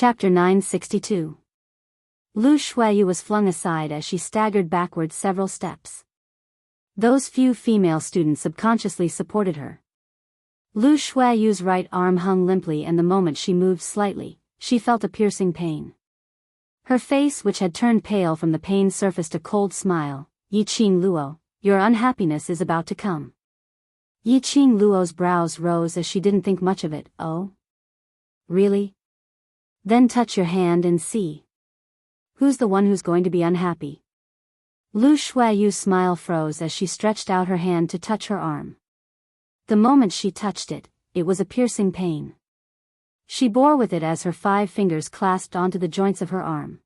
Chapter 962. Lu Shuiyu was flung aside as she staggered backward several steps. Those few female students subconsciously supported her. Lu Shuiyu's right arm hung limply, and the moment she moved slightly, she felt a piercing pain. Her face, which had turned pale from the pain, surfaced a cold smile. Yiqing Luo, your unhappiness is about to come. Yiqing Luo's brows rose as she didn't think much of it. Oh? Really? Then touch your hand and see. Who's the one who's going to be unhappy? Lu Shuiyu's smile froze as she stretched out her hand to touch her arm. The moment she touched it, it was a piercing pain. She bore with it as her 5 fingers clasped onto the joints of her arm.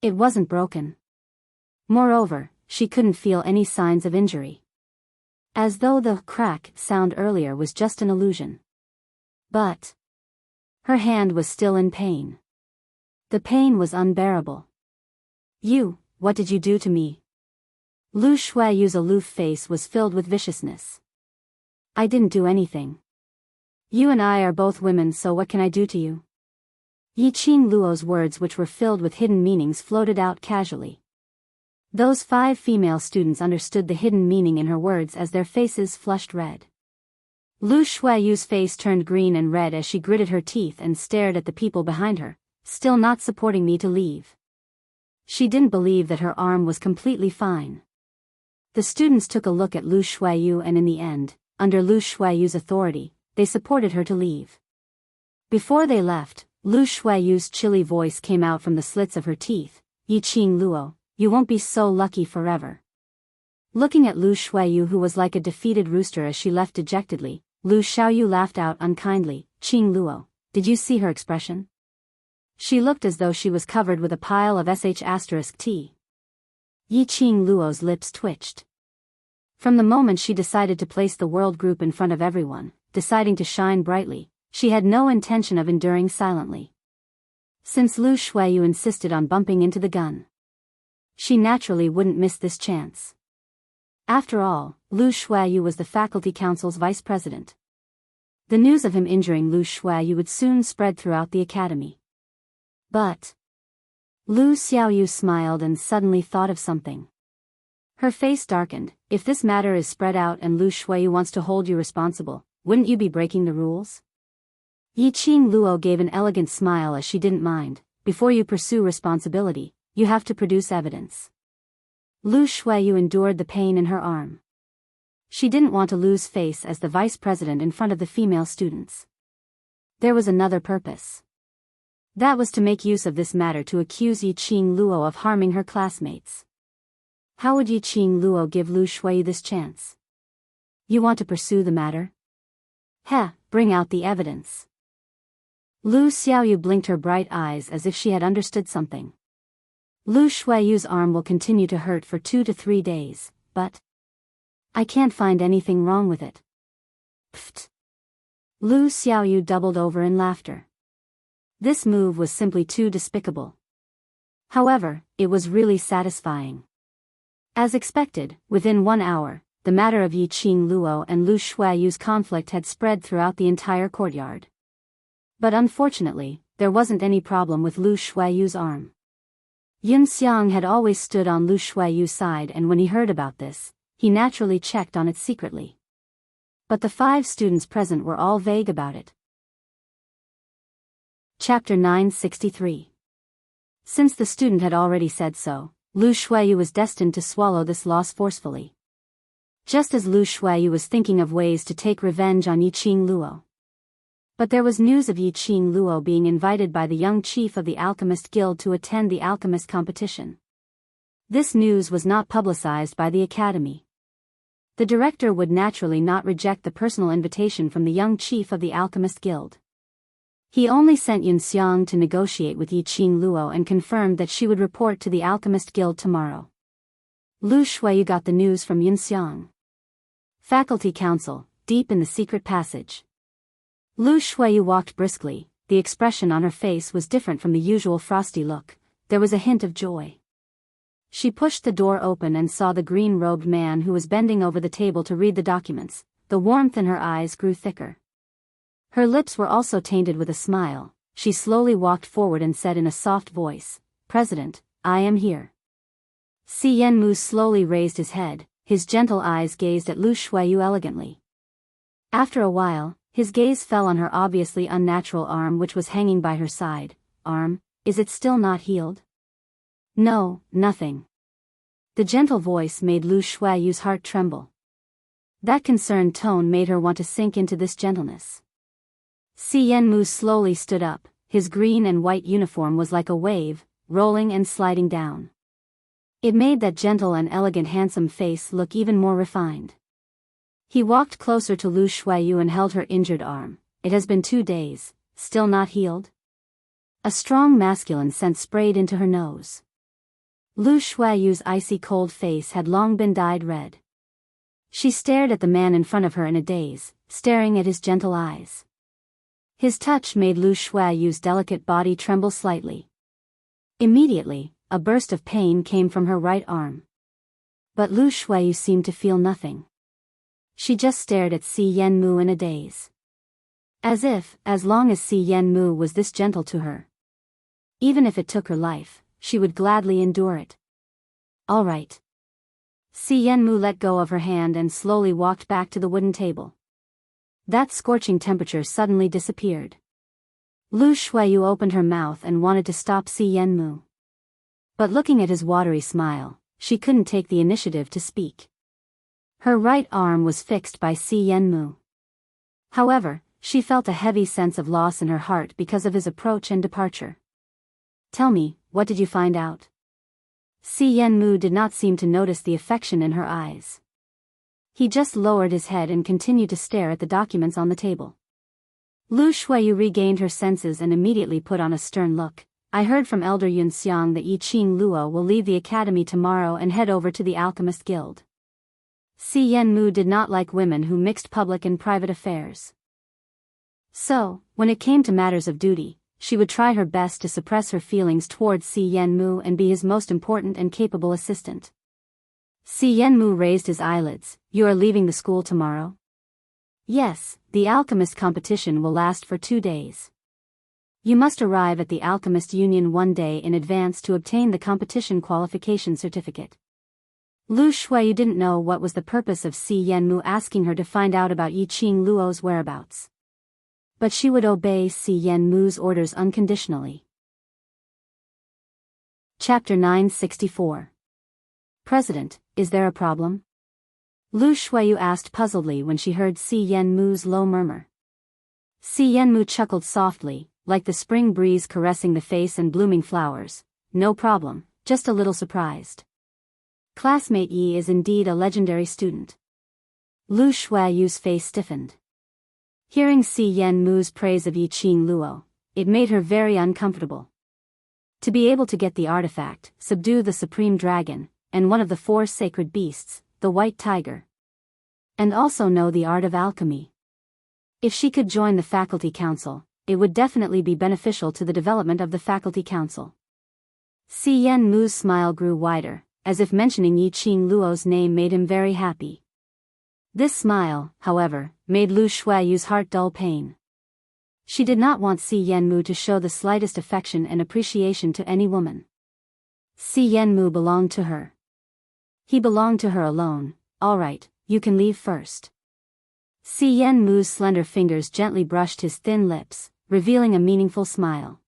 It wasn't broken. Moreover, she couldn't feel any signs of injury. As though the crack sound earlier was just an illusion. But her hand was still in pain. The pain was unbearable. You, what did you do to me? Lu Shuiyu's aloof face was filled with viciousness. I didn't do anything. You and I are both women, so what can I do to you? Yiqing Luo's words, which were filled with hidden meanings, floated out casually. Those 5 female students understood the hidden meaning in her words as their faces flushed red. Lu Shuiyu's face turned green and red as she gritted her teeth and stared at the people behind her, still not supporting me to leave. She didn't believe that her arm was completely fine. The students took a look at Lu Shuiyu, and in the end, under Lu Shuiyu's authority, they supported her to leave. Before they left, Lu Shuiyu's chilly voice came out from the slits of her teeth. Yiqing Luo, you won't be so lucky forever. Looking at Lu Shuiyu, who was like a defeated rooster as she left dejectedly, Lu Xiaoyu laughed out unkindly. Qing Luo, did you see her expression? She looked as though she was covered with a pile of sh*t. Yiqing Luo's lips twitched. From the moment she decided to place the world group in front of everyone, deciding to shine brightly, she had no intention of enduring silently. Since Lu Shuiyu insisted on bumping into the gun, she naturally wouldn't miss this chance. After all, Lu Shuiyu was the faculty council's vice president. The news of him injuring Lu Shuiyu would soon spread throughout the academy. But Lu Xiaoyu smiled and suddenly thought of something. Her face darkened. If this matter is spread out and Lu Shuiyu wants to hold you responsible, wouldn't you be breaking the rules? Yiqing Luo gave an elegant smile as she didn't mind. Before you pursue responsibility, you have to produce evidence. Lu Shuiyu endured the pain in her arm. She didn't want to lose face as the vice president in front of the female students. There was another purpose. That was to make use of this matter to accuse Yiqing Luo of harming her classmates. How would Yiqing Luo give Lu Shuiyu this chance? You want to pursue the matter? Bring out the evidence. Lu Xiaoyu blinked her bright eyes as if she had understood something. Lu Shuiyu's arm will continue to hurt for 2 to 3 days, but I can't find anything wrong with it. Pfft. Lu Xiaoyu doubled over in laughter. This move was simply too despicable. However, it was really satisfying. As expected, within 1 hour, the matter of Yiqing Luo and Lu Shuiyu's conflict had spread throughout the entire courtyard. But unfortunately, there wasn't any problem with Lu Shuiyu's arm. Yun Xiang had always stood on Lu Shuiyu's side, and when he heard about this, he naturally checked on it secretly. But the 5 students present were all vague about it. Chapter 963. Since the student had already said so, Lu Shuiyu was destined to swallow this loss forcefully. Just as Lu Shuiyu was thinking of ways to take revenge on Yiqing Luo. But there was news of Yiqing Luo being invited by the young chief of the Alchemist Guild to attend the alchemist competition. This news was not publicized by the academy. The director would naturally not reject the personal invitation from the young chief of the Alchemist Guild. He only sent Yun Xiang to negotiate with Yiqing Luo and confirmed that she would report to the Alchemist Guild tomorrow. Lu Shuiyu got the news from Yun Xiang. Faculty Council, deep in the secret passage. Lu Shuiyu walked briskly. The expression on her face was different from the usual frosty look. There was a hint of joy. She pushed the door open and saw the green-robed man who was bending over the table to read the documents. The warmth in her eyes grew thicker. Her lips were also tainted with a smile. she slowly walked forward and said in a soft voice, "President, I am here." Si Yenmu slowly raised his head, his gentle eyes gazed at Lu Shuiyu elegantly. After a while, his gaze fell on her obviously unnatural arm which was hanging by her side. "Arm, is it still not healed?" "No, nothing." The gentle voice made Lu Shuiyu's heart tremble. That concerned tone made her want to sink into this gentleness. Si Yenmu slowly stood up, his green and white uniform was like a wave, rolling and sliding down. It made that gentle and elegant handsome face look even more refined. He walked closer to Lu Shuiyu and held her injured arm. "It has been 2 days, still not healed?" A strong masculine scent sprayed into her nose. Lu Shuiyu's icy cold face had long been dyed red. She stared at the man in front of her in a daze, staring at his gentle eyes. His touch made Lu Shuiyu's delicate body tremble slightly. Immediately, a burst of pain came from her right arm. But Lu Shuiyu seemed to feel nothing. She just stared at Si Yenmu in a daze. As if, as long as Si Yenmu was this gentle to her, even if it took her life, she would gladly endure it. "All right." Si Yenmu let go of her hand and slowly walked back to the wooden table. That scorching temperature suddenly disappeared. Lu Shuiyu opened her mouth and wanted to stop Si Yenmu. But looking at his watery smile, she couldn't take the initiative to speak. Her right arm was fixed by Si Yenmu. However, she felt a heavy sense of loss in her heart because of his approach and departure. "Tell me, what did you find out?" Si Yenmu did not seem to notice the affection in her eyes. He just lowered his head and continued to stare at the documents on the table. Lu Shuiyu regained her senses and immediately put on a stern look. "I heard from Elder Yunxiang that Yiqing Luo will leave the academy tomorrow and head over to the Alchemist Guild." Si Yenmu did not like women who mixed public and private affairs. So, when it came to matters of duty, she would try her best to suppress her feelings towards Si Yenmu and be his most important and capable assistant. Si Yenmu raised his eyelids. "You are leaving the school tomorrow?" "Yes, the alchemist competition will last for 2 days. You must arrive at the Alchemist Union 1 day in advance to obtain the competition qualification certificate." Lu Shuiyu didn't know what was the purpose of Si Yenmu asking her to find out about Yiqing Luo's whereabouts. But she would obey Si Yenmu's orders unconditionally. Chapter 964. "President, is there a problem?" Lu Shuiyu asked puzzledly when she heard Si Yenmu's low murmur. Si Yenmu chuckled softly, like the spring breeze caressing the face and blooming flowers. "No problem, just a little surprised. Classmate Yi is indeed a legendary student." Lu Shuiyu's face stiffened. Hearing Si Yenmu's praise of Yiqing Luo, it made her very uncomfortable. To be able to get the artifact, subdue the supreme dragon, and one of the 4 sacred beasts, the white tiger, and also know the art of alchemy. If she could join the faculty council, it would definitely be beneficial to the development of the faculty council. Si Yenmu's smile grew wider, as if mentioning Yiqing Luo's name made him very happy. This smile, however, made Lu Shuiyu's heart dull pain. She did not want Si Yenmu to show the slightest affection and appreciation to any woman. Si Yenmu belonged to her. He belonged to her alone. "All right, you can leave first." Si Yenmu's slender fingers gently brushed his thin lips, revealing a meaningful smile.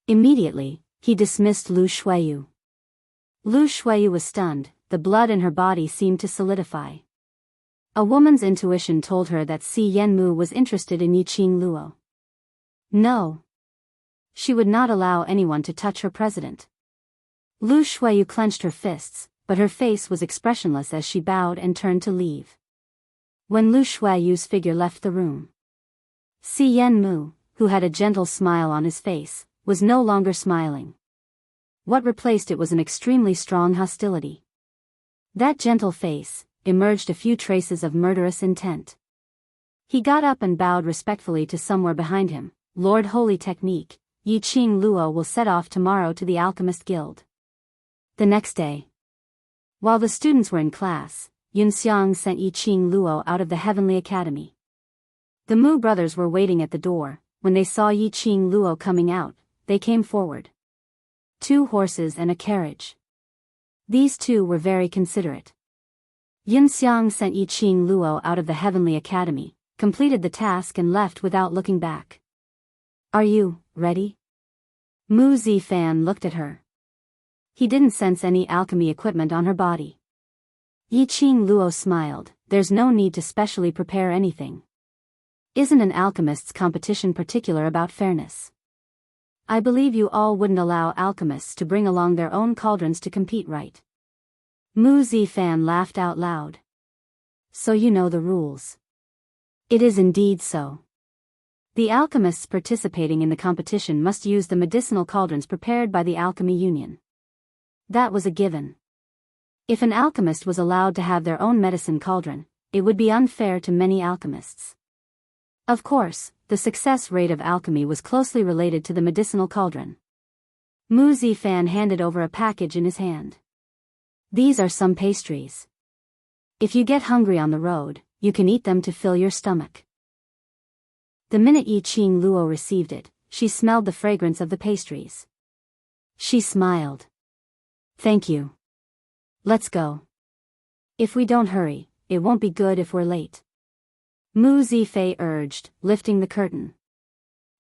Immediately, he dismissed Lu Shuiyu. Lu Shuiyu was stunned, the blood in her body seemed to solidify. A woman's intuition told her that Si Yenmu was interested in Yiqing Luo. No. She would not allow anyone to touch her president. Lu Shuiyu clenched her fists, but her face was expressionless as she bowed and turned to leave. When Lu Shuiyu's figure left the room, Si Yenmu, who had a gentle smile on his face, was no longer smiling. What replaced it was an extremely strong hostility. That gentle face emerged a few traces of murderous intent. He got up and bowed respectfully to somewhere behind him. "Lord Holy Technique, Yiqing Luo will set off tomorrow to the Alchemist Guild." The next day, while the students were in class, Yunxiang sent Yiqing Luo out of the Heavenly Academy. The Mu brothers were waiting at the door, when they saw Yi Qing Luo coming out, they came forward. 2 horses and a carriage. These two were very considerate. Yun Xiang sent Yi Qing Luo out of the Heavenly Academy, completed the task and left without looking back. Are you ready? Mu Zifan looked at her. He didn't sense any alchemy equipment on her body. Yi Qing Luo smiled. There's no need to specially prepare anything. Isn't an alchemist's competition particular about fairness? I believe you all wouldn't allow alchemists to bring along their own cauldrons to compete, right? Mu Zifan laughed out loud. So you know the rules. It is indeed so. The alchemists participating in the competition must use the medicinal cauldrons prepared by the Alchemy Union. That was a given. If an alchemist was allowed to have their own medicine cauldron, it would be unfair to many alchemists. Of course, the success rate of alchemy was closely related to the medicinal cauldron. Mu Zifan handed over a package in his hand. These are some pastries. If you get hungry on the road, you can eat them to fill your stomach. The minute Yi Qing Luo received it, she smelled the fragrance of the pastries. She smiled. Thank you. Let's go. If we don't hurry, it won't be good if we're late. Mu Zifei urged, lifting the curtain.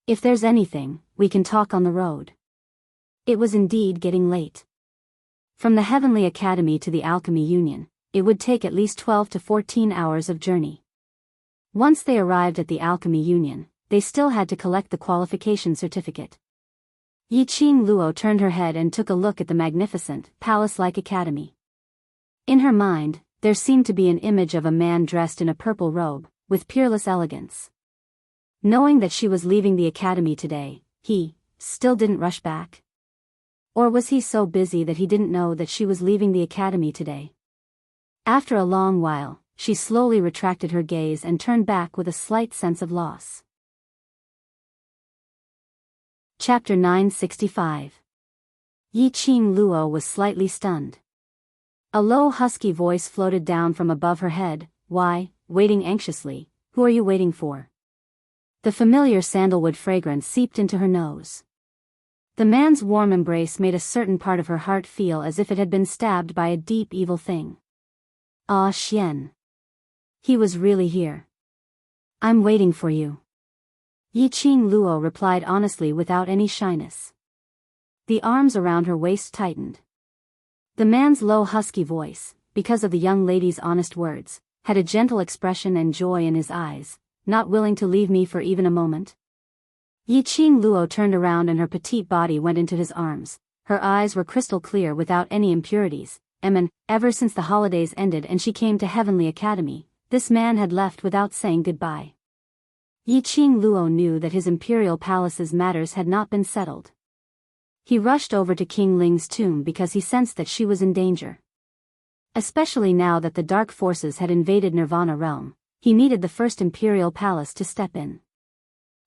If there's anything, we can talk on the road. It was indeed getting late. From the Heavenly Academy to the Alchemy Union, it would take at least 12 to 14 hours of journey. Once they arrived at the Alchemy Union, they still had to collect the qualification certificate. Yi Qing Luo turned her head and took a look at the magnificent, palace-like academy. In her mind, there seemed to be an image of a man dressed in a purple robe, with peerless elegance. Knowing that she was leaving the academy today, he still didn't rush back. Or was he so busy that he didn't know that she was leaving the academy today? After a long while, she slowly retracted her gaze and turned back with a slight sense of loss. Chapter 965. Yi Qing Luo was slightly stunned. A low husky voice floated down from above her head. Why, waiting anxiously, who are you waiting for? The familiar sandalwood fragrance seeped into her nose. The man's warm embrace made a certain part of her heart feel as if it had been stabbed by a deep evil thing. Ah, Xian. He was really here. I'm waiting for you. Yi Qing Luo replied honestly without any shyness. The arms around her waist tightened. The man's low husky voice, because of the young lady's honest words, had a gentle expression and joy in his eyes. Not willing to leave me for even a moment? Yi Qing Luo turned around and her petite body went into his arms. Her eyes were crystal clear without any impurities. Ever since the holidays ended and she came to Heavenly Academy, this man had left without saying goodbye. Yi Qing Luo knew that his imperial palace's matters had not been settled. He rushed over to King Ling's tomb because he sensed that she was in danger. Especially now that the dark forces had invaded Nirvana realm, he needed the first imperial palace to step in.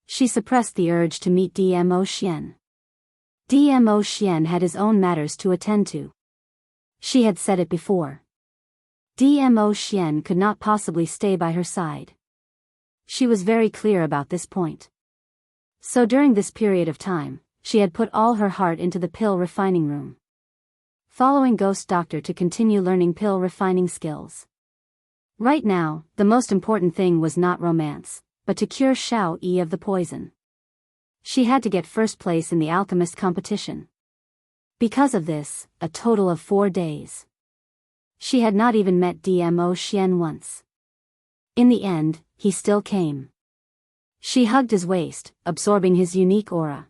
She suppressed the urge to meet Dmo Xian. Dmo Xian had his own matters to attend to. She had said it before. Dmo Xian could not possibly stay by her side. She was very clear about this point. So during this period of time, she had put all her heart into the pill refining room. Following Ghost Doctor to continue learning pill refining skills. Right now, the most important thing was not romance, but to cure Xiao Yi of the poison. She had to get first place in the alchemist competition. Because of this, a total of 4 days. She had not even met Dmo Xian once. In the end, he still came. She hugged his waist, absorbing his unique aura.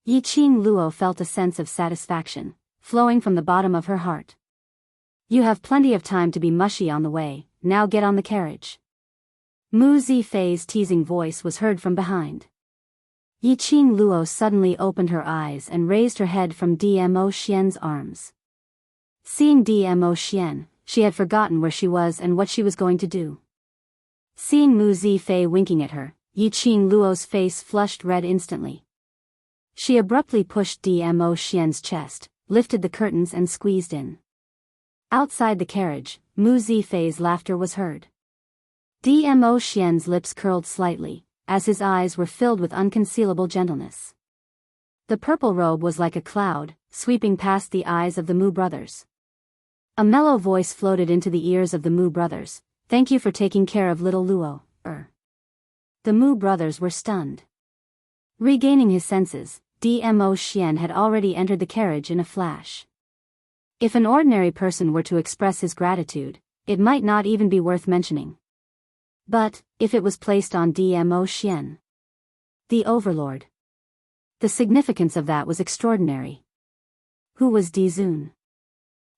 Yi Qing Luo felt a sense of satisfaction, flowing from the bottom of her heart. You have plenty of time to be mushy on the way, now get on the carriage. Mu Zifei's teasing voice was heard from behind. Yi Qing Luo suddenly opened her eyes and raised her head from Dmo Xian's arms. Seeing Dmo Xian, she had forgotten where she was and what she was going to do. Seeing Mu Zifei winking at her, Yi Qing Luo's face flushed red instantly. She abruptly pushed Dmo Xian's chest, lifted the curtains and squeezed in. Outside the carriage, Mu Zifei's laughter was heard. Dmo Xian's lips curled slightly, as his eyes were filled with unconcealable gentleness. The purple robe was like a cloud, sweeping past the eyes of the Mu brothers. A mellow voice floated into the ears of the Mu brothers. "Thank you for taking care of little Luo, The Mu brothers were stunned. Regaining his senses, Dmo Xian had already entered the carriage in a flash. If an ordinary person were to express his gratitude, it might not even be worth mentioning. But, if it was placed on Dmo Xian, the overlord, the significance of that was extraordinary. Who was Di Zun?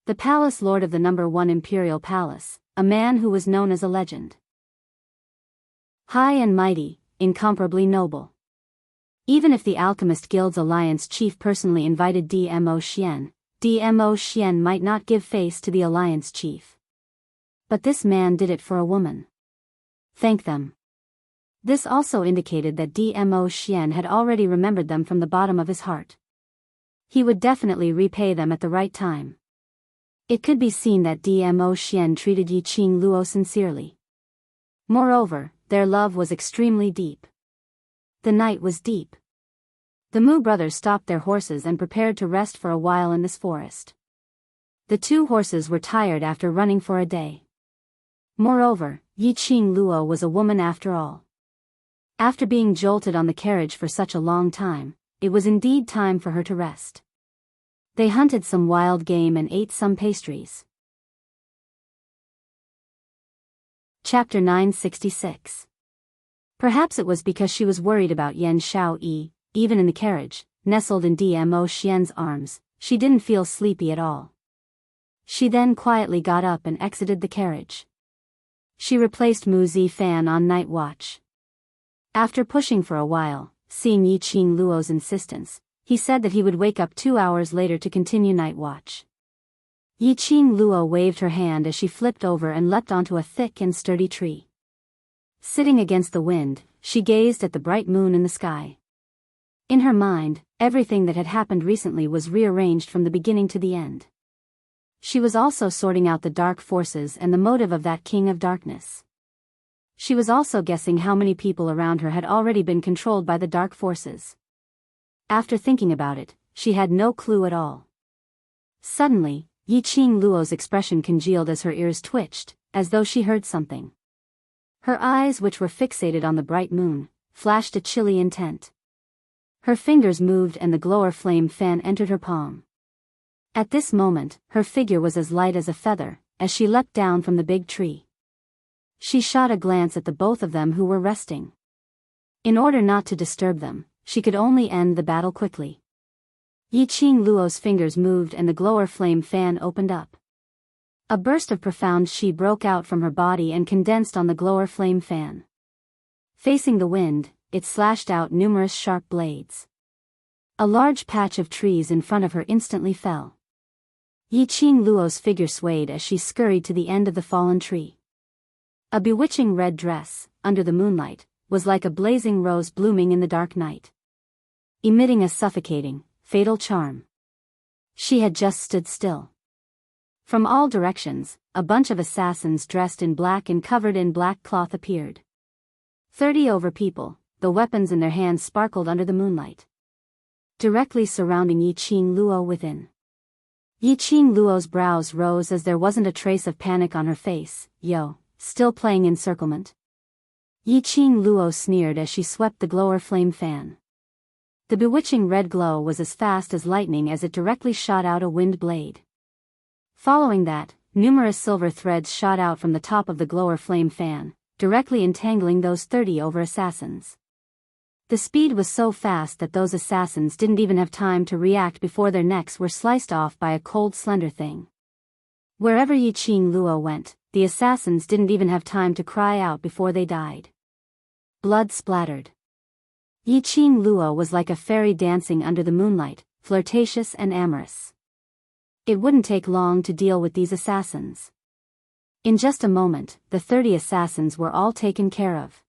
The palace lord of the number 1 imperial palace, a man who was known as a legend. High and mighty, incomparably noble. Even if the Alchemist Guild's alliance chief personally invited Dmo Xian might not give face to the alliance chief. But this man did it for a woman. Thank them. This also indicated that Dmo Xian had already remembered them from the bottom of his heart. He would definitely repay them at the right time. It could be seen that Dmo Xian treated Yiqing Luo sincerely. Moreover, their love was extremely deep. The night was deep. The Mu brothers stopped their horses and prepared to rest for a while in this forest. The 2 horses were tired after running for a day. Moreover, Yiqing Luo was a woman after all. After being jolted on the carriage for such a long time, it was indeed time for her to rest. They hunted some wild game and ate some pastries. Chapter 966. Perhaps it was because she was worried about Yan Xiaoyi. Even in the carriage, nestled in Dmo Xian's arms, she didn't feel sleepy at all. She then quietly got up and exited the carriage. She replaced Mu Zifan on night watch. After pushing for a while, seeing Yiqing Luo's insistence, he said that he would wake up 2 hours later to continue night watch. Yiqing Luo waved her hand as she flipped over and leapt onto a thick and sturdy tree. Sitting against the wind, she gazed at the bright moon in the sky. In her mind, everything that had happened recently was rearranged from the beginning to the end. She was also sorting out the dark forces and the motive of that king of darkness. She was also guessing how many people around her had already been controlled by the dark forces. After thinking about it, she had no clue at all. Suddenly, Yiqing Luo's expression congealed as her ears twitched, as though she heard something. Her eyes, which were fixated on the bright moon, flashed a chilly intent. Her fingers moved and the glower flame fan entered her palm. At this moment, her figure was as light as a feather, as she leapt down from the big tree. She shot a glance at the both of them who were resting. In order not to disturb them, she could only end the battle quickly. Yiqing Luo's fingers moved and the glower flame fan opened up. A burst of profound qi broke out from her body and condensed on the glower flame fan. Facing the wind, it slashed out numerous sharp blades. A large patch of trees in front of her instantly fell. Yiqing Luo's figure swayed as she scurried to the end of the fallen tree. A bewitching red dress, under the moonlight, was like a blazing rose blooming in the dark night, emitting a suffocating, fatal charm. She had just stood still. From all directions, a bunch of assassins dressed in black and covered in black cloth appeared. 30 over people, the weapons in their hands sparkled under the moonlight. Directly surrounding Yiqing Luo within. Yiqing Luo's brows rose as there wasn't a trace of panic on her face. "Yo, still playing encirclement?" Yiqing Luo sneered as she swept the glower flame fan. The bewitching red glow was as fast as lightning as it directly shot out a wind blade. Following that, numerous silver threads shot out from the top of the glower flame fan, directly entangling those 30 over assassins. The speed was so fast that those assassins didn't even have time to react before their necks were sliced off by a cold slender thing. Wherever Yiqing Luo went, the assassins didn't even have time to cry out before they died. Blood splattered. Yiqing Luo was like a fairy dancing under the moonlight, flirtatious and amorous. It wouldn't take long to deal with these assassins. In just a moment, the 30 assassins were all taken care of.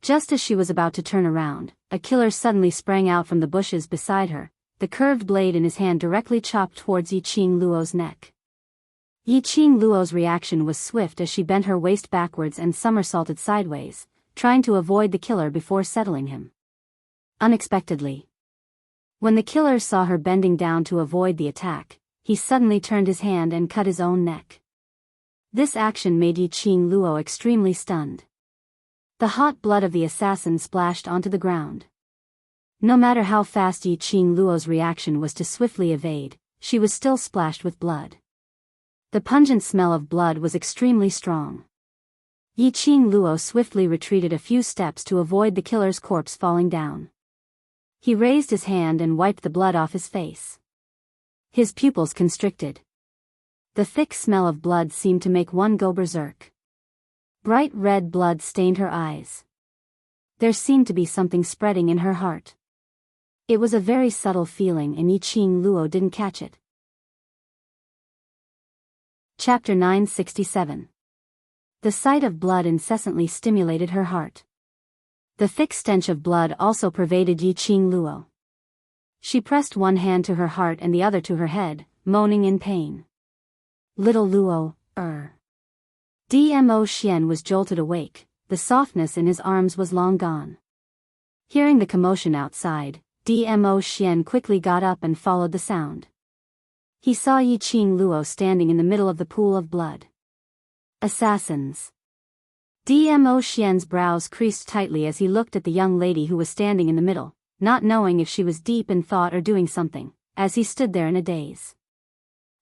Just as she was about to turn around, a killer suddenly sprang out from the bushes beside her, the curved blade in his hand directly chopped towards Yiqing Luo's neck. Yiqing Luo's reaction was swift as she bent her waist backwards and somersaulted sideways, trying to avoid the killer before settling him. Unexpectedly, when the killer saw her bending down to avoid the attack, he suddenly turned his hand and cut his own neck. This action made Yiqing Luo extremely stunned. The hot blood of the assassin splashed onto the ground. No matter how fast Yiqing Luo's reaction was to swiftly evade, she was still splashed with blood. The pungent smell of blood was extremely strong. Yiqing Luo swiftly retreated a few steps to avoid the killer's corpse falling down. He raised his hand and wiped the blood off his face. His pupils constricted. The thick smell of blood seemed to make one go berserk. Bright red blood stained her eyes. There seemed to be something spreading in her heart. It was a very subtle feeling and Yiqing Luo didn't catch it. Chapter 967. The sight of blood incessantly stimulated her heart. The thick stench of blood also pervaded Yiqing Luo. She pressed one hand to her heart and the other to her head, moaning in pain. Little Luo, Dmo Xian was jolted awake, the softness in his arms was long gone. Hearing the commotion outside, Dmo Xian quickly got up and followed the sound. He saw Yiqing Luo standing in the middle of the pool of blood. Assassins. Dmo Xian's brows creased tightly as he looked at the young lady who was standing in the middle, not knowing if she was deep in thought or doing something, as he stood there in a daze.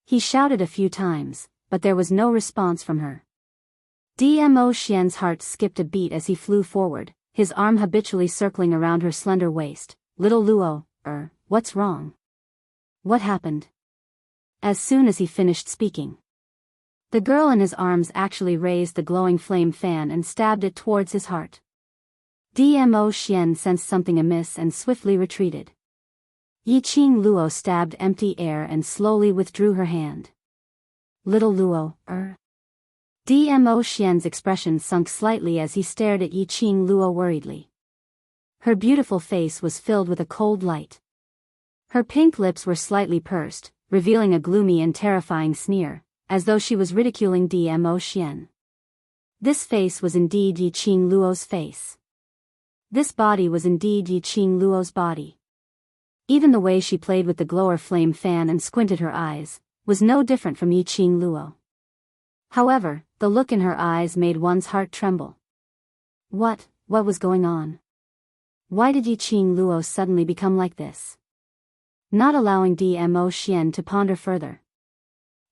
He shouted a few times, but there was no response from her. Dmo Xian's heart skipped a beat as he flew forward, his arm habitually circling around her slender waist. Little Luo, what's wrong? What happened? As soon as he finished speaking, the girl in his arms actually raised the glowing flame fan and stabbed it towards his heart. Dmo Xian sensed something amiss and swiftly retreated. Yiqing Luo stabbed empty air and slowly withdrew her hand. Little Luo, Dmo Xian's expression sunk slightly as he stared at Yiqing Luo worriedly. Her beautiful face was filled with a cold light. Her pink lips were slightly pursed, revealing a gloomy and terrifying sneer, as though she was ridiculing Dmo Xian. This face was indeed Yiqing Luo's face. This body was indeed Yiqing Luo's body. Even the way she played with the glower flame fan and squinted her eyes, was no different from Yiqing Luo. However, the look in her eyes made one's heart tremble. What was going on? Why did Yiqing Luo suddenly become like this? Not allowing Dmo Xian to ponder further,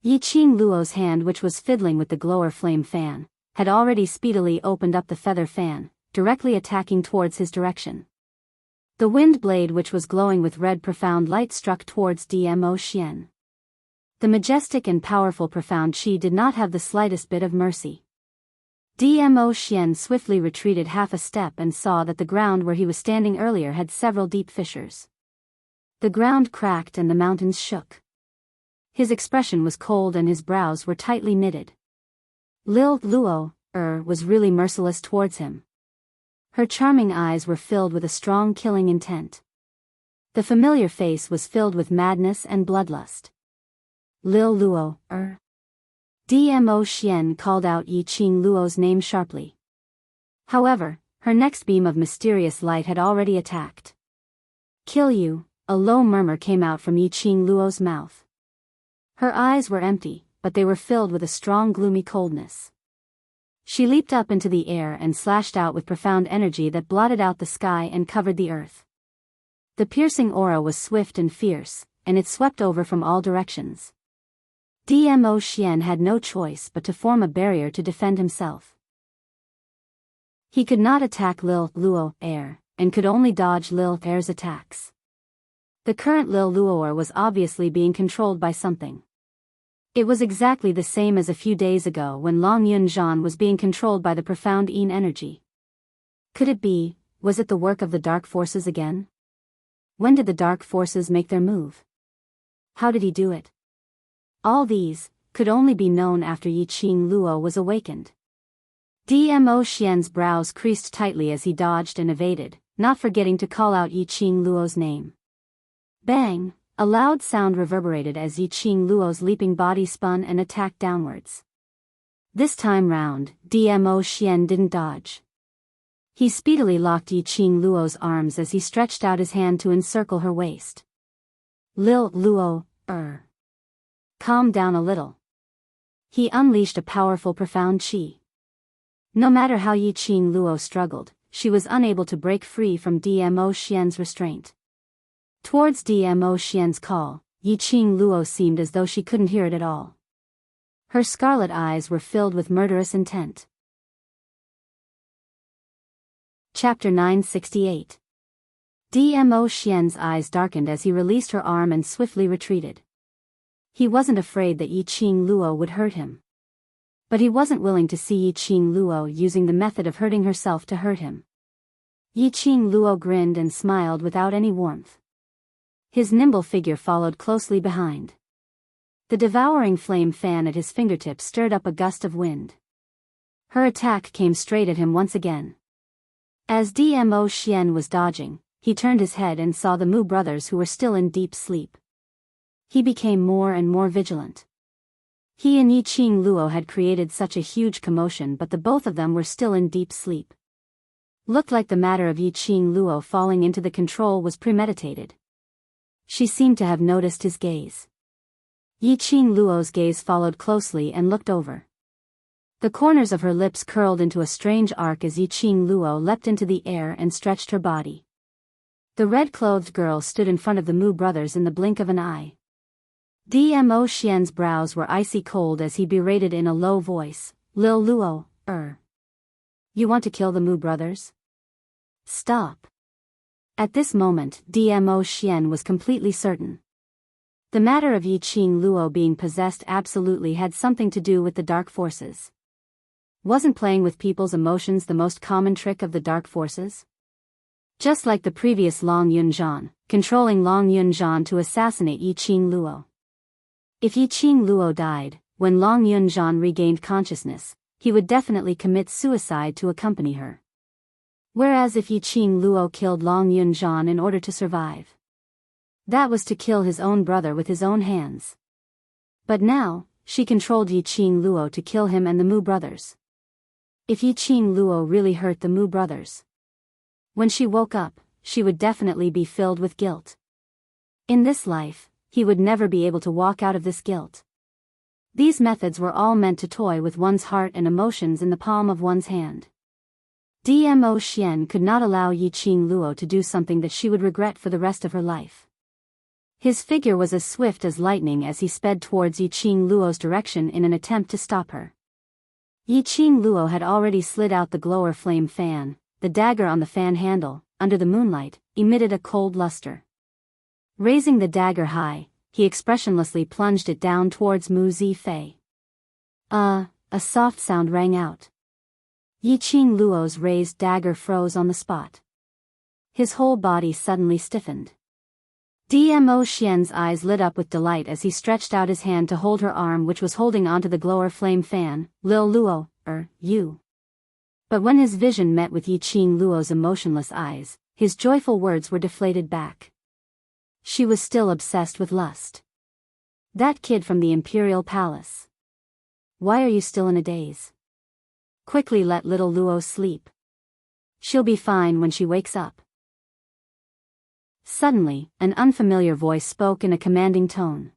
Yiqing Luo's hand, which was fiddling with the glower flame fan, had already speedily opened up the feather fan, directly attacking towards his direction. The wind blade, which was glowing with red profound light, struck towards Dmo Xian. The majestic and powerful profound chi did not have the slightest bit of mercy. Dmo Xian swiftly retreated half a step and saw that the ground where he was standing earlier had several deep fissures. The ground cracked and the mountains shook. His expression was cold and his brows were tightly knitted. Lil Luo, was really merciless towards him. Her charming eyes were filled with a strong killing intent. The familiar face was filled with madness and bloodlust. Lil Luo, Dmo Xian called out Yiqing Luo's name sharply. However, her next beam of mysterious light had already attacked. Kill you, a low murmur came out from Yiqing Luo's mouth. Her eyes were empty, but they were filled with a strong gloomy coldness. She leaped up into the air and slashed out with profound energy that blotted out the sky and covered the earth. The piercing aura was swift and fierce, and it swept over from all directions. Dmo Xian had no choice but to form a barrier to defend himself. He could not attack Lil Luo, and could only dodge Lil Air's attacks. The current Lil Luo was obviously being controlled by something. It was exactly the same as a few days ago when Long Yun Zhan was being controlled by the profound Yin energy. Could it be, was it the work of the dark forces again? When did the dark forces make their move? How did he do it? All these could only be known after Yiqing Luo was awakened. Dmo Xian's brows creased tightly as he dodged and evaded, not forgetting to call out Yiqing Luo's name. Bang! A loud sound reverberated as Yiqing Luo's leaping body spun and attacked downwards. This time round, Dmo Xian didn't dodge. He speedily locked Yiqing Luo's arms as he stretched out his hand to encircle her waist. Lil Luo, calm down a little. He unleashed a powerful profound qi. No matter how Yiqing Luo struggled, she was unable to break free from Dmo Xian's restraint. Towards Dmo Xian's call, Yiqing Luo seemed as though she couldn't hear it at all. Her scarlet eyes were filled with murderous intent. Chapter 968. Dmo Xian's eyes darkened as he released her arm and swiftly retreated. He wasn't afraid that Yiqing Luo would hurt him. But he wasn't willing to see Yiqing Luo using the method of hurting herself to hurt him. Yiqing Luo grinned and smiled without any warmth. His nimble figure followed closely behind. The devouring flame fan at his fingertips stirred up a gust of wind. Her attack came straight at him once again. As Dmo Xian was dodging, he turned his head and saw the Mu brothers who were still in deep sleep. He became more and more vigilant. He and Yiqing Luo had created such a huge commotion, but the both of them were still in deep sleep. Looked like the matter of Yiqing Luo falling into the control was premeditated. She seemed to have noticed his gaze. Yiqing Luo's gaze followed closely and looked over. The corners of her lips curled into a strange arc as Yiqing Luo leapt into the air and stretched her body. The red-clothed girl stood in front of the Mu brothers in the blink of an eye. Dmo Xian's brows were icy cold as he berated in a low voice, Lil Luo, You want to kill the Mu brothers? Stop. At this moment, Dmo Xian was completely certain. The matter of Yiqing Luo being possessed absolutely had something to do with the dark forces. Wasn't playing with people's emotions the most common trick of the dark forces? Just like the previous Long Yunzhan, controlling Long Yunzhan to assassinate Yiqing Luo. If Yiqing Luo died, when Long Yunzhan regained consciousness, he would definitely commit suicide to accompany her. Whereas if Yiqing Luo killed Long Yunzhan in order to survive, that was to kill his own brother with his own hands. But now, she controlled Yiqing Luo to kill him and the Mu brothers. If Yiqing Luo really hurt the Mu brothers, when she woke up, she would definitely be filled with guilt. In this life, he would never be able to walk out of this guilt. These methods were all meant to toy with one's heart and emotions in the palm of one's hand. Dmo Xian could not allow Yiqing Luo to do something that she would regret for the rest of her life. His figure was as swift as lightning as he sped towards Yiqing Luo's direction in an attempt to stop her. Yiqing Luo had already slid out the glower flame fan. The dagger on the fan handle, under the moonlight, emitted a cold luster. Raising the dagger high, he expressionlessly plunged it down towards Mu Zifei. A soft sound rang out. Yiqing Luo's raised dagger froze on the spot. His whole body suddenly stiffened. Dmo Xian's eyes lit up with delight as he stretched out his hand to hold her arm, which was holding onto the glower flame fan. Lil Luo, you. But when his vision met with Yiqing Luo's emotionless eyes, his joyful words were deflated back. She was still obsessed with lust. That kid from the Imperial Palace. Why are you still in a daze? Quickly let little Luo sleep. She'll be fine when she wakes up. Suddenly, an unfamiliar voice spoke in a commanding tone.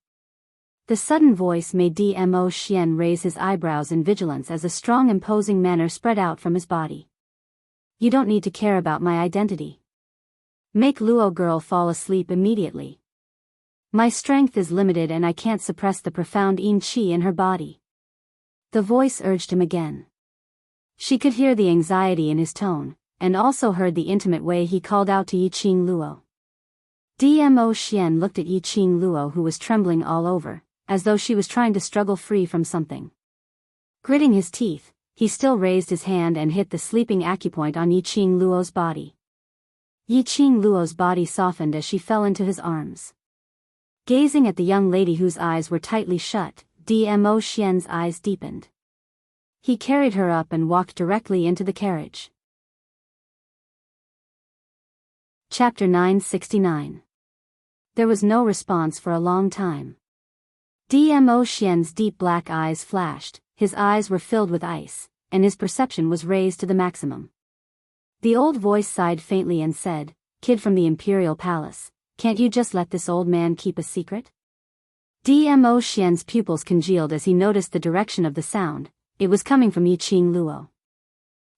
The sudden voice made Dmo Xian raise his eyebrows in vigilance as a strong imposing manner spread out from his body. You don't need to care about my identity. Make Luo girl fall asleep immediately. My strength is limited and I can't suppress the profound yin qi in her body. The voice urged him again. She could hear the anxiety in his tone, and also heard the intimate way he called out to Yiqing Luo. Dmo Xian looked at Yiqing Luo, who was trembling all over, as though she was trying to struggle free from something. Gritting his teeth, he still raised his hand and hit the sleeping acupoint on Yiqing Luo's body. Yiqing Luo's body softened as she fell into his arms. Gazing at the young lady whose eyes were tightly shut, Dmo Xian's eyes deepened. He carried her up and walked directly into the carriage. Chapter 969. There was no response for a long time. Dmo Xian's deep black eyes flashed, his eyes were filled with ice, and his perception was raised to the maximum. The old voice sighed faintly and said, "Kid from the Imperial Palace, can't you just let this old man keep a secret?" Dmo Xian's pupils congealed as he noticed the direction of the sound. It was coming from Yiqing Luo.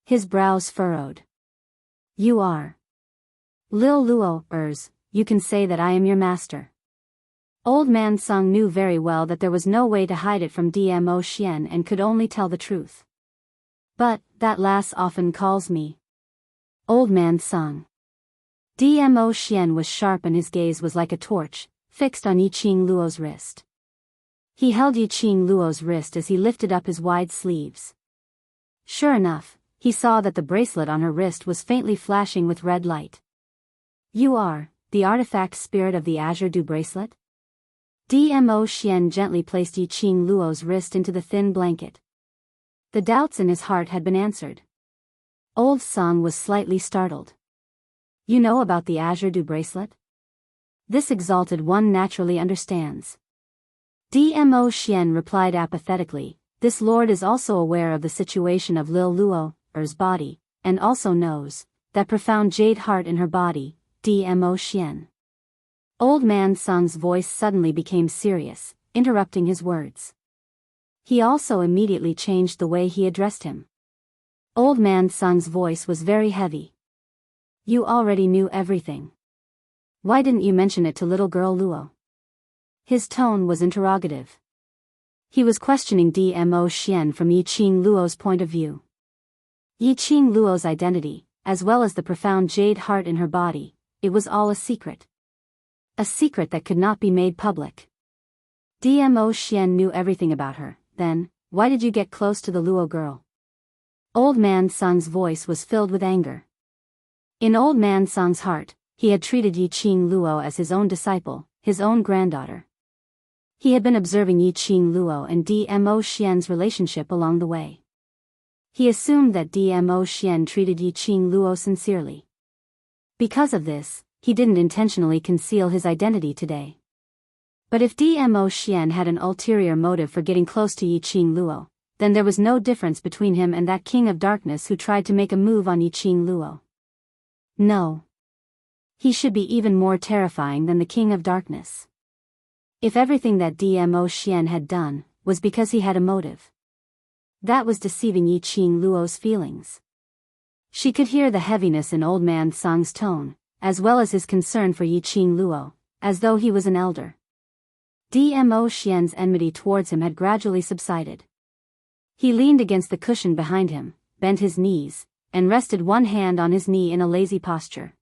His brows furrowed. "You are Lil Luo, you can say that I am your master." Old man Song knew very well that there was no way to hide it from Dmo Xian and could only tell the truth. "But, that lass often calls me Old man Song." Dmo Xian was sharp and his gaze was like a torch, fixed on Yiqing Luo's wrist. He held Yiqing Luo's wrist as he lifted up his wide sleeves. Sure enough, he saw that the bracelet on her wrist was faintly flashing with red light. "You are the artifact spirit of the Azure Dew bracelet?" Dmo Xian gently placed Yiqing Luo's wrist into the thin blanket. The doubts in his heart had been answered. Old Song was slightly startled. "You know about the Azure Dew bracelet?" "This exalted one naturally understands." Dmo Xian replied apathetically, "This lord is also aware of the situation of Lil Luo's body, and also knows that profound jade heart in her body, Dmo Xian." Old man Song's voice suddenly became serious, interrupting his words. He also immediately changed the way he addressed him. Old man Song's voice was very heavy. "You already knew everything. Why didn't you mention it to little girl Luo?" His tone was interrogative. He was questioning Dmo Xian from Yiqing Luo's point of view. Yiqing Luo's identity, as well as the profound jade heart in her body, it was all a secret. A secret that could not be made public. Dmo Xian knew everything about her, then, why did you get close to the Luo girl? Old man Song's voice was filled with anger. In old man Song's heart, he had treated Yiqing Luo as his own disciple, his own granddaughter. He had been observing Yiqing Luo and Dmo Xian's relationship along the way. He assumed that Dmo Xian treated Yiqing Luo sincerely. Because of this, he didn't intentionally conceal his identity today. But if Dmo Xian had an ulterior motive for getting close to Yiqing Luo, then there was no difference between him and that king of darkness who tried to make a move on Yiqing Luo. No. He should be even more terrifying than the king of darkness. If everything that Dmo Xian had done was because he had a motive, that was deceiving Yiqing Luo's feelings. She could hear the heaviness in old man Song's tone, as well as his concern for Yiqing Luo, as though he was an elder. Dmo Xian's enmity towards him had gradually subsided. He leaned against the cushion behind him, bent his knees, and rested one hand on his knee in a lazy posture.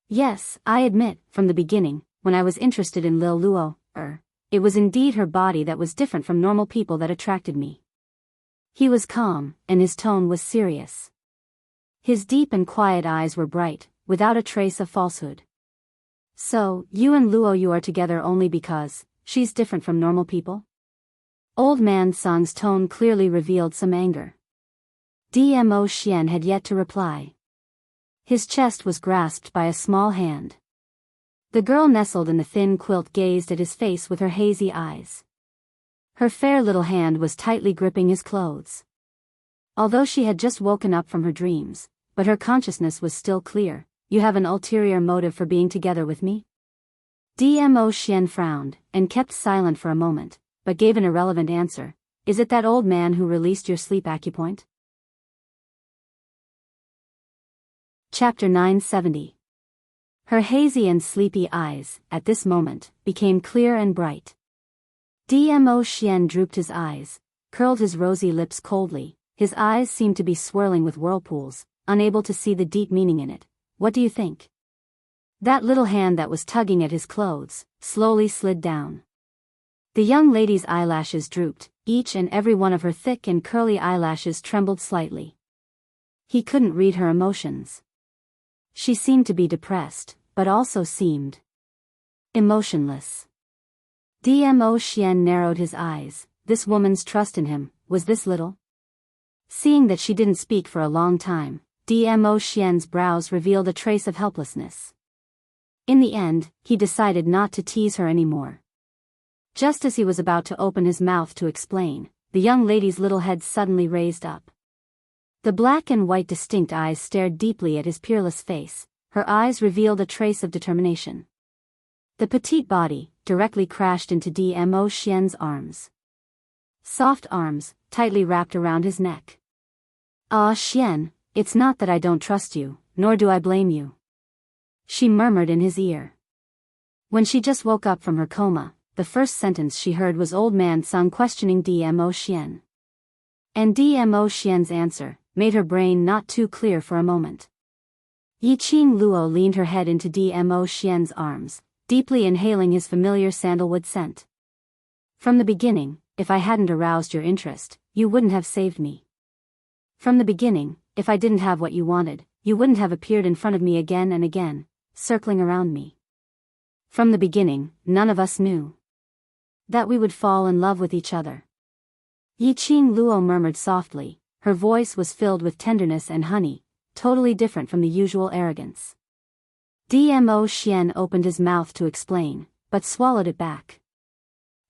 "Yes, I admit, from the beginning, when I was interested in Lil Luo, it was indeed her body that was different from normal people that attracted me." He was calm, and his tone was serious. His deep and quiet eyes were bright, without a trace of falsehood. "So, you and Luo you are together only because she's different from normal people?" Old man Song's tone clearly revealed some anger. Dmo Xian had yet to reply. His chest was grasped by a small hand. The girl nestled in the thin quilt gazed at his face with her hazy eyes. Her fair little hand was tightly gripping his clothes. Although she had just woken up from her dreams, but her consciousness was still clear. "You have an ulterior motive for being together with me?" Dmo Xian frowned, and kept silent for a moment, but gave an irrelevant answer. "Is it that old man who released your sleep acupoint?" Chapter 970. Her hazy and sleepy eyes, at this moment, became clear and bright. Dmo Xian drooped his eyes, curled his rosy lips coldly. His eyes seemed to be swirling with whirlpools, unable to see the deep meaning in it. "What do you think?" That little hand that was tugging at his clothes slowly slid down. The young lady's eyelashes drooped, each and every one of her thick and curly eyelashes trembled slightly. He couldn't read her emotions. She seemed to be depressed, but also seemed emotionless. Dmo Xian narrowed his eyes. This woman's trust in him, was this little? Seeing that she didn't speak for a long time, Dmo Xian's brows revealed a trace of helplessness. In the end, he decided not to tease her anymore. Just as he was about to open his mouth to explain, the young lady's little head suddenly raised up. The black and white distinct eyes stared deeply at his peerless face, her eyes revealed a trace of determination. The petite body directly crashed into Dmo Xian's arms. Soft arms, tightly wrapped around his neck. "Ah, Xian, it's not that I don't trust you, nor do I blame you," she murmured in his ear. When she just woke up from her coma, the first sentence she heard was Old Man Sung questioning Dmo Xian. And Dmo Xian's answer made her brain not too clear for a moment. Yiqing Luo leaned her head into Dmo Xian's arms, deeply inhaling his familiar sandalwood scent. "From the beginning, if I hadn't aroused your interest, you wouldn't have saved me. From the beginning, if I didn't have what you wanted, you wouldn't have appeared in front of me again and again, circling around me. From the beginning, none of us knew that we would fall in love with each other." Yiqing Luo murmured softly, her voice was filled with tenderness and honey, totally different from the usual arrogance. Dmo Xian opened his mouth to explain, but swallowed it back.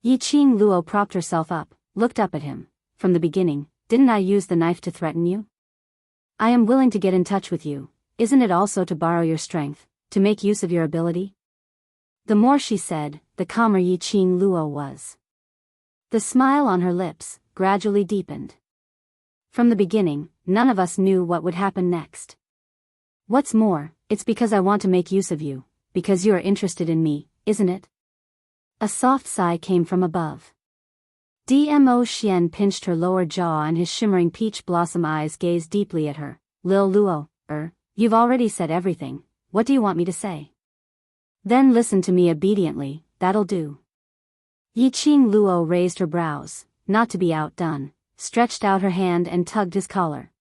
Yiqing Luo propped herself up, looked up at him. "From the beginning, didn't I use the knife to threaten you? I am willing to get in touch with you, isn't it also to borrow your strength, to make use of your ability?" The more she said, the calmer Yiqing Luo was. The smile on her lips gradually deepened. "From the beginning, none of us knew what would happen next. What's more, it's because I want to make use of you, because you are interested in me, isn't it?" A soft sigh came from above. Dmo Xian pinched her lower jaw and his shimmering peach blossom eyes gazed deeply at her. "Lil Luo, you've already said everything, what do you want me to say?" "Then listen to me obediently, that'll do." Yiqing Luo raised her brows, not to be outdone, stretched out her hand and tugged his collar.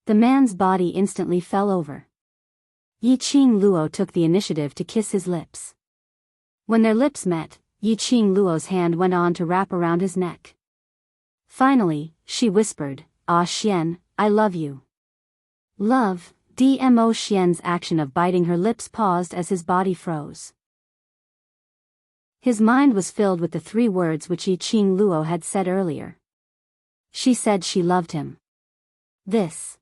The man's body instantly fell over. Yiqing Luo took the initiative to kiss his lips. When their lips met, Yiqing Luo's hand went on to wrap around his neck. Finally, she whispered, "Ah Xian, I love you." "Love?" Dmo Xian's action of biting her lips paused as his body froze. His mind was filled with the three words which Yiqing Luo had said earlier. She said she loved him. This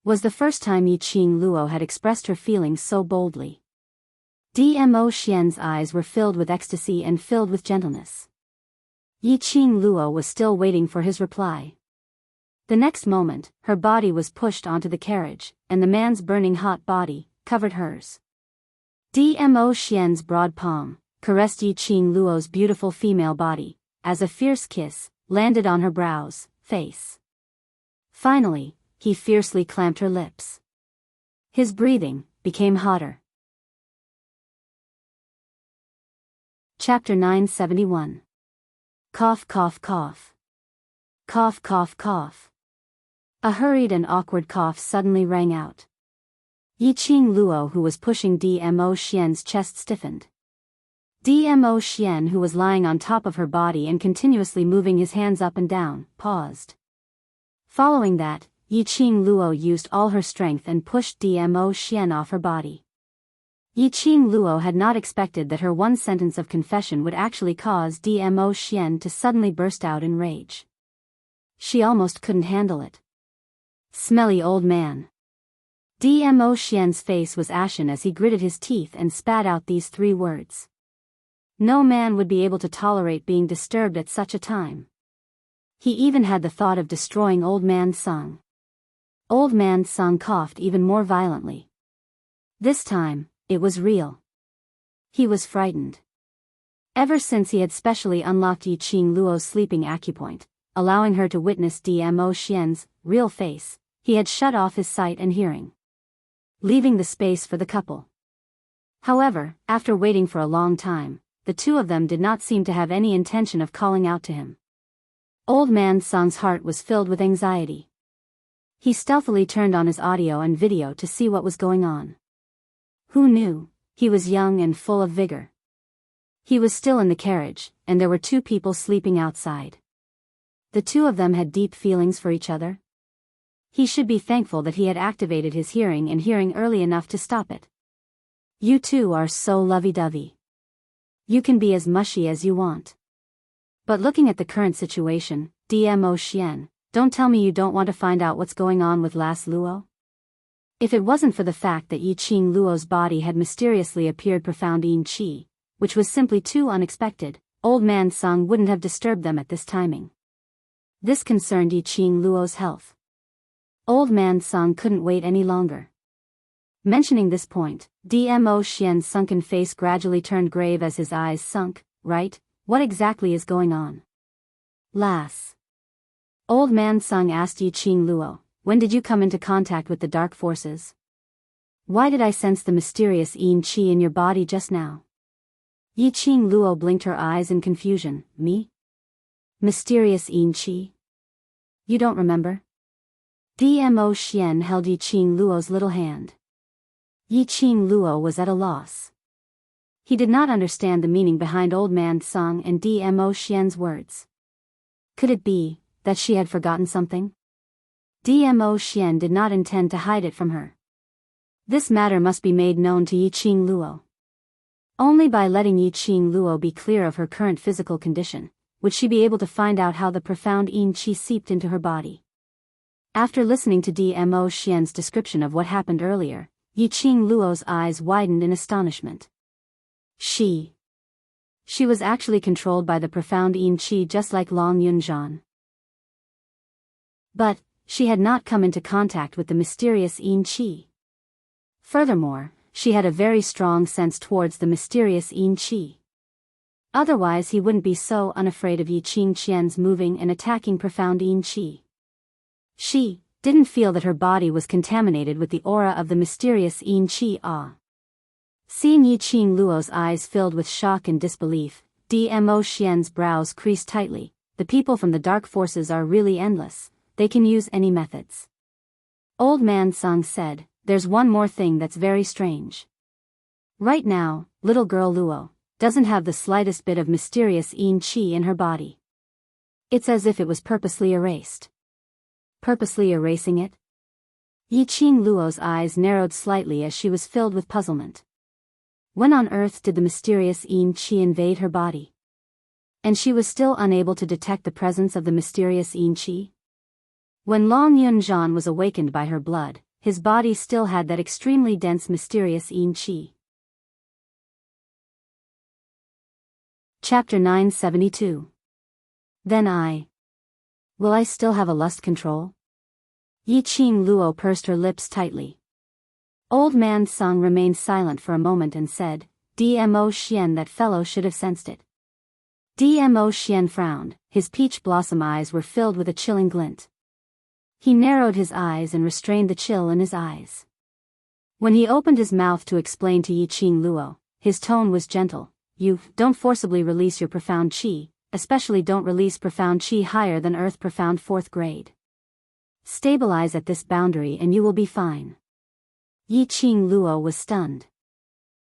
was the first time Yiqing Luo had expressed her feelings so boldly. Dmo Xian's eyes were filled with ecstasy and filled with gentleness. Yiqing Luo was still waiting for his reply. The next moment, her body was pushed onto the carriage, and the man's burning hot body covered hers. Dmo Xian's broad palm caressed Yiqing Luo's beautiful female body, as a fierce kiss landed on her brows, face. Finally, he fiercely clamped her lips. His breathing became hotter. Chapter 971. Cough cough cough. Cough cough cough. A hurried and awkward cough suddenly rang out. Yiqing Luo, who was pushing Dmo Xian's chest, stiffened. Dmo Xian, who was lying on top of her body and continuously moving his hands up and down, paused. Following that, Yiqing Luo used all her strength and pushed Dmo Xian off her body. Yiqing Luo had not expected that her one sentence of confession would actually cause Dmo Xian to suddenly burst out in rage. She almost couldn't handle it. "Smelly old man." Dmo Xian's face was ashen as he gritted his teeth and spat out these three words. No man would be able to tolerate being disturbed at such a time. He even had the thought of destroying Old Man Sung. Old Man Sung coughed even more violently. This time, it was real. He was frightened. Ever since he had specially unlocked Yiqing Luo's sleeping acupoint, allowing her to witness Dmo Xian's real face, he had shut off his sight and hearing, leaving the space for the couple. However, after waiting for a long time, the two of them did not seem to have any intention of calling out to him. Old Man Sung's heart was filled with anxiety. He stealthily turned on his audio and video to see what was going on. Who knew? He was young and full of vigor. He was still in the carriage, and there were two people sleeping outside. The two of them had deep feelings for each other. He should be thankful that he had activated his hearing and hearing early enough to stop it. "You two are so lovey-dovey. You can be as mushy as you want." But looking at the current situation, Dmo Xian, Don't tell me you don't want to find out what's going on with Lass Luo? If it wasn't for the fact that Yi Qing Luo's body had mysteriously appeared profound in Qi, which was simply too unexpected, Old Man Sung wouldn't have disturbed them at this timing. This concerned Yi Qing Luo's health. Old Man Sung couldn't wait any longer. Mentioning this point, Dmo Xian's sunken face gradually turned grave as his eyes sunk. Right, what exactly is going on? Lass. Old Man Sung asked Yi Qing Luo, when did you come into contact with the dark forces? Why did I sense the mysterious Yin Qi in your body just now? Yi Qing Luo blinked her eyes in confusion. Me? Mysterious Yin Qi? You don't remember? Dmo Xian held Yi Qing Luo's little hand. Yi Qing Luo was at a loss. He did not understand the meaning behind Old Man Sung and Dmo Xian's words. Could it be that she had forgotten something? Dmo Xian did not intend to hide it from her. This matter must be made known to Yi Qing Luo. Only by letting Yi Qing Luo be clear of her current physical condition, would she be able to find out how the profound Yin Qi seeped into her body. After listening to Dmo Xian's description of what happened earlier, Yi Qing Luo's eyes widened in astonishment. She was actually controlled by the profound Yin Qi just like Long Yunzhan. But she had not come into contact with the mysterious Yin Qi. Furthermore, she had a very strong sense towards the mysterious Yin Qi. Otherwise he wouldn't be so unafraid of Yi Qing Qian's moving and attacking profound Yin Qi. She didn't feel that her body was contaminated with the aura of the mysterious Yin Qi. Seeing Yi Qing Luo's eyes filled with shock and disbelief, Dmo Xian's brows creased tightly. The people from the dark forces are really endless, they can use any methods. Old Man Sung said, there's one more thing that's very strange. Right now, little girl Luo doesn't have the slightest bit of mysterious Yin Qi in her body. It's as if it was purposely erased. Purposely erasing it? Yi Qing Luo's eyes narrowed slightly as she was filled with puzzlement. When on earth did the mysterious Yin Qi invade her body? And she was still unable to detect the presence of the mysterious Yin Qi? When Long Yunzhan was awakened by her blood, his body still had that extremely dense mysterious Yin Qi. Chapter 972. Then will I still have a lust control? Yi Qing Luo pursed her lips tightly. Old Man Sung remained silent for a moment and said, Dmo Xian, that fellow should have sensed it. Dmo Xian frowned, his peach blossom eyes were filled with a chilling glint. He narrowed his eyes and restrained the chill in his eyes. When he opened his mouth to explain to Yi Qing Luo, his tone was gentle. You don't forcibly release your profound qi, especially don't release profound qi higher than earth profound 4th grade. Stabilize at this boundary and you will be fine. Yi Qing Luo was stunned.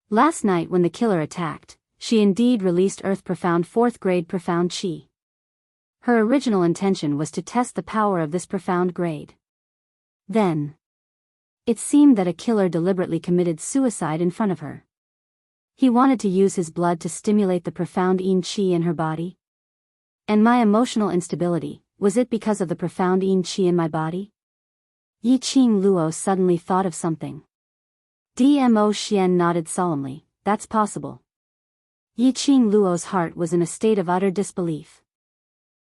Last night when the killer attacked, she indeed released earth profound 4th grade profound qi. Her original intention was to test the power of this profound grade. Then, it seemed that a killer deliberately committed suicide in front of her. He wanted to use his blood to stimulate the profound Yin Qi in her body. And my emotional instability, was it because of the profound Yin Qi in my body? Yi Qing Luo suddenly thought of something. Dmo Xian nodded solemnly, that's possible. Yi Qing Luo's heart was in a state of utter disbelief.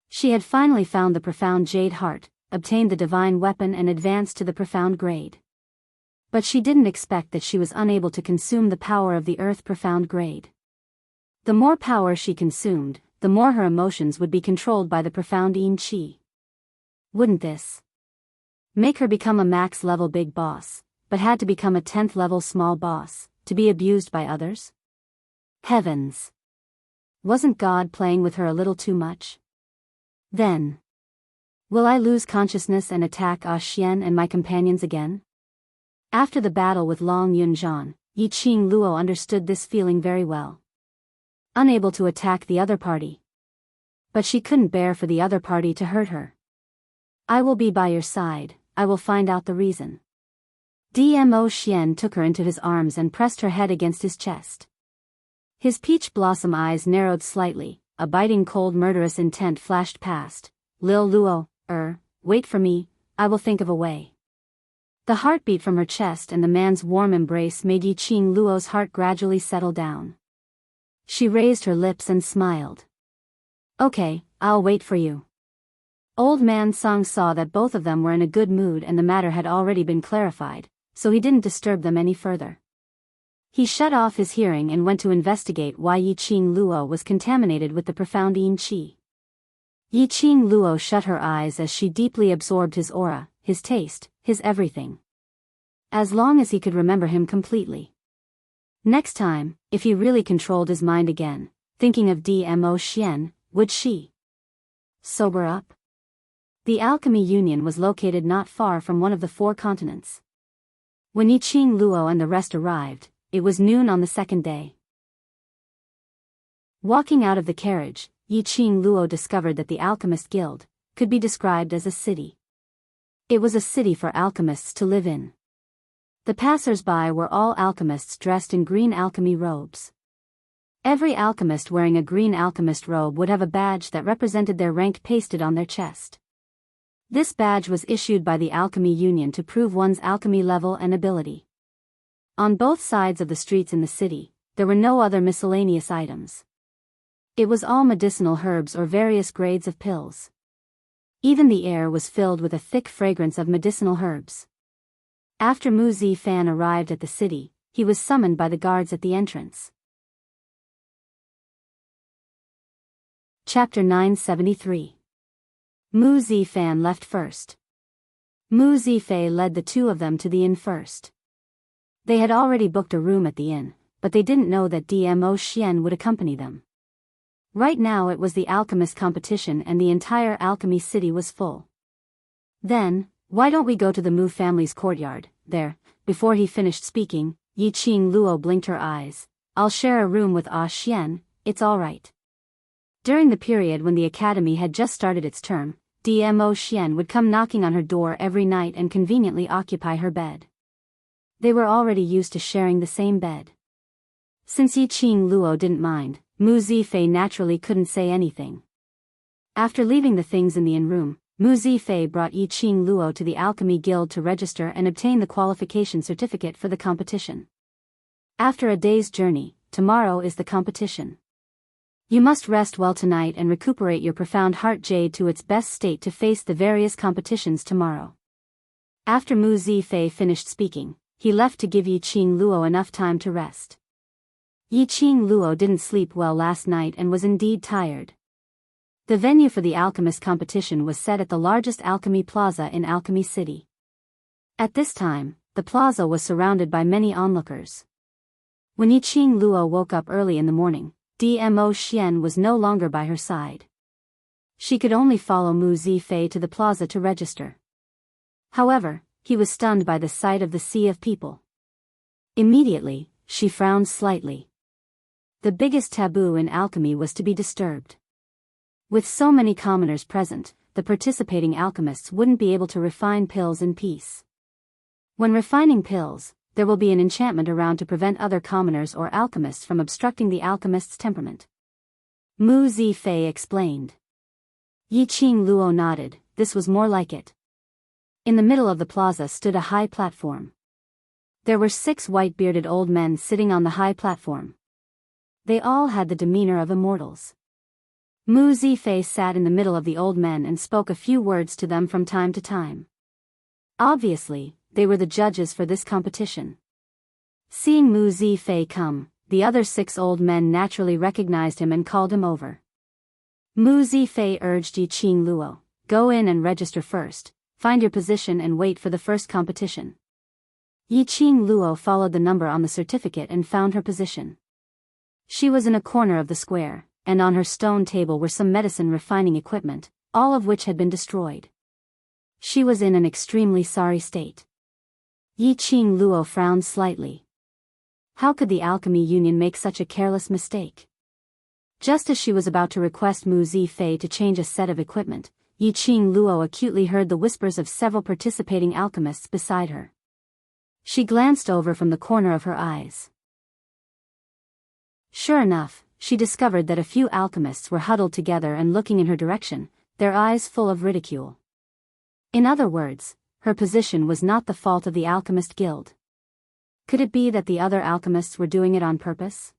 She had finally found the profound jade heart, obtained the divine weapon and advanced to the profound grade. But she didn't expect that she was unable to consume the power of the earth profound grade. The more power she consumed, the more her emotions would be controlled by the profound Yin Qi. Wouldn't this make her become a max level big boss, but had to become a 10th level small boss, to be abused by others? Heavens! Wasn't God playing with her a little too much? Then, will I lose consciousness and attack Xian and my companions again? After the battle with Long Yunzhan, Yi Qing Luo understood this feeling very well. Unable to attack the other party. But she couldn't bear for the other party to hurt her. I will be by your side, I will find out the reason. Dmo Xian took her into his arms and pressed her head against his chest. His peach blossom eyes narrowed slightly, a biting cold murderous intent flashed past. Lil Luo, wait for me, I will think of a way. The heartbeat from her chest and the man's warm embrace made Yiqing Luo's heart gradually settle down. She raised her lips and smiled. Okay, I'll wait for you. Old man Song saw that both of them were in a good mood and the matter had already been clarified, so he didn't disturb them any further. He shut off his hearing and went to investigate why Yiqing Luo was contaminated with the profound yin qi. Yiqing Luo shut her eyes as she deeply absorbed his aura, his taste, his everything. As long as he could remember him completely. Next time, if he really controlled his mind again, thinking of Dmo Xian, would she sober up? The Alchemy Union was located not far from one of the 4 continents. When Yiqing Luo and the rest arrived, it was noon on the second day. Walking out of the carriage, Yiqing Luo discovered that the Alchemist Guild could be described as a city. It was a city for alchemists to live in. The passers-by were all alchemists dressed in green alchemy robes. Every alchemist wearing a green alchemist robe would have a badge that represented their rank pasted on their chest. This badge was issued by the Alchemy Union to prove one's alchemy level and ability. On both sides of the streets in the city, there were no other miscellaneous items. It was all medicinal herbs or various grades of pills. Even the air was filled with a thick fragrance of medicinal herbs. After Mu Zifan arrived at the city, he was summoned by the guards at the entrance. Chapter 973. Mu Zifan left first. Mu Zifei led the 2 of them to the inn first. They had already booked a room at the inn, but they didn't know that Dmo Xian would accompany them. Right now it was the alchemist competition and the entire alchemy city was full. Then, why don't we go to the Mu family's courtyard, there? Before he finished speaking, Yiqing Luo blinked her eyes. I'll share a room with Ah Xian, it's alright. During the period when the academy had just started its term, Dmo Xian would come knocking on her door every night and conveniently occupy her bed. They were already used to sharing the same bed. Since Yiqing Luo didn't mind, Mu Zifei naturally couldn't say anything. After leaving the things in the inn room, Mu Zifei brought Yiqing Luo to the Alchemy Guild to register and obtain the qualification certificate for the competition. After a day's journey, tomorrow is the competition. You must rest well tonight and recuperate your profound heart jade to its best state to face the various competitions tomorrow. After Mu Zifei finished speaking, he left to give Yiqing Luo enough time to rest. Yiqing Luo didn't sleep well last night and was indeed tired. The venue for the alchemist competition was set at the largest alchemy plaza in Alchemy City. At this time, the plaza was surrounded by many onlookers. When Yiqing Luo woke up early in the morning, Dmo Xian was no longer by her side. She could only follow Mu Zifei to the plaza to register. However, he was stunned by the sight of the sea of people. Immediately, she frowned slightly. The biggest taboo in alchemy was to be disturbed. With so many commoners present, the participating alchemists wouldn't be able to refine pills in peace. When refining pills, there will be an enchantment around to prevent other commoners or alchemists from obstructing the alchemist's temperament. Mu Zifei explained. Yiqing Luo nodded, this was more like it. In the middle of the plaza stood a high platform. There were 6 white-bearded old men sitting on the high platform. They all had the demeanor of immortals. Mu Zifei sat in the middle of the old men and spoke a few words to them from time to time. Obviously, they were the judges for this competition. Seeing Mu Zifei come, the other 6 old men naturally recognized him and called him over. Mu Zifei urged Yiqing Luo, go in and register first, find your position and wait for the first competition. Yiqing Luo followed the number on the certificate and found her position. She was in a corner of the square, and on her stone table were some medicine refining equipment, all of which had been destroyed. She was in an extremely sorry state. Yiqing Luo frowned slightly. How could the Alchemy Union make such a careless mistake? Just as she was about to request Mu Zifei to change a set of equipment, Yiqing Luo acutely heard the whispers of several participating alchemists beside her. She glanced over from the corner of her eyes. Sure enough, she discovered that a few alchemists were huddled together and looking in her direction, their eyes full of ridicule. In other words, her position was not the fault of the Alchemist Guild. Could it be that the other alchemists were doing it on purpose?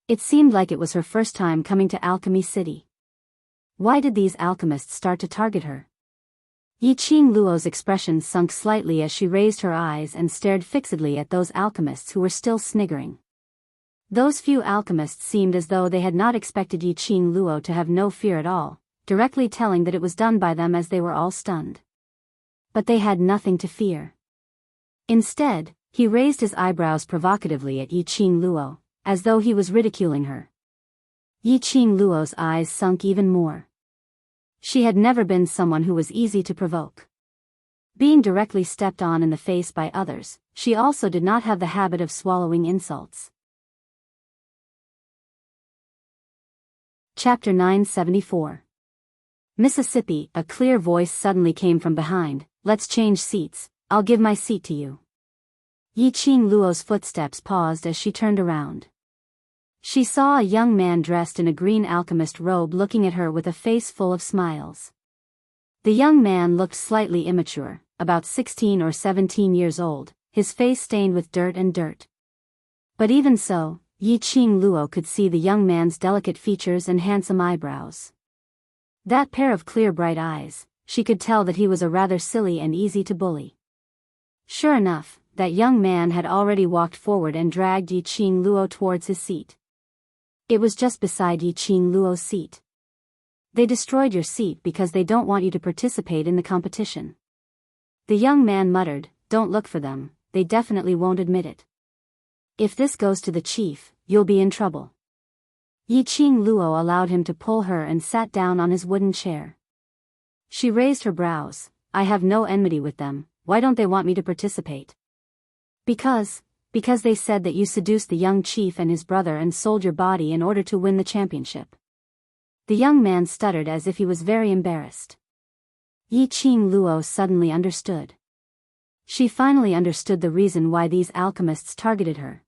It seemed like it was her first time coming to Alchemy City. Why did these alchemists start to target her? Yiqing Luo's expression sunk slightly as she raised her eyes and stared fixedly at those alchemists who were still sniggering. Those few alchemists seemed as though they had not expected Yiqing Luo to have no fear at all, directly telling that it was done by them as they were all stunned. But they had nothing to fear. Instead, he raised his eyebrows provocatively at Yiqing Luo, as though he was ridiculing her. Yiqing Luo's eyes sunk even more. She had never been someone who was easy to provoke. Being directly stepped on in the face by others, she also did not have the habit of swallowing insults. Chapter 974. Mississippi, a clear voice suddenly came from behind. Let's change seats, I'll give my seat to you. Yiqing Luo's footsteps paused as she turned around. She saw a young man dressed in a green alchemist robe looking at her with a face full of smiles. The young man looked slightly immature, about 16 or 17 years old, his face stained with dirt and dirt. But even so, Yiqing Luo could see the young man's delicate features and handsome eyebrows. That pair of clear bright eyes, she could tell that he was a rather silly and easy to bully. Sure enough, that young man had already walked forward and dragged Yiqing Luo towards his seat. It was just beside Yiqing Luo's seat. They destroyed your seat because they don't want you to participate in the competition. The young man muttered, don't look for them, they definitely won't admit it. If this goes to the chief, you'll be in trouble. Yiqing Luo allowed him to pull her and sat down on his wooden chair. She raised her brows. I have no enmity with them, why don't they want me to participate? Because they said that you seduced the young chief and his brother and sold your body in order to win the championship. The young man stuttered as if he was very embarrassed. Yiqing Luo suddenly understood. She finally understood the reason why these alchemists targeted her.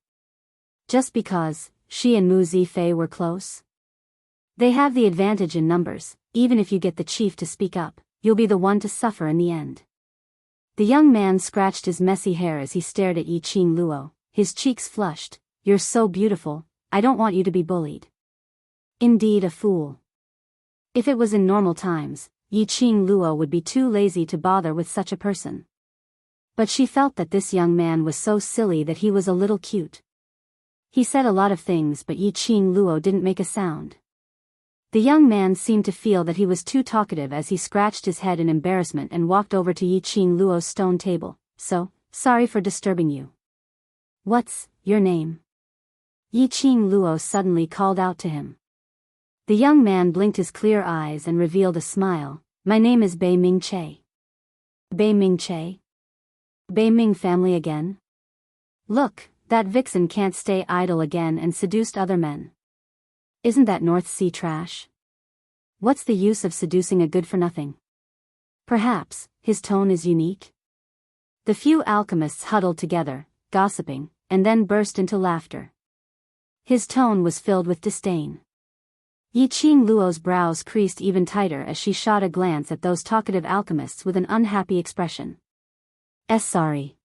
Just because she and Mu Zifei were close? They have the advantage in numbers. Even if you get the chief to speak up, you'll be the one to suffer in the end. The young man scratched his messy hair as he stared at Yiqing Luo, his cheeks flushed. You're so beautiful, I don't want you to be bullied. Indeed a fool. If it was in normal times, Yiqing Luo would be too lazy to bother with such a person. But she felt that this young man was so silly that he was a little cute. He said a lot of things but Yiqing Luo didn't make a sound. The young man seemed to feel that he was too talkative as he scratched his head in embarrassment and walked over to Yiqing Luo's stone table. So, sorry for disturbing you. What's your name? Yiqing Luo suddenly called out to him. The young man blinked his clear eyes and revealed a smile. My name is Bei Ming Che. Bei Ming Che? Bei Ming family again? Look, that vixen can't stay idle again and seduced other men. Isn't that North Sea trash? What's the use of seducing a good-for-nothing? Perhaps, his tone is unique? The few alchemists huddled together, gossiping, and then burst into laughter. His tone was filled with disdain. Yiqing Luo's brows creased even tighter as she shot a glance at those talkative alchemists with an unhappy expression. Sorry.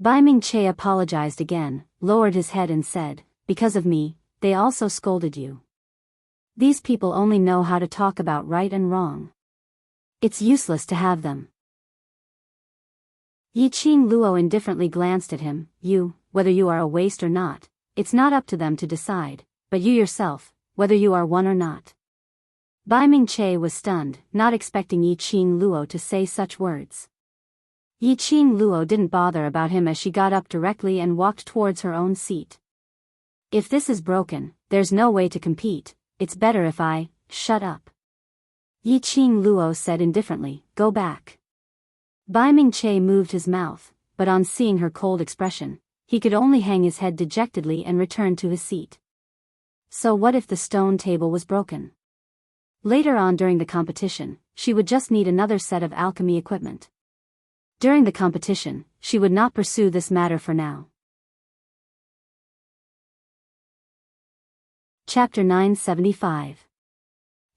Bai Ming-che apologized again, lowered his head and said, because of me, they also scolded you. These people only know how to talk about right and wrong. It's useless to have them. Yiqing Luo indifferently glanced at him. Whether you are a waste or not, it's not up to them to decide, but you yourself, whether you are one or not. Bai Ming-che was stunned, not expecting Yiqing Luo to say such words. Yiqing Luo didn't bother about him as she got up directly and walked towards her own seat. If this is broken, there's no way to compete, it's better if I shut up. Yiqing Luo said indifferently, go back. Bai Ming-che moved his mouth, but on seeing her cold expression, he could only hang his head dejectedly and return to his seat. So what if the stone table was broken? Later on during the competition, she would just need another set of alchemy equipment. During the competition, she would not pursue this matter for now. Chapter 975.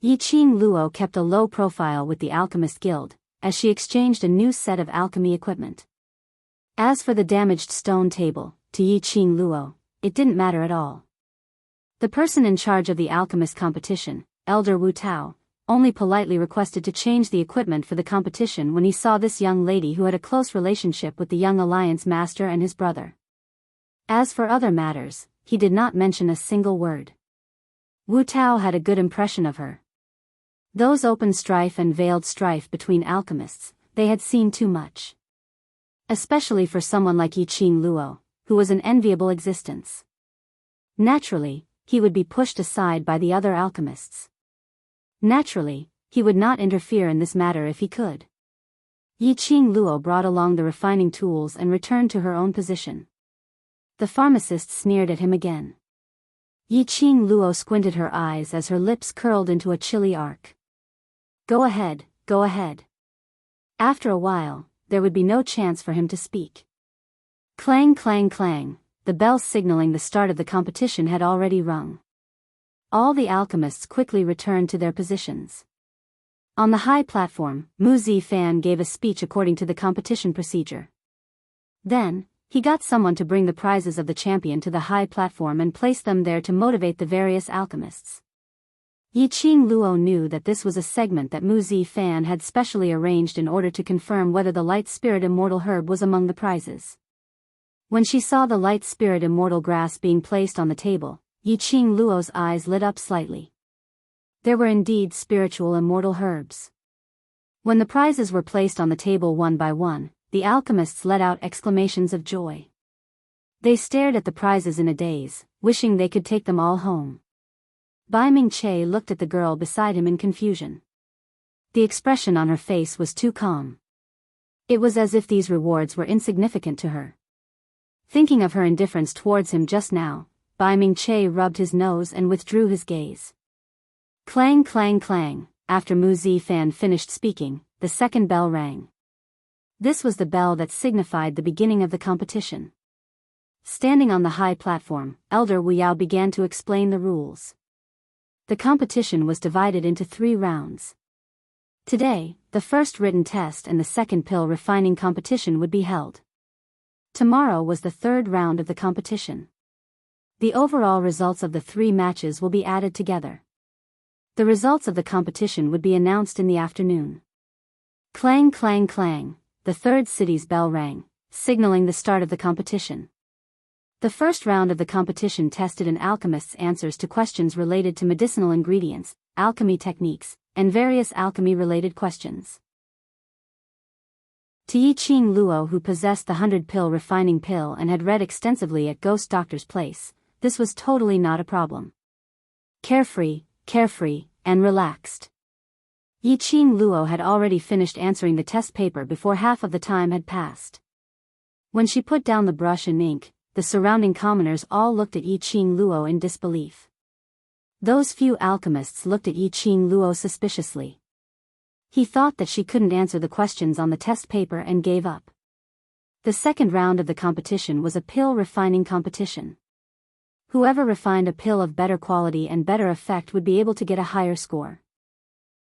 Yiqing Luo kept a low profile with the Alchemist Guild, as she exchanged a new set of alchemy equipment. As for the damaged stone table, to Yi-Ching Luo, it didn't matter at all. The person in charge of the alchemist competition, Elder Wu Tao, only politely requested to change the equipment for the competition when he saw this young lady who had a close relationship with the young alliance master and his brother. As for other matters, he did not mention a single word. Wu Tao had a good impression of her. Those open strife and veiled strife between alchemists, they had seen too much. Especially for someone like Yi-Ching Luo, who was an enviable existence. Naturally, he would be pushed aside by the other alchemists. Naturally, he would not interfere in this matter if he could. Yi-Ching Luo brought along the refining tools and returned to her own position. The pharmacist sneered at him again. Yi-Ching Luo squinted her eyes as her lips curled into a chilly arc. Go ahead, go ahead. After a while, there would be no chance for him to speak. Clang clang clang, the bell signaling the start of the competition had already rung. All the alchemists quickly returned to their positions. On the high platform, Mu Zifan gave a speech according to the competition procedure. Then, he got someone to bring the prizes of the champion to the high platform and place them there to motivate the various alchemists. Yi-Ching Luo knew that this was a segment that Mu Zifan had specially arranged in order to confirm whether the light spirit immortal herb was among the prizes. When she saw the light spirit immortal grass being placed on the table, Yi-Ching Luo's eyes lit up slightly. There were indeed spiritual immortal herbs. When the prizes were placed on the table one by one, the alchemists let out exclamations of joy. They stared at the prizes in a daze, wishing they could take them all home. Bai Ming-che looked at the girl beside him in confusion. The expression on her face was too calm. It was as if these rewards were insignificant to her. Thinking of her indifference towards him just now, Bai Ming-che rubbed his nose and withdrew his gaze. Clang clang clang, after Mu Zifan finished speaking, the second bell rang. This was the bell that signified the beginning of the competition. Standing on the high platform, Elder Wu Yao began to explain the rules. The competition was divided into 3 rounds. Today, the first written test and the second pill refining competition would be held. Tomorrow was the 3rd round of the competition. The overall results of the 3 matches will be added together. The results of the competition would be announced in the afternoon. Clang clang clang, the 3rd city's bell rang, signaling the start of the competition. The first round of the competition tested an alchemist's answers to questions related to medicinal ingredients, alchemy techniques, and various alchemy-related questions. To Yi-Ching Luo, who possessed the 100-pill refining pill and had read extensively at Ghost Doctor's place, this was totally not a problem. Carefree, and relaxed. Yi-Ching Luo had already finished answering the test paper before half of the time had passed. When she put down the brush and ink, the surrounding commoners all looked at Yi-Ching Luo in disbelief. Those few alchemists looked at Yi-Ching Luo suspiciously. He thought that she couldn't answer the questions on the test paper and gave up. The second round of the competition was a pill refining competition. Whoever refined a pill of better quality and better effect would be able to get a higher score.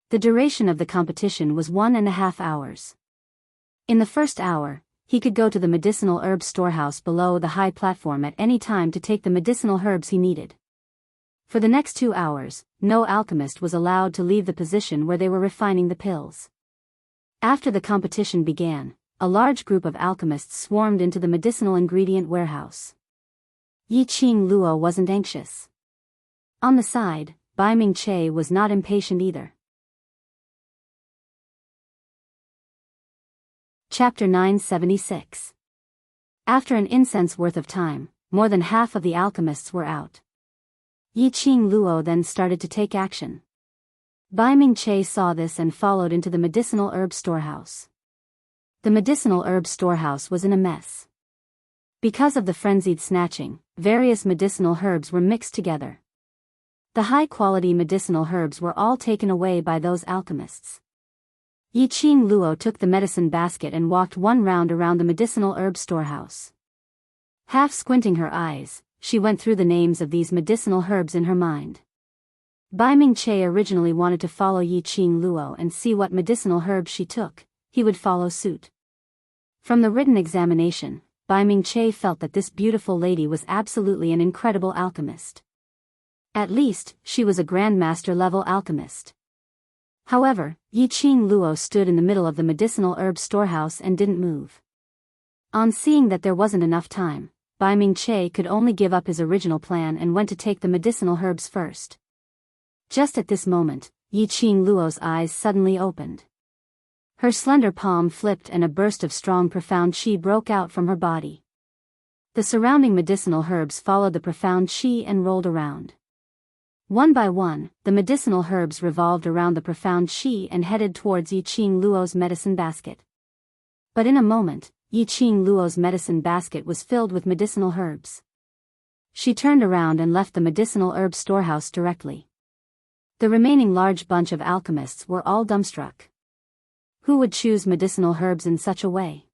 The duration of the competition was 1.5 hours. In the first hour, he could go to the medicinal herb storehouse below the high platform at any time to take the medicinal herbs he needed. For the next 2 hours, no alchemist was allowed to leave the position where they were refining the pills. After the competition began, a large group of alchemists swarmed into the medicinal ingredient warehouse. Yi-Ching Luo wasn't anxious. On the side, Bai Ming-che was not impatient either. Chapter 976. After an incense worth of time, more than half of the alchemists were out. Yi-Ching Luo then started to take action. Bai Ming-che saw this and followed into the medicinal herb storehouse. The medicinal herb storehouse was in a mess. Because of the frenzied snatching, various medicinal herbs were mixed together. The high-quality medicinal herbs were all taken away by those alchemists. Yi-Ching Luo took the medicine basket and walked 1 round around the medicinal herb storehouse. Half squinting her eyes, she went through the names of these medicinal herbs in her mind. Bai Ming-che originally wanted to follow Yi-Ching Luo and see what medicinal herbs she took, he would follow suit. From the written examination, Bai Ming-che felt that this beautiful lady was absolutely an incredible alchemist. At least, she was a grandmaster-level alchemist. However, Yi-Ching Luo stood in the middle of the medicinal herb storehouse and didn't move. On seeing that there wasn't enough time, Bai Ming-che could only give up his original plan and went to take the medicinal herbs first. Just at this moment, Yi-Ching Luo's eyes suddenly opened. Her slender palm flipped and a burst of strong profound qi broke out from her body. The surrounding medicinal herbs followed the profound qi and rolled around. One by one, the medicinal herbs revolved around the profound qi and headed towards Yi-Ching Luo's medicine basket. But in a moment, Yi-Ching Luo's medicine basket was filled with medicinal herbs. She turned around and left the medicinal herb storehouse directly. The remaining large bunch of alchemists were all dumbstruck. Who would choose medicinal herbs in such a way?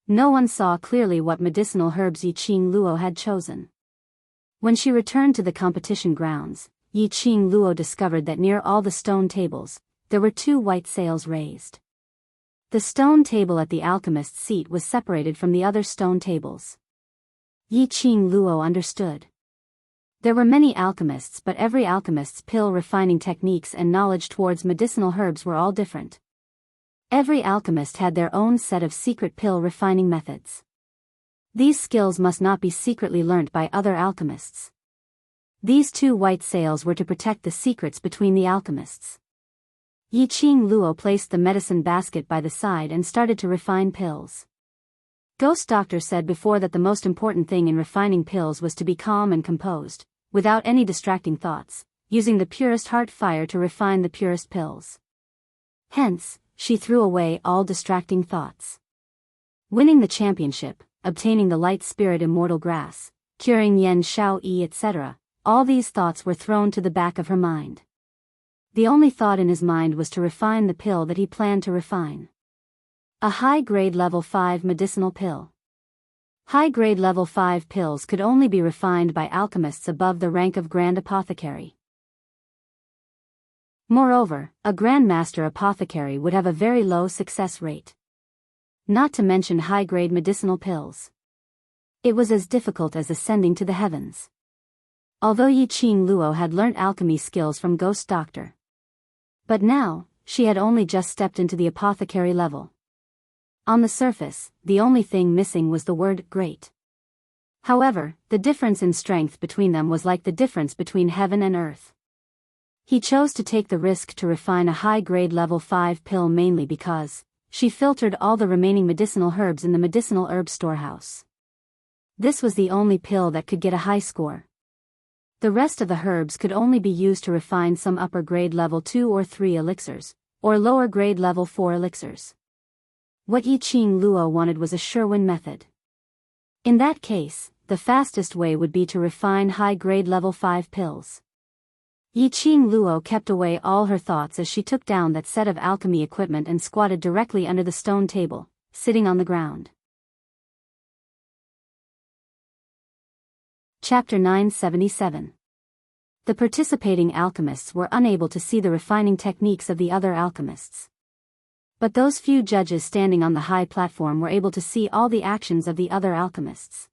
No one saw clearly what medicinal herbs Yi-Ching Luo had chosen. When she returned to the competition grounds, Yi-Ching Luo discovered that near all the stone tables, there were 2 white sails raised. The stone table at the alchemist's seat was separated from the other stone tables. Yi-Ching Luo understood. There were many alchemists, but every alchemist's pill refining techniques and knowledge towards medicinal herbs were all different. Every alchemist had their own set of secret pill refining methods. These skills must not be secretly learnt by other alchemists. These 2 white sails were to protect the secrets between the alchemists. Yi-Ching Luo placed the medicine basket by the side and started to refine pills. Ghost Doctor said before that the most important thing in refining pills was to be calm and composed, without any distracting thoughts, using the purest heart fire to refine the purest pills. Hence, she threw away all distracting thoughts. Winning the championship, obtaining the light spirit immortal grass, curing Yen Shao Yi etc., all these thoughts were thrown to the back of her mind. The only thought in his mind was to refine the pill that he planned to refine. A high-grade level 5 medicinal pill. High-grade level 5 pills could only be refined by alchemists above the rank of Grand Apothecary. Moreover, a Grandmaster Apothecary would have a very low success rate. Not to mention high-grade medicinal pills. It was as difficult as ascending to the heavens. Although Yi-Ching Luo had learnt alchemy skills from Ghost Doctor. But now, she had only just stepped into the apothecary level. On the surface, the only thing missing was the word great. However, the difference in strength between them was like the difference between heaven and earth. He chose to take the risk to refine a high-grade level 5 pill mainly because she filtered all the remaining medicinal herbs in the medicinal herb storehouse. This was the only pill that could get a high score. The rest of the herbs could only be used to refine some upper grade level 2 or 3 elixirs, or lower grade level 4 elixirs. What Yi-Ching Luo wanted was a sure-win method. In that case, the fastest way would be to refine high-grade level 5 pills. Yi-Ching Luo kept away all her thoughts as she took down that set of alchemy equipment and squatted directly under the stone table, sitting on the ground. Chapter 977. The participating alchemists were unable to see the refining techniques of the other alchemists. But those few judges standing on the high platform were able to see all the actions of the other alchemists.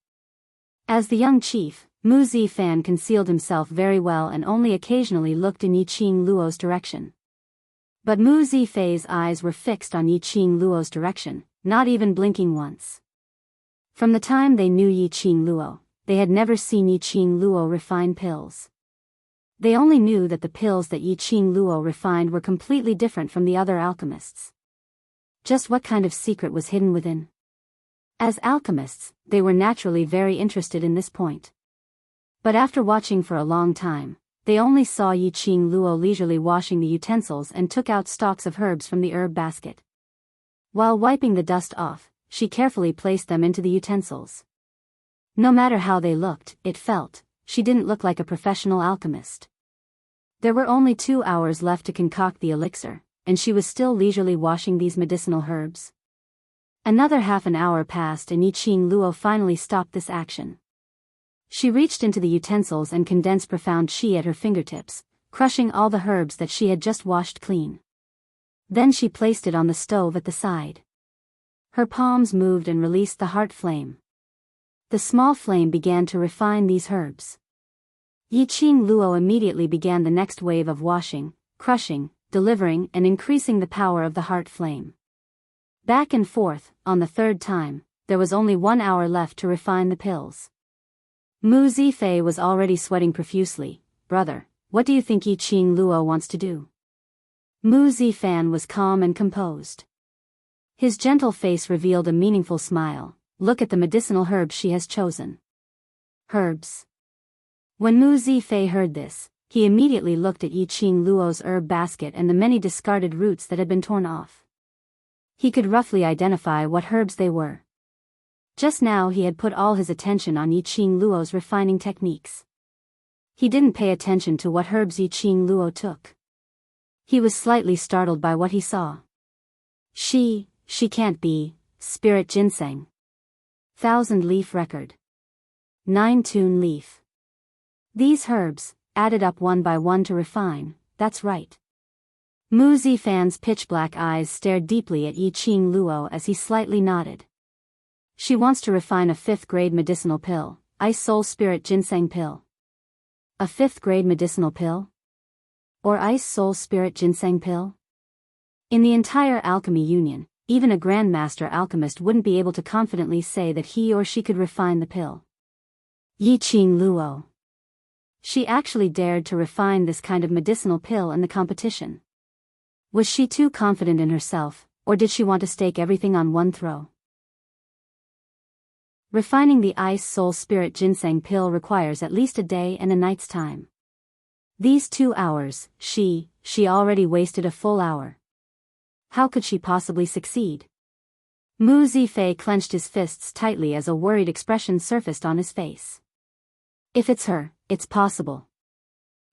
As the young chief, Mu Zifan concealed himself very well and only occasionally looked in Yi-Ching Luo's direction. But Mu Zifei's eyes were fixed on Yi-Ching Luo's direction, not even blinking once. From the time they knew Yi-Ching Luo, they had never seen Yi-Ching Luo refine pills. They only knew that the pills that Yi-Ching Luo refined were completely different from the other alchemists. Just what kind of secret was hidden within? As alchemists, they were naturally very interested in this point. But after watching for a long time, they only saw Yi-Ching Luo leisurely washing the utensils and took out stalks of herbs from the herb basket. While wiping the dust off, she carefully placed them into the utensils. No matter how they looked, it felt, she didn't look like a professional alchemist. There were only 2 hours left to concoct the elixir, and she was still leisurely washing these medicinal herbs. Another half an hour passed and Yi-Ching Luo finally stopped this action. She reached into the utensils and condensed profound qi at her fingertips, crushing all the herbs that she had just washed clean. Then she placed it on the stove at the side. Her palms moved and released the heart flame. The small flame began to refine these herbs. Yiqing Luo immediately began the next wave of washing, crushing, delivering and increasing the power of the heart flame. Back and forth, on the third time, there was only 1 hour left to refine the pills. Mu Zifei was already sweating profusely. Brother, what do you think Yiqing Luo wants to do? Mu Zifan was calm and composed. His gentle face revealed a meaningful smile. Look at the medicinal herbs she has chosen. Herbs. When Mu Zifei heard this, he immediately looked at Yiqing Luo's herb basket and the many discarded roots that had been torn off. He could roughly identify what herbs they were. Just now he had put all his attention on Yiqing Luo's refining techniques. He didn't pay attention to what herbs Yiqing Luo took. He was slightly startled by what he saw. She can't be, spirit ginseng. 1,000-leaf record. 9-tune leaf. These herbs, added up one by one to refine, that's right. Mu Zifan's pitch-black eyes stared deeply at Yiqing Luo as he slightly nodded. She wants to refine a 5th-grade medicinal pill, Ice Soul Spirit Ginseng pill. A 5th-grade medicinal pill? Or Ice Soul Spirit Ginseng pill? In the entire alchemy union, even a grandmaster alchemist wouldn't be able to confidently say that he or she could refine the pill. Yiqing Luo. She actually dared to refine this kind of medicinal pill in the competition. Was she too confident in herself, or did she want to stake everything on one throw? Refining the Ice Soul Spirit Ginseng pill requires at least a day and a night's time. These 2 hours, she already wasted a full hour. How could she possibly succeed? Mu Zifei clenched his fists tightly as a worried expression surfaced on his face. If it's her, it's possible.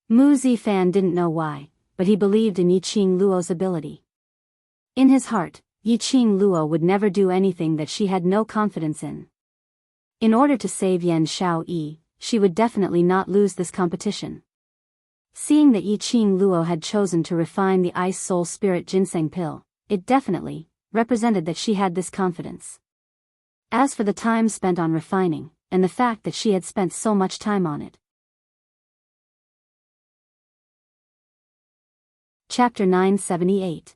Mu Zifan didn't know why, but he believed in Yiqing Luo's ability. In his heart, Yiqing Luo would never do anything that she had no confidence in. In order to save Yan Xiaoyi, she would definitely not lose this competition. Seeing that Yiqing Luo had chosen to refine the Ice Soul Spirit Ginseng pill, it definitely represented that she had this confidence. As for the time spent on refining, and the fact that she had spent so much time on it. Chapter 978.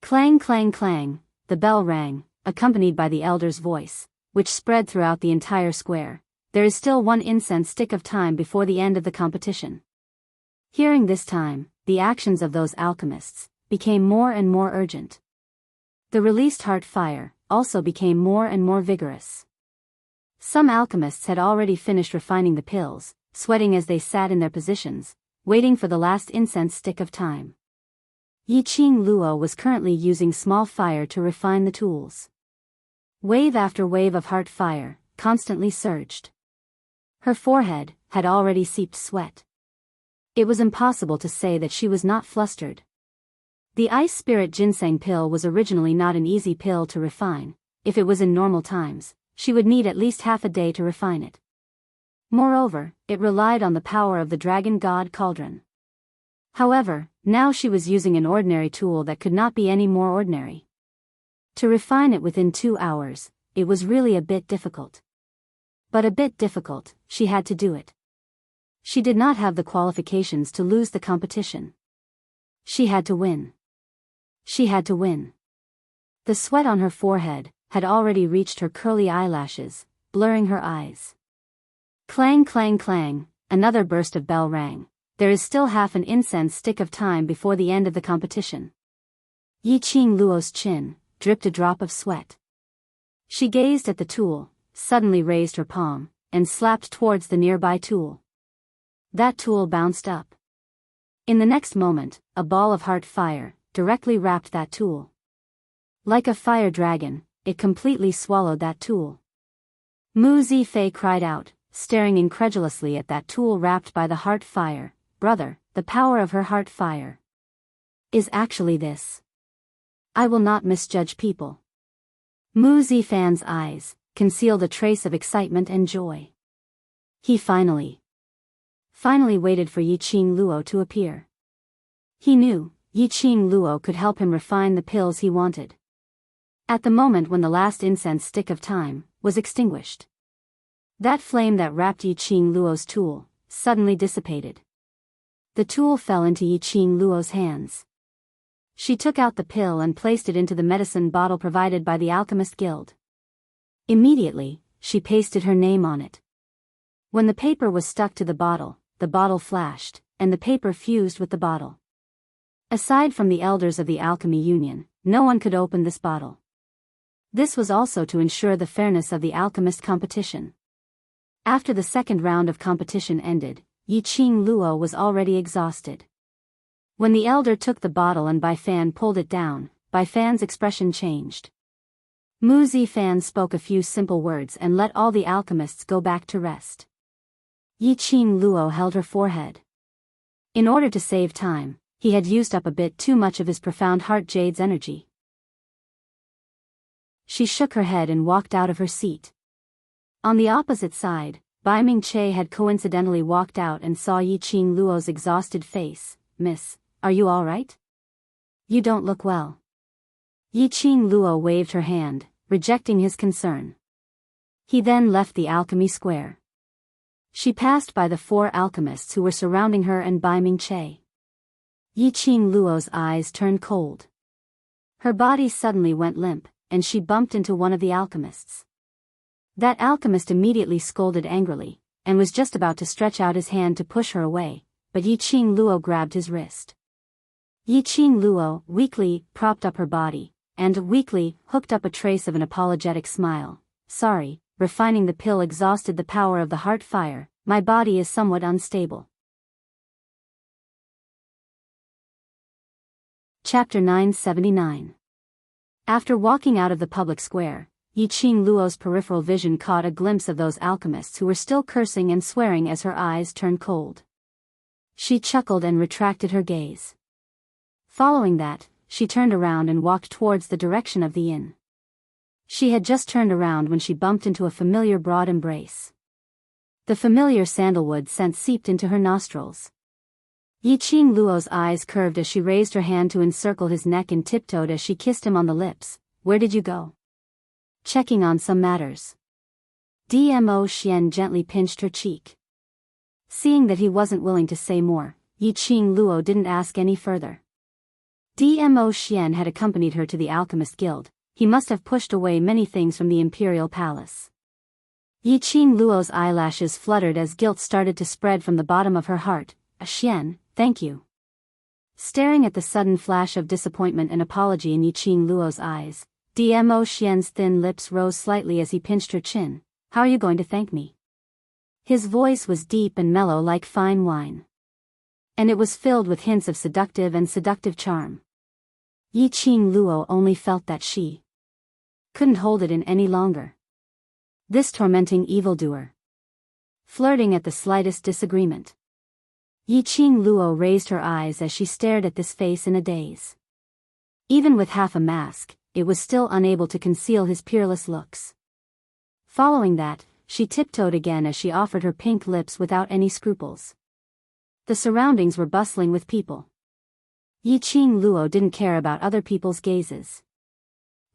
Clang clang clang, the bell rang, accompanied by the elder's voice, which spread throughout the entire square. There is still 1 incense stick of time before the end of the competition. Hearing this time, the actions of those alchemists became more and more urgent. The released heart fire also became more and more vigorous. Some alchemists had already finished refining the pills, sweating as they sat in their positions, waiting for the last incense stick of time. Yiqing Luo was currently using small fire to refine the tools. Wave after wave of heart fire constantly surged. Her forehead had already seeped sweat. It was impossible to say that she was not flustered. The Ice Spirit Ginseng pill was originally not an easy pill to refine. If it was in normal times, she would need at least half a day to refine it. Moreover, it relied on the power of the dragon god cauldron. However, now she was using an ordinary tool that could not be any more ordinary. To refine it within 2 hours, it was really a bit difficult. But a bit difficult, she had to do it. She did not have the qualifications to lose the competition. She had to win. She had to win. The sweat on her forehead had already reached her curly eyelashes, blurring her eyes. Clang clang clang, another burst of bell rang. There is still half an incense stick of time before the end of the competition. Yiqing Luo's chin dripped a drop of sweat. She gazed at the tool, suddenly raised her palm, and slapped towards the nearby tool. That tool bounced up. In the next moment, a ball of heart fire directly wrapped that tool. Like a fire dragon, it completely swallowed that tool. Mu Zifei cried out, staring incredulously at that tool wrapped by the heart fire. Brother, the power of her heart fire is actually this. I will not misjudge people. Mu Zifan's eyes concealed a trace of excitement and joy. He finally waited for Yiqing Luo to appear. He knew Yiqing Luo could help him refine the pills he wanted. At the moment when the last incense stick of time was extinguished, that flame that wrapped Yiqing Luo's tool suddenly dissipated. The tool fell into Yiqing Luo's hands. She took out the pill and placed it into the medicine bottle provided by the Alchemist Guild. Immediately, she pasted her name on it. When the paper was stuck to the bottle flashed, and the paper fused with the bottle. Aside from the elders of the Alchemy Union, no one could open this bottle. This was also to ensure the fairness of the alchemist competition. After the second round of competition ended, Yiqing Luo was already exhausted. When the elder took the bottle and Bai Fan pulled it down, Bai Fan's expression changed. Mu Zifan spoke a few simple words and let all the alchemists go back to rest. Yiqing Luo held her forehead. In order to save time, he had used up a bit too much of his profound heart jade's energy. She shook her head and walked out of her seat. On the opposite side, Bai Mingche had coincidentally walked out and saw Yiqing Luo's exhausted face. "Miss, are you all right? You don't look well." Yiqing Luo waved her hand, rejecting his concern. He then left the alchemy square. She passed by the 4 alchemists who were surrounding her and Bai Mingche. Yiqing Luo's eyes turned cold. Her body suddenly went limp, and she bumped into one of the alchemists. That alchemist immediately scolded angrily, and was just about to stretch out his hand to push her away, but Yiqing Luo grabbed his wrist. Yiqing Luo weakly propped up her body, and weakly hooked up a trace of an apologetic smile. "Sorry, refining the pill exhausted the power of the heart fire, my body is somewhat unstable." Chapter 979. After walking out of the public square, Yiqing Luo's peripheral vision caught a glimpse of those alchemists who were still cursing and swearing as her eyes turned cold. She chuckled and retracted her gaze. Following that, she turned around and walked towards the direction of the inn. She had just turned around when she bumped into a familiar broad embrace. The familiar sandalwood scent seeped into her nostrils. Yiqing Luo's eyes curved as she raised her hand to encircle his neck and tiptoed as she kissed him on the lips. "Where did you go?" "Checking on some matters." Dmo Xian gently pinched her cheek. Seeing that he wasn't willing to say more, Yiqing Luo didn't ask any further. Dmo Xian had accompanied her to the Alchemist Guild. He must have pushed away many things from the Imperial Palace. Yiqing Luo's eyelashes fluttered as guilt started to spread from the bottom of her heart. "Xian, thank you." Staring at the sudden flash of disappointment and apology in Yiqing Luo's eyes, Dmo Xian's thin lips rose slightly as he pinched her chin. "How are you going to thank me?" His voice was deep and mellow like fine wine. And it was filled with hints of seductive charm. Yiqing Luo only felt that she couldn't hold it in any longer. This tormenting evildoer. Flirting at the slightest disagreement. Yiqing Luo raised her eyes as she stared at this face in a daze. Even with half a mask, it was still unable to conceal his peerless looks. Following that, she tiptoed again as she offered her pink lips without any scruples. The surroundings were bustling with people. Yiqing Luo didn't care about other people's gazes.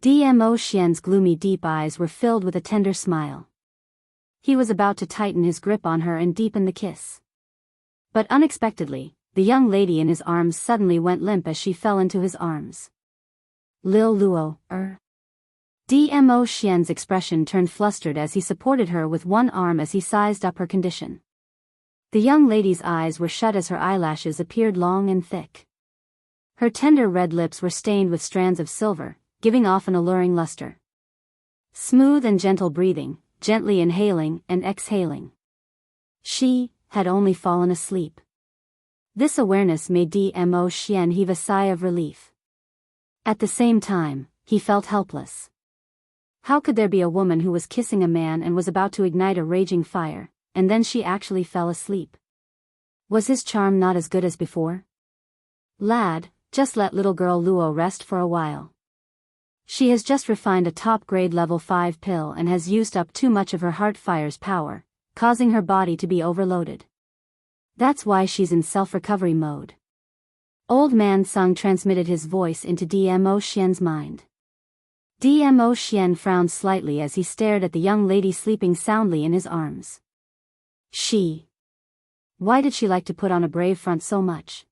Dmo Xian's gloomy deep eyes were filled with a tender smile. He was about to tighten his grip on her and deepen the kiss. But unexpectedly, the young lady in his arms suddenly went limp as she fell into his arms. "Lil Luo, Dmo Xian's expression turned flustered as he supported her with one arm as he sized up her condition. The young lady's eyes were shut as her eyelashes appeared long and thick. Her tender red lips were stained with strands of silver, giving off an alluring luster. Smooth and gentle breathing, gently inhaling and exhaling. She had only fallen asleep. This awareness made Dmo Xian heave a sigh of relief. At the same time, he felt helpless. How could there be a woman who was kissing a man and was about to ignite a raging fire, and then she actually fell asleep? Was his charm not as good as before? "Lad, just let little girl Luo rest for a while. She has just refined a top-grade level 5 pill and has used up too much of her heart fire's power, causing her body to be overloaded. That's why she's in self-recovery mode." Old Man Sung transmitted his voice into Dmo Xian's mind. Dmo Xian frowned slightly as he stared at the young lady sleeping soundly in his arms. Why did she like to put on a brave front so much?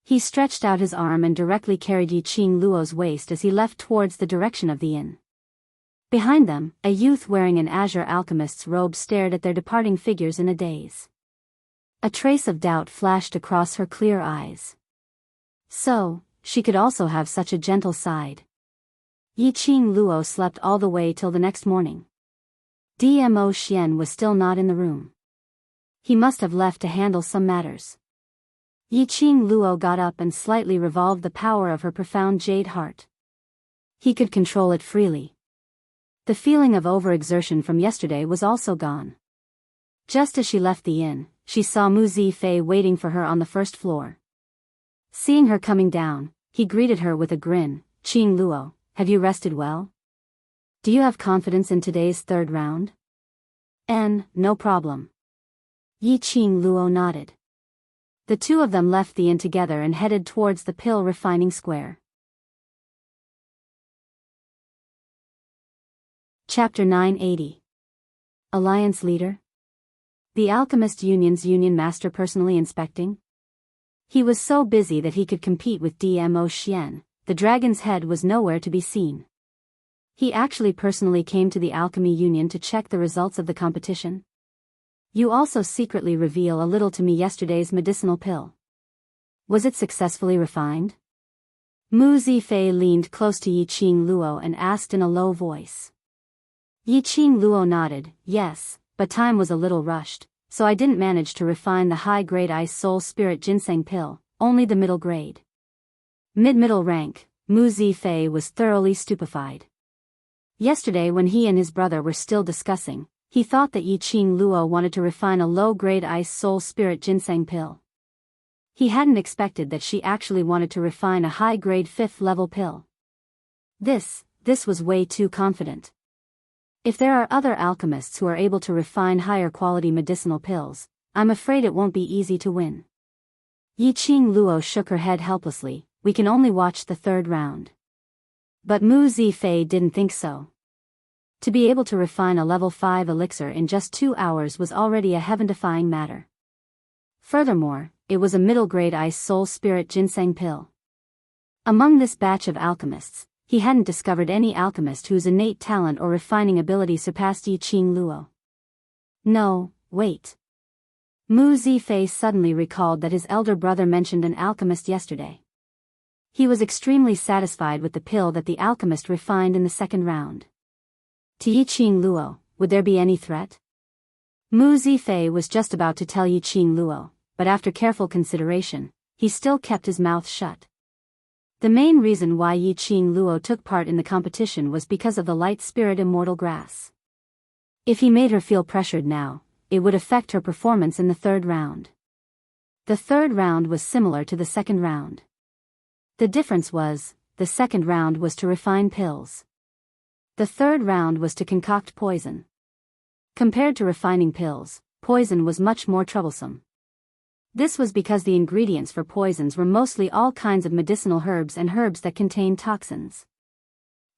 He stretched out his arm and directly carried Yiqing Luo's waist as he left towards the direction of the inn. Behind them, a youth wearing an azure alchemist's robe stared at their departing figures in a daze. A trace of doubt flashed across her clear eyes. So, she could also have such a gentle side. Yiqing Luo slept all the way till the next morning. Dmo Xian was still not in the room. He must have left to handle some matters. Yiqing Luo got up and slightly revolved the power of her profound jade heart. He could control it freely. The feeling of overexertion from yesterday was also gone. Just as she left the inn, she saw Mu Zifei waiting for her on the first floor. Seeing her coming down, he greeted her with a grin. "Qing Luo, have you rested well? Do you have confidence in today's third round?" No problem." Yiqing Luo nodded. The two of them left the inn together and headed towards the pill refining square. Chapter 980. Alliance Leader? The Alchemist Union's Union Master personally inspecting? He was so busy that he could compete with Dmo Xian. The dragon's head was nowhere to be seen. He actually personally came to the Alchemy Union to check the results of the competition. You also secretly reveal a little to me yesterday's medicinal pill. Was it successfully refined? Mu Zifei leaned close to Yiqing Luo and asked in a low voice. Yiqing Luo nodded, yes, but time was a little rushed, so I didn't manage to refine the high-grade ice soul spirit ginseng pill, only the middle grade. Middle rank, Mu Zifei was thoroughly stupefied. Yesterday when he and his brother were still discussing, he thought that Yiqing Luo wanted to refine a low-grade ice soul spirit ginseng pill. He hadn't expected that she actually wanted to refine a high-grade 5th-level pill. This was way too confident. If there are other alchemists who are able to refine higher-quality medicinal pills, I'm afraid it won't be easy to win. Yiqing Luo shook her head helplessly. We can only watch the third round. But Mu Zifei didn't think so. To be able to refine a level 5 elixir in just 2 hours was already a heaven-defying matter. Furthermore, it was a middle-grade ice soul spirit ginseng pill. Among this batch of alchemists, he hadn't discovered any alchemist whose innate talent or refining ability surpassed Yiqing Luo. No, wait. Mu Zifei suddenly recalled that his elder brother mentioned an alchemist yesterday. He was extremely satisfied with the pill that the alchemist refined in the second round. To Yiqing Luo, would there be any threat? Mu Zifei was just about to tell Yiqing Luo, but after careful consideration, he still kept his mouth shut. The main reason why Yiqing Luo took part in the competition was because of the light spirit immortal grass. If he made her feel pressured now, it would affect her performance in the third round. The third round was similar to the second round. The difference was, the second round was to refine pills. The third round was to concoct poison. Compared to refining pills, poison was much more troublesome. This was because the ingredients for poisons were mostly all kinds of medicinal herbs and herbs that contained toxins.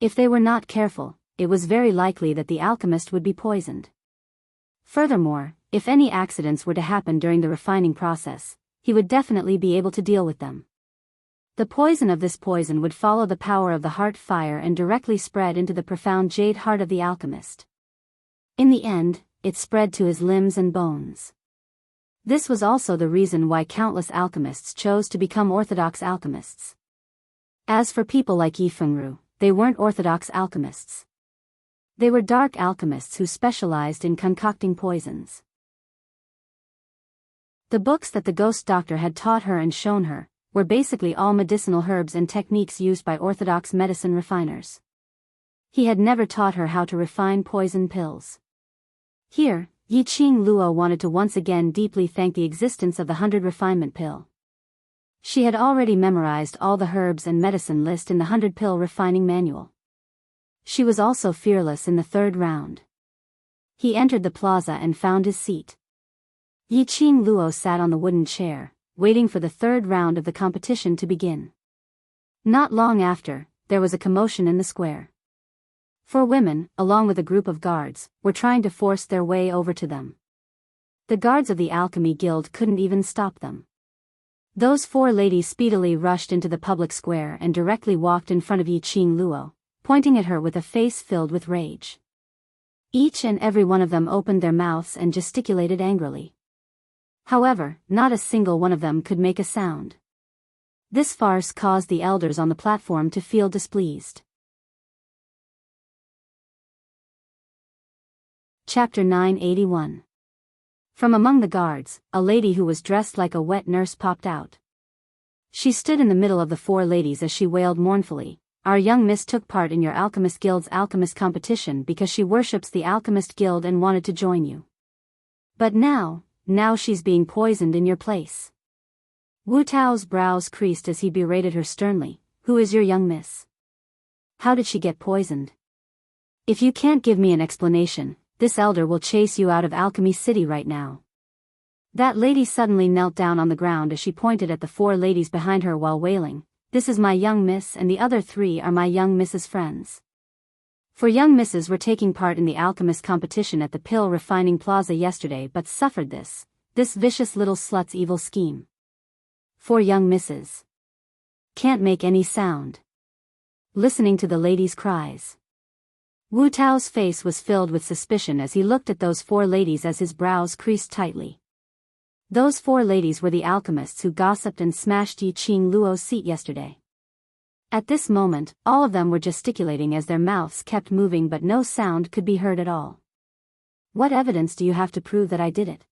If they were not careful, it was very likely that the alchemist would be poisoned. Furthermore, if any accidents were to happen during the refining process, he would definitely be able to deal with them. The poison of this poison would follow the power of the heart fire and directly spread into the profound jade heart of the alchemist. In the end, it spread to his limbs and bones. This was also the reason why countless alchemists chose to become orthodox alchemists. As for people like Yi Fengru, they weren't orthodox alchemists. They were dark alchemists who specialized in concocting poisons. The books that the ghost doctor had taught her and shown her were basically all medicinal herbs and techniques used by orthodox medicine refiners. He had never taught her how to refine poison pills. Here, Yiqing Luo wanted to once again deeply thank the existence of the 100 refinement pill. She had already memorized all the herbs and medicine list in the 100 pill refining manual. She was also fearless in the third round. He entered the plaza and found his seat. Yiqing Luo sat on the wooden chair, waiting for the third round of the competition to begin. Not long after, there was a commotion in the square. 4 women, along with a group of guards, were trying to force their way over to them. The guards of the Alchemy Guild couldn't even stop them. Those 4 ladies speedily rushed into the public square and directly walked in front of Yiqing Luo, pointing at her with a face filled with rage. Each and every one of them opened their mouths and gesticulated angrily. However, not a single one of them could make a sound. This farce caused the elders on the platform to feel displeased. Chapter 981. From among the guards, a lady who was dressed like a wet nurse popped out. She stood in the middle of the 4 ladies as she wailed mournfully, "Our young miss took part in your Alchemist Guild's alchemist competition because she worships the Alchemist Guild and wanted to join you. But now she's being poisoned in your place." Wu Tao's brows creased as he berated her sternly, "Who is your young miss? How did she get poisoned? If you can't give me an explanation, this elder will chase you out of Alchemy City right now." That lady suddenly knelt down on the ground as she pointed at the 4 ladies behind her while wailing, "This is my young miss and the other 3 are my young miss's friends." 4 young misses were taking part in the alchemist competition at the Pill Refining Plaza yesterday but suffered this vicious little slut's evil scheme. 4 young misses can't make any sound. Listening to the ladies' cries, Wu Tao's face was filled with suspicion as he looked at those 4 ladies as his brows creased tightly. Those 4 ladies were the alchemists who gossiped and smashed Yiqing Luo's seat yesterday. At this moment, all of them were gesticulating as their mouths kept moving but no sound could be heard at all. "What evidence do you have to prove that I did it?"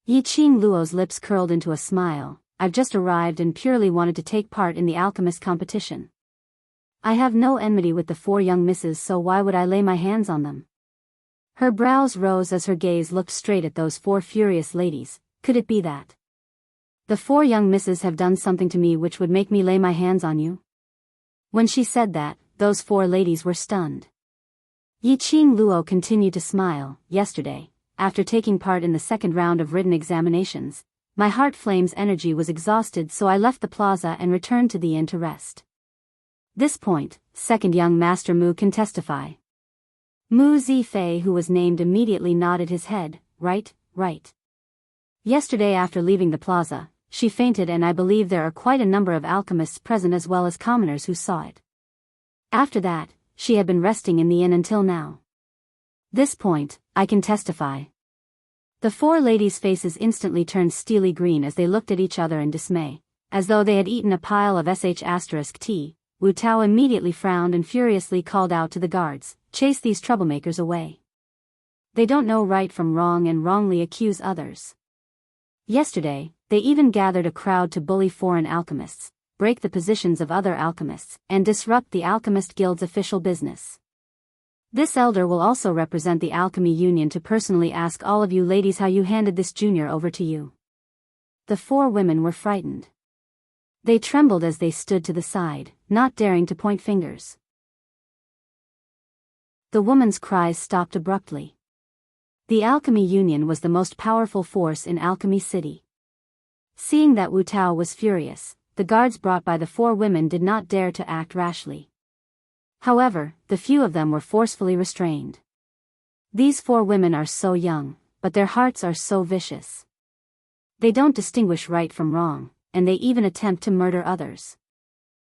Yiqing Luo's lips curled into a smile. "I've just arrived and purely wanted to take part in the alchemist competition. I have no enmity with the 4 young misses, so why would I lay my hands on them?" Her brows rose as her gaze looked straight at those 4 furious ladies. "Could it be that the 4 young misses have done something to me which would make me lay my hands on you?" When she said that, those 4 ladies were stunned. Yiqing Luo continued to smile. "Yesterday, after taking part in the second round of written examinations, my heart flame's energy was exhausted, so I left the plaza and returned to the inn to rest. This point, second young master Mu can testify." Mu Zifei, who was named, immediately nodded his head. Right. Yesterday after leaving the plaza, she fainted, and I believe there are quite a number of alchemists present as well as commoners who saw it. After that, she had been resting in the inn until now. This point, I can testify." The 4 ladies' faces instantly turned steely green as they looked at each other in dismay, as though they had eaten a pile of **T. Wu Tao immediately frowned and furiously called out to the guards, "Chase these troublemakers away. They don't know right from wrong and wrongly accuse others." Yesterday, they even gathered a crowd to bully foreign alchemists, break the positions of other alchemists, and disrupt the Alchemist Guild's official business. This elder will also represent the Alchemy Union to personally ask all of you ladies how you handed this junior over to you. The 4 women were frightened. They trembled as they stood to the side, not daring to point fingers. The woman's cries stopped abruptly. The Alchemy Union was the most powerful force in Alchemy City. Seeing that Wu Tao was furious, the guards brought by the 4 women did not dare to act rashly. However, the few of them were forcefully restrained. These 4 women are so young, but their hearts are so vicious. They don't distinguish right from wrong, and they even attempt to murder others.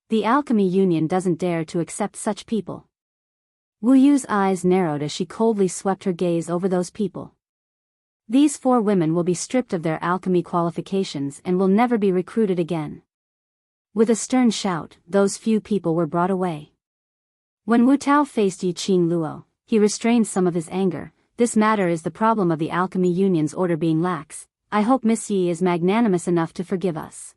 The Alchemy Union doesn't dare to accept such people. Wu Yu's eyes narrowed as she coldly swept her gaze over those people. These 4 women will be stripped of their alchemy qualifications and will never be recruited again. With a stern shout, those few people were brought away. When Wu Tao faced Yiqing Luo, he restrained some of his anger. "This matter is the problem of the Alchemy Union's order being lax. I hope Miss Yi is magnanimous enough to forgive us."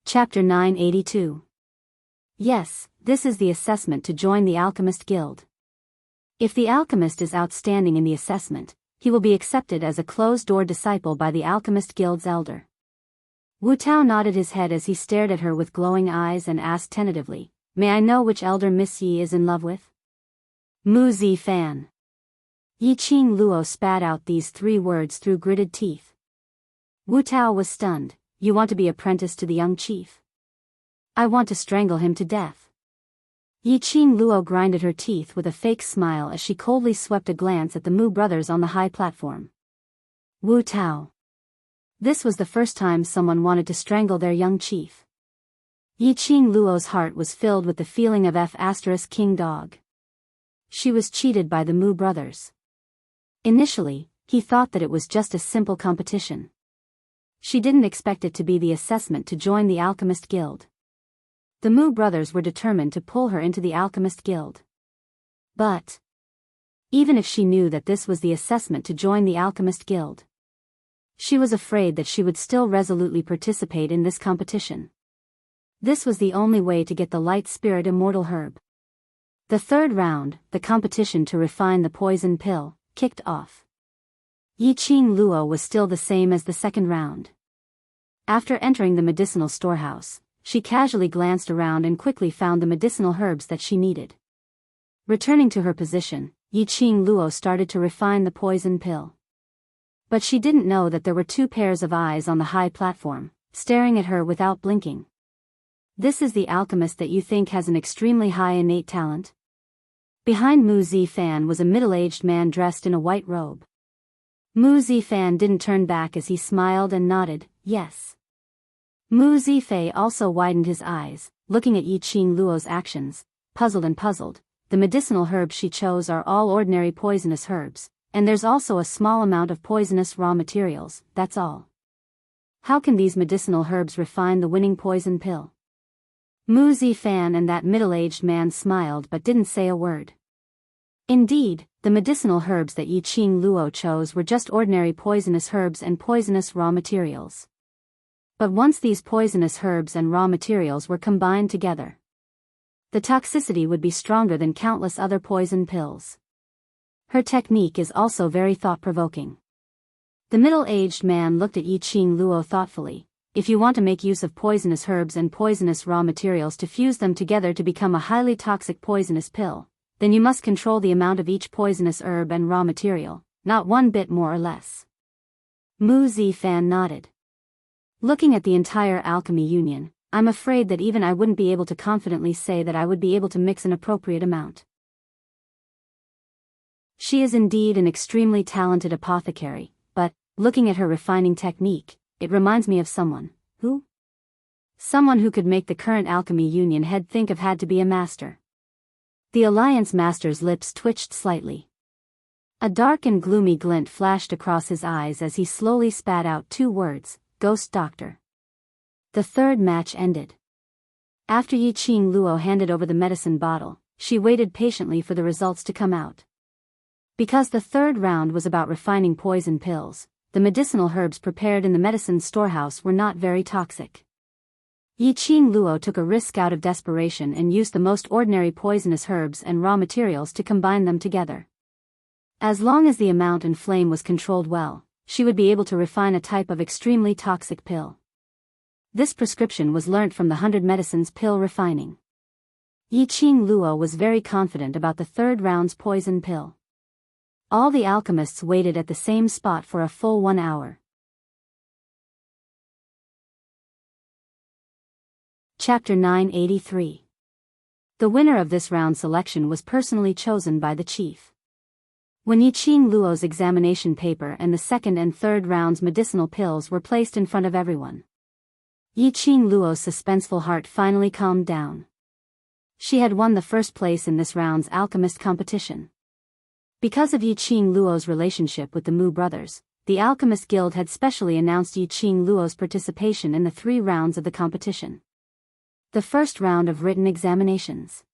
Chapter 982. Yes, this is the assessment to join the Alchemist Guild. If the alchemist is outstanding in the assessment, he will be accepted as a closed-door disciple by the Alchemist Guild's elder. Wu Tao nodded his head as he stared at her with glowing eyes and asked tentatively, "May I know which elder Miss Yi is in love with?" Mu Zi Fan. Yiqing Luo spat out these 3 words through gritted teeth. Wu Tao was stunned. You want to be apprenticed to the young chief? I want to strangle him to death. Yiqing Luo grinded her teeth with a fake smile as she coldly swept a glance at the Mu brothers on the high platform. Wu Tao. This was the first time someone wanted to strangle their young chief. Yiqing Luo's heart was filled with the feeling of King dog. She was cheated by the Mu brothers. Initially, he thought that it was just a simple competition. She didn't expect it to be the assessment to join the Alchemist Guild. The Mu brothers were determined to pull her into the Alchemist Guild. But even if she knew that this was the assessment to join the Alchemist Guild, she was afraid that she would still resolutely participate in this competition. This was the only way to get the light spirit immortal herb. The 3rd round, the competition to refine the poison pill, kicked off. Yiqing Luo was still the same as the 2nd round. After entering the medicinal storehouse, she casually glanced around and quickly found the medicinal herbs that she needed. Returning to her position, Yiqing Luo started to refine the poison pill. But she didn't know that there were 2 pairs of eyes on the high platform, staring at her without blinking. This is the alchemist that you think has an extremely high innate talent? Behind Mu Zifan was a middle-aged man dressed in a white robe. Mu Zifan didn't turn back as he smiled and nodded, yes. Mu Zifei also widened his eyes, looking at Yiqing Luo's actions, puzzled. The medicinal herbs she chose are all ordinary poisonous herbs, and there's also a small amount of poisonous raw materials, that's all. How can these medicinal herbs refine the winning poison pill? Mu Zifan and that middle-aged man smiled but didn't say a word. Indeed, the medicinal herbs that Yiqing Luo chose were just ordinary poisonous herbs and poisonous raw materials. But once these poisonous herbs and raw materials were combined together, the toxicity would be stronger than countless other poison pills. Her technique is also very thought-provoking. The middle-aged man looked at Yiqing Luo thoughtfully. If you want to make use of poisonous herbs and poisonous raw materials to fuse them together to become a highly toxic poisonous pill, then you must control the amount of each poisonous herb and raw material, not one bit more or less. Mu Zifan nodded. Looking at the entire alchemy union, I'm afraid that even I wouldn't be able to confidently say that I would be able to mix an appropriate amount. She is indeed an extremely talented apothecary, but, looking at her refining technique, it reminds me of someone. Who? Someone who could make the current alchemy union head think of had to be a master. The Alliance Master's lips twitched slightly. A dark and gloomy glint flashed across his eyes as he slowly spat out 2 words, Ghost Doctor. The 3rd match ended. After Yiqing Luo handed over the medicine bottle, she waited patiently for the results to come out. Because the 3rd round was about refining poison pills, the medicinal herbs prepared in the medicine storehouse were not very toxic. Yiqing Luo took a risk out of desperation and used the most ordinary poisonous herbs and raw materials to combine them together. As long as the amount and flame was controlled well, she would be able to refine a type of extremely toxic pill. This prescription was learnt from the 100 Medicines pill refining. Yiqing Luo was very confident about the 3rd round's poison pill. All the alchemists waited at the same spot for a full 1 hour. Chapter 983. The winner of this round selection was personally chosen by the chief. When Yiqing Luo's examination paper and the 2nd and 3rd rounds medicinal pills were placed in front of everyone, Yiqing Luo's suspenseful heart finally calmed down. She had won the 1st place in this round's alchemist competition. Because of Yiqing Luo's relationship with the Mu brothers, the Alchemist Guild had specially announced Yiqing Luo's participation in the 3 rounds of the competition. The 1st round of written examinations.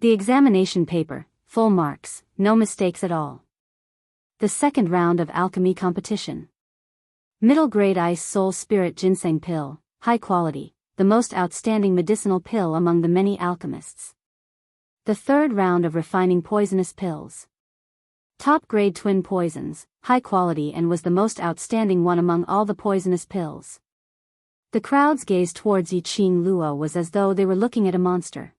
The examination paper, full marks, no mistakes at all. The 2nd round of alchemy competition. Middle grade ice soul spirit ginseng pill, high quality, the most outstanding medicinal pill among the many alchemists. The 3rd round of refining poisonous pills. Top grade twin poisons, high quality and was the most outstanding one among all the poisonous pills. The crowd's gaze towards Yiqing Luo was as though they were looking at a monster.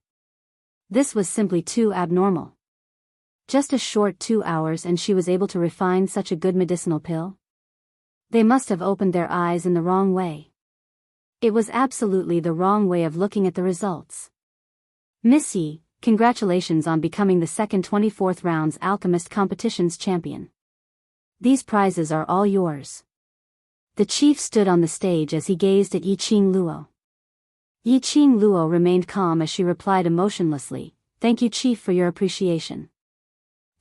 This was simply too abnormal. Just a short 2 hours and she was able to refine such a good medicinal pill? They must have opened their eyes in the wrong way. It was absolutely the wrong way of looking at the results. Miss Yi, congratulations on becoming the second 24th round's Alchemist competition's champion. These prizes are all yours. The chief stood on the stage as he gazed at Yiqing Luo. Yiqing Luo remained calm as she replied emotionlessly, "Thank you, chief, for your appreciation."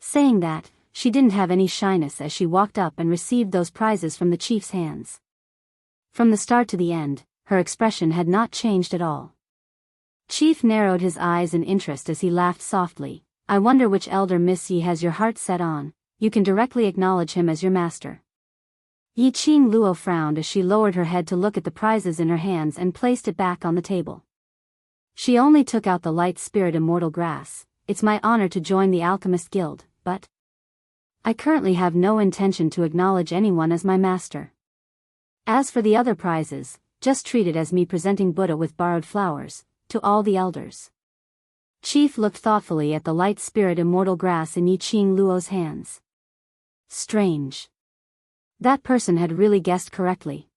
Saying that, she didn't have any shyness as she walked up and received those prizes from the chief's hands. From the start to the end, her expression had not changed at all. Chief narrowed his eyes in interest as he laughed softly. "I wonder which elder Miss Yi has your heart set on. You can directly acknowledge him as your master." Yiqing Luo frowned as she lowered her head to look at the prizes in her hands and placed it back on the table. She only took out the light spirit immortal grass. "It's my honor to join the Alchemist Guild, but I currently have no intention to acknowledge anyone as my master. As for the other prizes, just treat it as me presenting Buddha with borrowed flowers, to all the elders." Chief looked thoughtfully at the light spirit immortal grass in Yiqing Luo's hands. Strange. That person had really guessed correctly.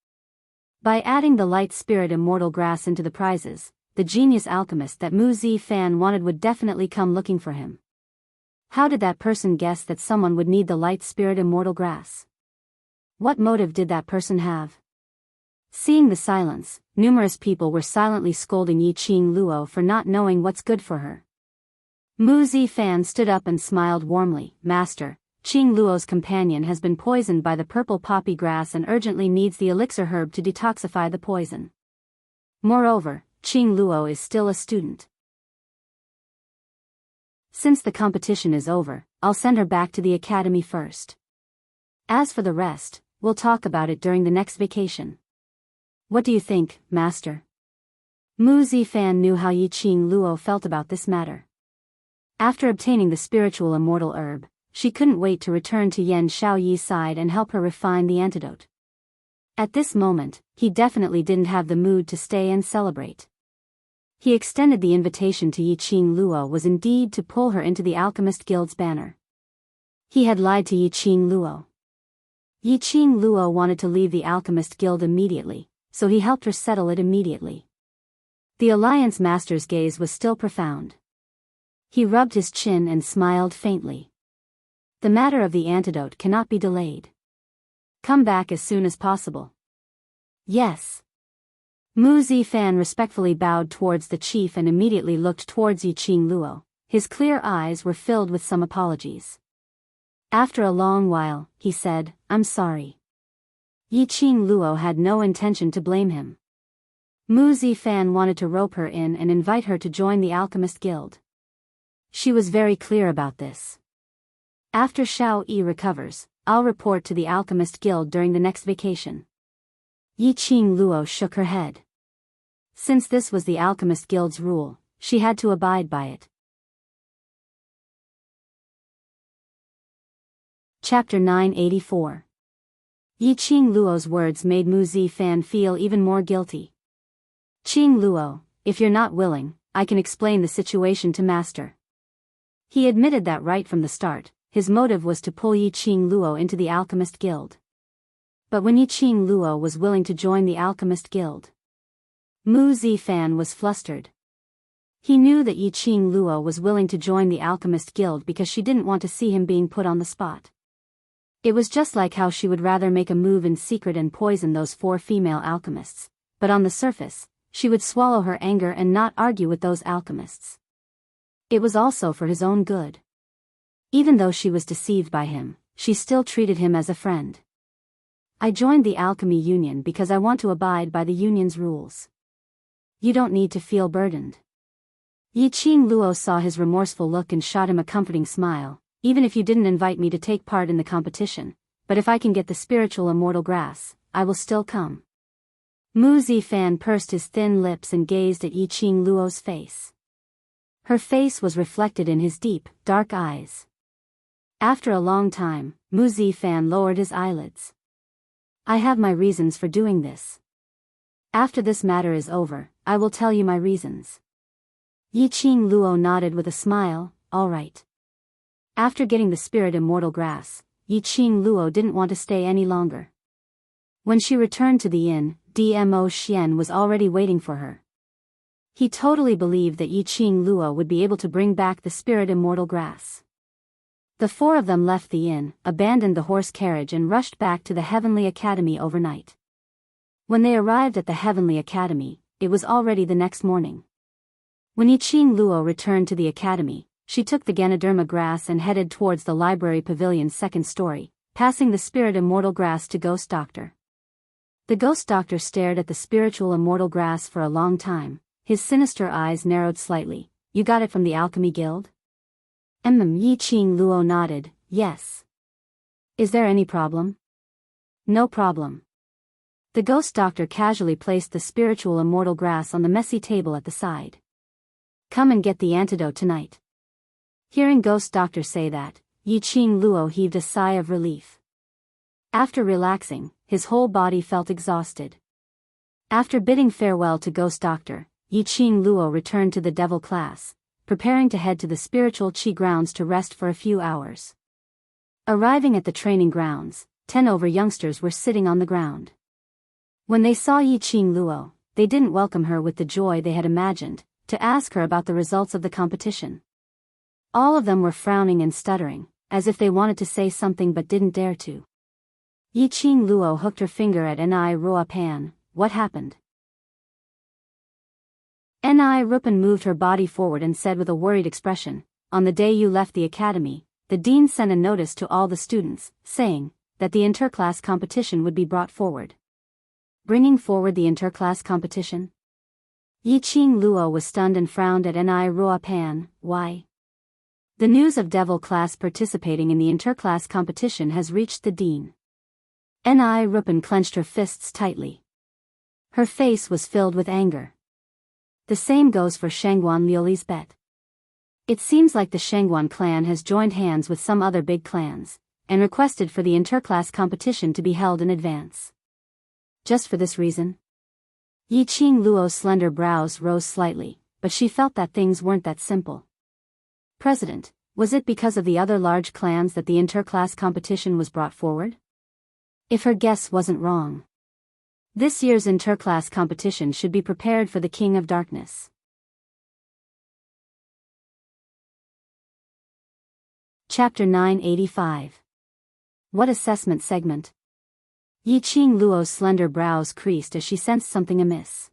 By adding the light spirit immortal grass into the prizes, the genius alchemist that Mu Zifan wanted would definitely come looking for him. How did that person guess that someone would need the light spirit immortal grass? What motive did that person have? Seeing the silence, numerous people were silently scolding Yiqing Luo for not knowing what's good for her. Mu Zifan stood up and smiled warmly. "Master, Qing Luo's companion has been poisoned by the purple poppy grass and urgently needs the elixir herb to detoxify the poison. Moreover, Qing Luo is still a student. Since the competition is over, I'll send her back to the academy first. As for the rest, we'll talk about it during the next vacation. What do you think, master?" Mu Zifan knew how Yiqing Luo felt about this matter. After obtaining the spiritual immortal herb, she couldn't wait to return to Yan Shaoyi's side and help her refine the antidote. At this moment, he definitely didn't have the mood to stay and celebrate. He extended the invitation to Yiqing Luo was indeed to pull her into the Alchemist Guild's banner. He had lied to Yiqing Luo. Yiqing Luo wanted to leave the Alchemist Guild immediately, so he helped her settle it immediately. The Alliance Master's gaze was still profound. He rubbed his chin and smiled faintly. "The matter of the antidote cannot be delayed. Come back as soon as possible." "Yes." Mu Zifan respectfully bowed towards the chief and immediately looked towards Yiqing Luo. His clear eyes were filled with some apologies. After a long while, he said, "I'm sorry." Yiqing Luo had no intention to blame him. Mu Zifan wanted to rope her in and invite her to join the Alchemist Guild. She was very clear about this. "After Shao Yi recovers, I'll report to the Alchemist Guild during the next vacation." Yiqing Luo shook her head. Since this was the Alchemist Guild's rule, she had to abide by it. Chapter 984. Yiqing Luo's words made Mu Zifan feel even more guilty. "Qing Luo, if you're not willing, I can explain the situation to master." He admitted that right from the start. His motive was to pull Yiqing Luo into the Alchemist Guild. But when Yiqing Luo was willing to join the Alchemist Guild, Mu Zifan was flustered. He knew that Yiqing Luo was willing to join the Alchemist Guild because she didn't want to see him being put on the spot. It was just like how she would rather make a move in secret and poison those 4 female alchemists, but on the surface, she would swallow her anger and not argue with those alchemists. It was also for his own good. Even though she was deceived by him, she still treated him as a friend. "I joined the Alchemy Union because I want to abide by the union's rules. You don't need to feel burdened." Yiqing Luo saw his remorseful look and shot him a comforting smile. "Even if you didn't invite me to take part in the competition, but if I can get the spiritual immortal grass, I will still come." Mu Zifan pursed his thin lips and gazed at Yiqing Luo's face. Her face was reflected in his deep, dark eyes. After a long time, Mu Zifan lowered his eyelids. "I have my reasons for doing this. After this matter is over, I will tell you my reasons." Yiqing Luo nodded with a smile. "All right. After getting the spirit immortal grass, Yiqing Luo didn't want to stay any longer. When she returned to the inn, Dmo Xian was already waiting for her. He totally believed that Yiqing Luo would be able to bring back the spirit immortal grass. The four of them left the inn, abandoned the horse carriage and rushed back to the Heavenly Academy overnight. When they arrived at the Heavenly Academy, it was already the next morning. When Yiqing Luo returned to the academy, she took the Ganoderma grass and headed towards the library pavilion's second story, passing the spirit immortal grass to Ghost Doctor. The Ghost Doctor stared at the spiritual immortal grass for a long time, his sinister eyes narrowed slightly. "You got it from the Alchemy Guild?" Yiqing Luo nodded, "Yes." "Is there any problem?" "No problem." The Ghost Doctor casually placed the spiritual immortal grass on the messy table at the side. "Come and get the antidote tonight." Hearing Ghost Doctor say that, Yiqing Luo heaved a sigh of relief. After relaxing, his whole body felt exhausted. After bidding farewell to Ghost Doctor, Yiqing Luo returned to the devil class, preparing to head to the spiritual Qi grounds to rest for a few hours. Arriving at the training grounds, 10 over youngsters were sitting on the ground. When they saw Yiqing Luo, they didn't welcome her with the joy they had imagined, to ask her about the results of the competition. All of them were frowning and stuttering, as if they wanted to say something but didn't dare to. Yiqing Luo hooked her finger at Ni Ruopan. "What happened?" Ni Rupan moved her body forward and said with a worried expression, "On the day you left the academy, the dean sent a notice to all the students, saying that the interclass competition would be brought forward." "Bringing forward the interclass competition?" Yiqing Luo was stunned and frowned at Ni Ruopan. "Why?" "The news of devil class participating in the interclass competition has reached the dean." Ni Rupan clenched her fists tightly. Her face was filled with anger. The same goes for Shangguan Liuli's bet. It seems like the Shangguan clan has joined hands with some other big clans, and requested for the interclass competition to be held in advance. Just for this reason? Yiqing Luo's slender brows rose slightly, but she felt that things weren't that simple. "President, was it because of the other large clans that the interclass competition was brought forward?" If her guess wasn't wrong. This year's interclass competition should be prepared for the King of Darkness. Chapter 985. What assessment segment? Yiqing Luo's slender brows creased as she sensed something amiss.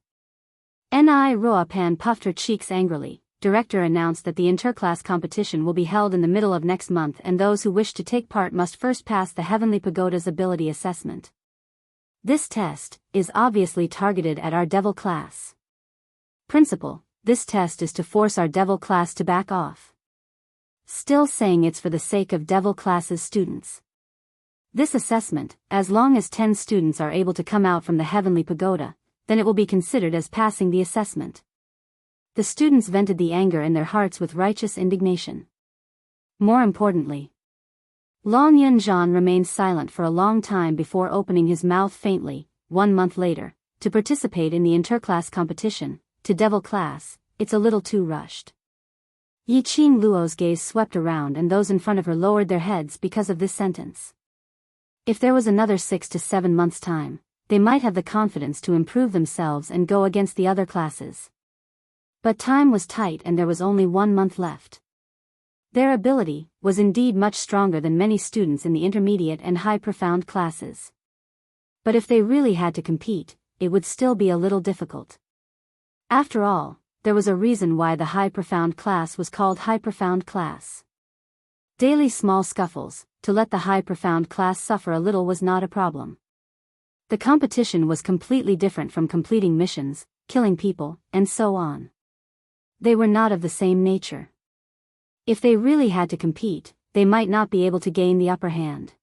Ni Ruopan puffed her cheeks angrily. Director announced that the interclass competition will be held in the middle of next month and those who wish to take part must first pass the Heavenly Pagoda's ability assessment. This test is obviously targeted at our devil class. Principal, this test is to force our devil class to back off. Still saying it's for the sake of devil class's students. This assessment, as long as 10 students are able to come out from the Heavenly Pagoda, then it will be considered as passing the assessment. The students vented the anger in their hearts with righteous indignation. More importantly, Long Yunzhan remained silent for a long time before opening his mouth faintly. 1 month later, to participate in the interclass competition, to devil class, it's a little too rushed. Yiqing Luo's gaze swept around and those in front of her lowered their heads because of this sentence. If there was another 6 to 7 months' time, they might have the confidence to improve themselves and go against the other classes. But time was tight and there was only 1 month left. Their ability was indeed much stronger than many students in the intermediate and high profound classes. But if they really had to compete, it would still be a little difficult. After all, there was a reason why the high profound class was called high profound class. Daily small scuffles, to let the high profound class suffer a little was not a problem. The competition was completely different from completing missions, killing people, and so on. They were not of the same nature. If they really had to compete, they might not be able to gain the upper hand.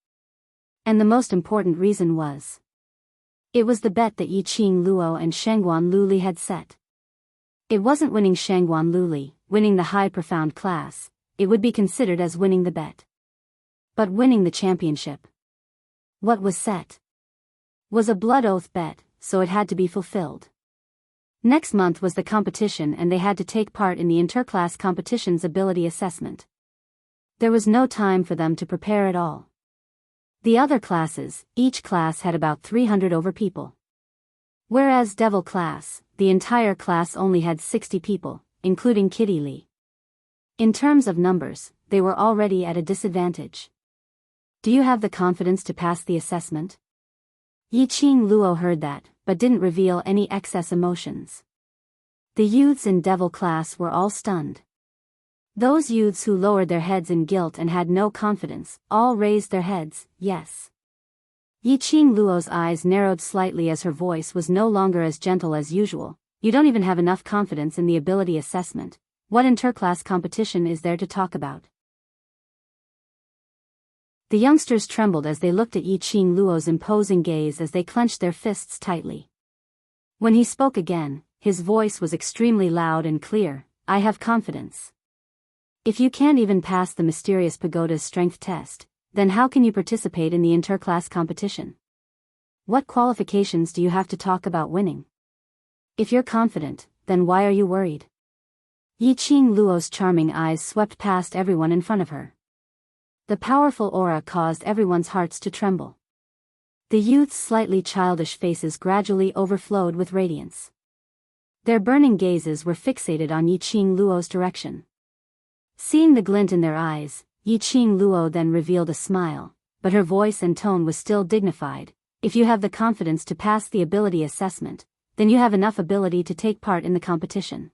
And the most important reason was, it was the bet that Yiqing Luo and Shangguan Luli had set. It wasn't winning Shangguan Luli, winning the high profound class, it would be considered as winning the bet. But winning the championship. What was set? Was a blood oath bet, so it had to be fulfilled. Next month was the competition and they had to take part in the interclass competition's ability assessment. There was no time for them to prepare at all. The other classes, each class had about 300 over people. Whereas Devil class, the entire class only had 60 people, including Kitty Lee. In terms of numbers, they were already at a disadvantage. Do you have the confidence to pass the assessment? Yiqing Luo heard that, but didn't reveal any excess emotions. The youths in Devil class were all stunned. Those youths who lowered their heads in guilt and had no confidence, all raised their heads, yes. Yiqing Luo's eyes narrowed slightly as her voice was no longer as gentle as usual. You don't even have enough confidence in the ability assessment. What interclass competition is there to talk about? The youngsters trembled as they looked at Yiqing Luo's imposing gaze as they clenched their fists tightly. When he spoke again, his voice was extremely loud and clear. I have confidence. If you can't even pass the mysterious pagoda's strength test, then how can you participate in the interclass competition? What qualifications do you have to talk about winning? If you're confident, then why are you worried? Yiqing Luo's charming eyes swept past everyone in front of her. The powerful aura caused everyone's hearts to tremble. The youth's slightly childish faces gradually overflowed with radiance. Their burning gazes were fixated on Yiqing Luo's direction. Seeing the glint in their eyes, Yiqing Luo then revealed a smile, but her voice and tone was still dignified. If you have the confidence to pass the ability assessment, then you have enough ability to take part in the competition.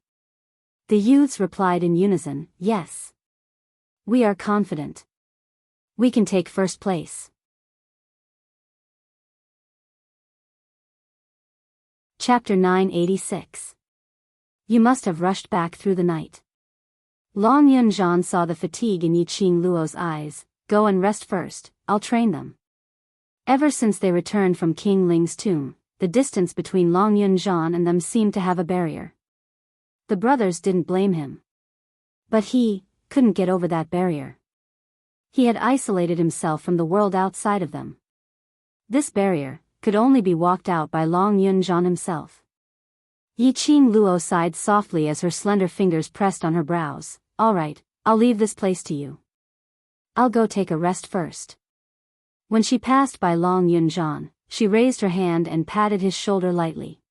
The youths replied in unison, yes. We are confident. We can take first place. Chapter 986. You must have rushed back through the night. Long Yunzhan saw the fatigue in Yiqing Luo's eyes. Go and rest first, I'll train them. Ever since they returned from King Ling's tomb, the distance between Long Yunzhan and them seemed to have a barrier. The brothers didn't blame him. But he couldn't get over that barrier. He had isolated himself from the world outside of them. This barrier could only be walked out by Long Yunzhan himself. Yiqing Luo sighed softly as her slender fingers pressed on her brows. All right, I'll leave this place to you. I'll go take a rest first. When she passed by Long Yunzhan, she raised her hand and patted his shoulder lightly.